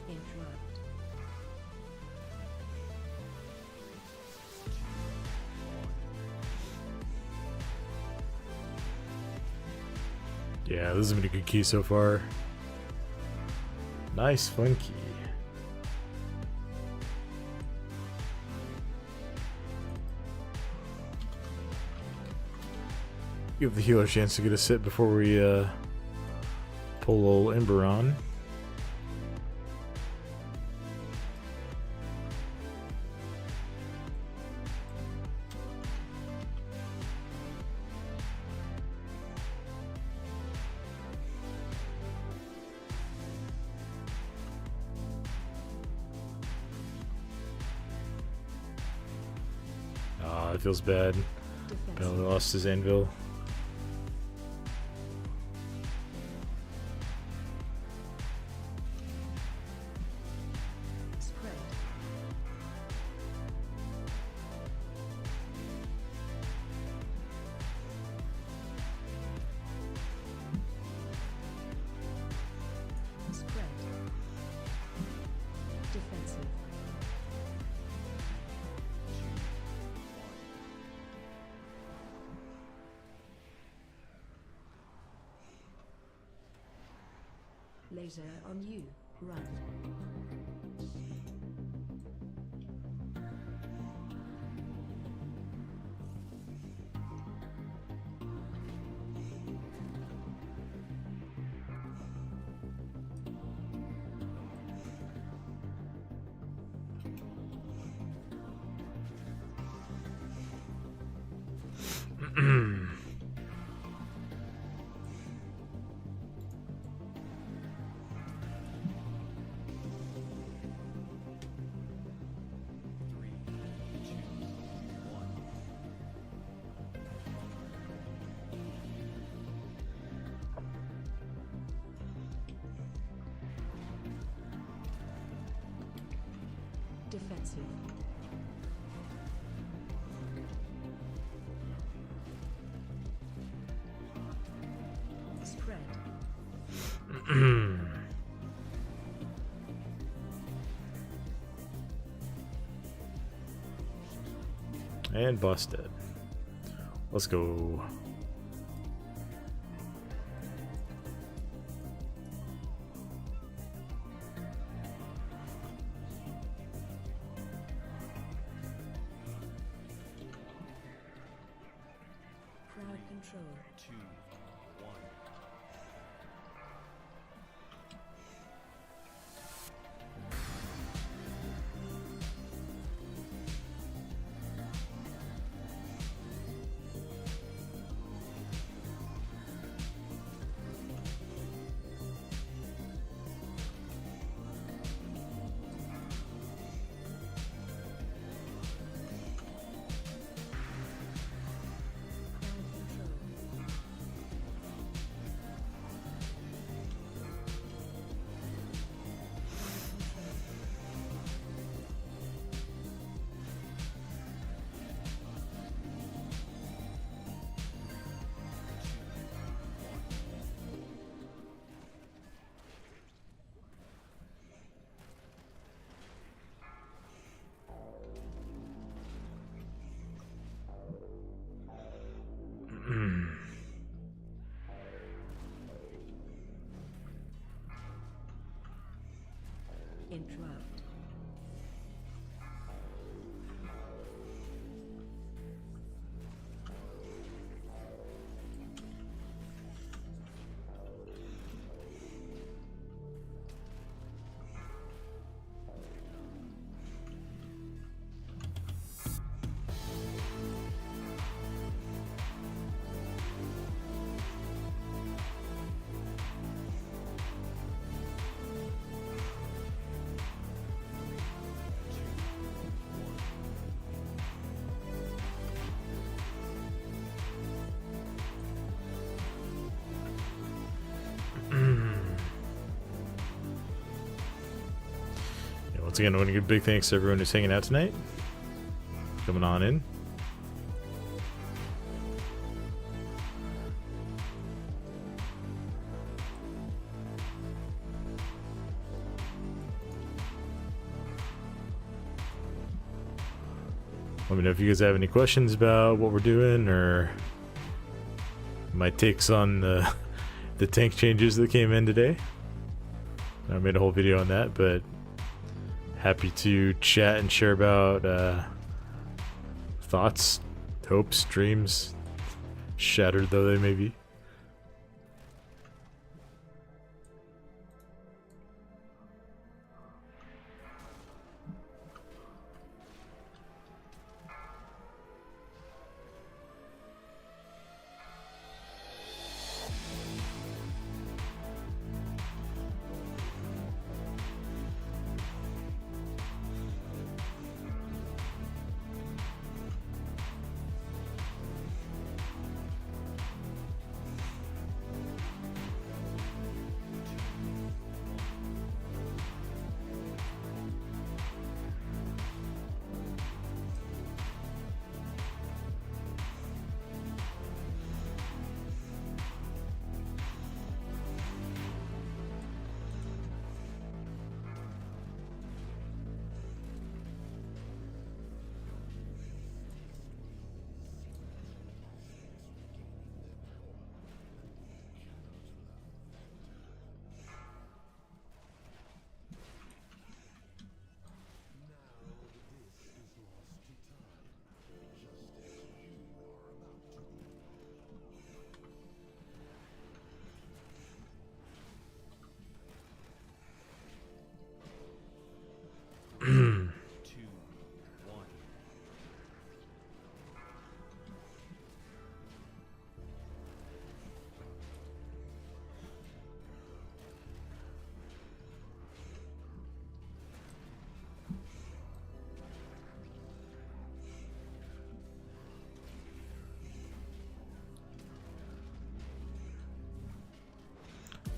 Interrupt. Yeah, this has been a good key so far. Nice, fun key. Give the healer a chance to get a sit before we pull old Ember on. Ah, it feels bad. Bell Defensive. lost his anvil. Spread. Spread. Defensive. Laser on you. Run. Three, two, one. Defensive. Spread. And busted. Let's go. Crowd control. Two, one. Crowd control. Interrupt. Once again, I want to give a big thanks to everyone who's hanging out tonight. Coming on in. Let me know if you guys have any questions about what we're doing or my takes on the tank changes that came in today. I made a whole video on that, but happy to chat and share about thoughts, hopes, dreams, shattered though they may be.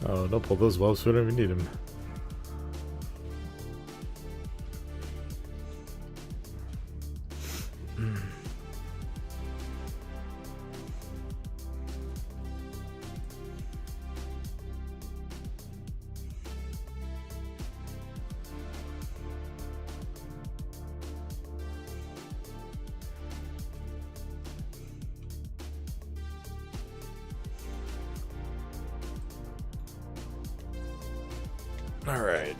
Oh, don't pull those bulbs, we don't even need them. All right.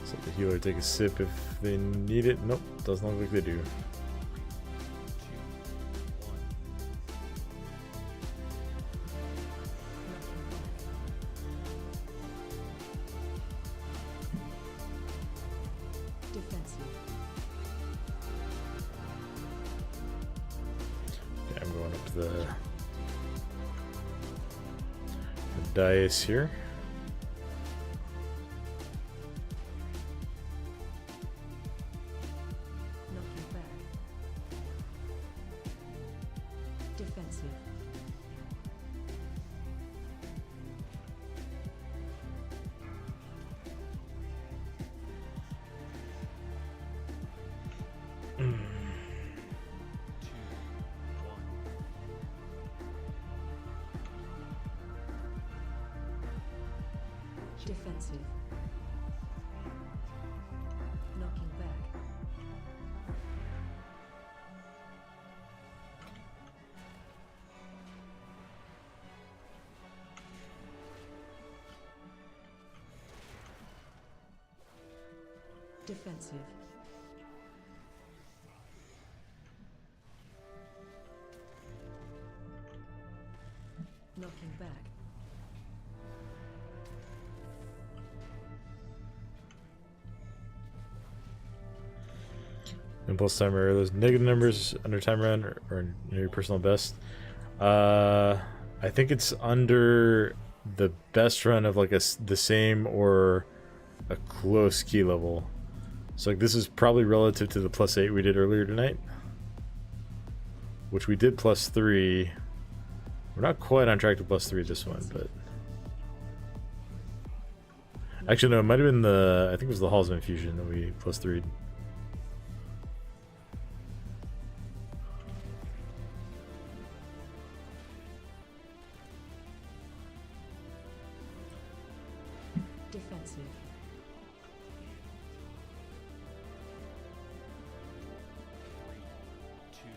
So the healer take a sip if they need it. Nope, doesn't look like they do. Defensive. Okay, I'm going up the dais here. Knocking back. Defensive. Defensive. Knocking back. Defensive. Knocking back. Impulse timer, are those negative numbers under time run or your personal best? I think it's under the best run of like the same or a close key level. So like, this is probably relative to the +8 we did earlier tonight, which we did +3. We're not quite on track to +3 this one, but actually no, it might have been the, I think it was the Halls of Infusion that we +3'd. Defensive. Two,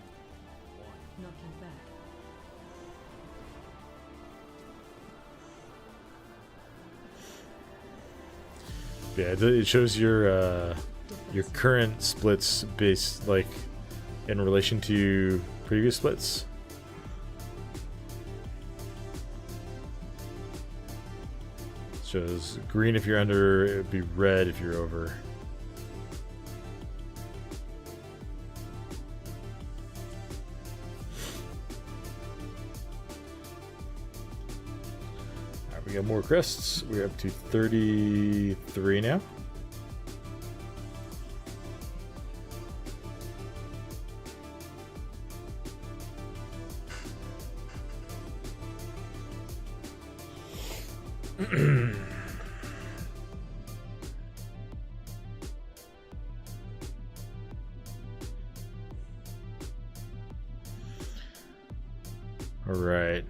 one. Knocking back. Yeah, it shows your current splits based like in relation to previous splits. It shows green if you're under, it would be red if you're over. Alright, we got more crests. We're up to 33 now. All right.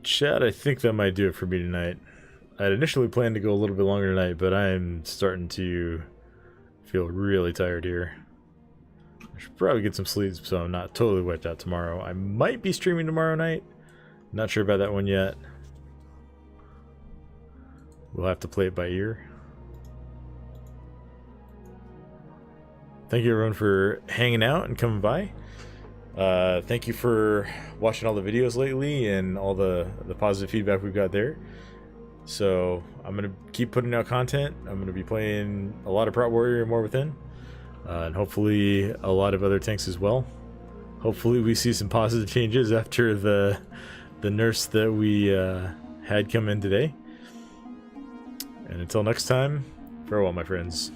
Chat, I think that might do it for me tonight. I'd initially planned to go a little bit longer tonight, but I'm starting to feel really tired here. I should probably get some sleep so I'm not totally wiped out tomorrow. I might be streaming tomorrow night. Not sure about that one yet. We'll have to play it by ear. Thank you everyone for hanging out and coming by. Thank you for watching all the videos lately and all the positive feedback we've got there. So I'm going to keep putting out content. I'm going to be playing a lot of Prot Warrior and War Within. And hopefully a lot of other tanks as well. Hopefully we see some positive changes after the nurse that we had come in today. And until next time, farewell my friends.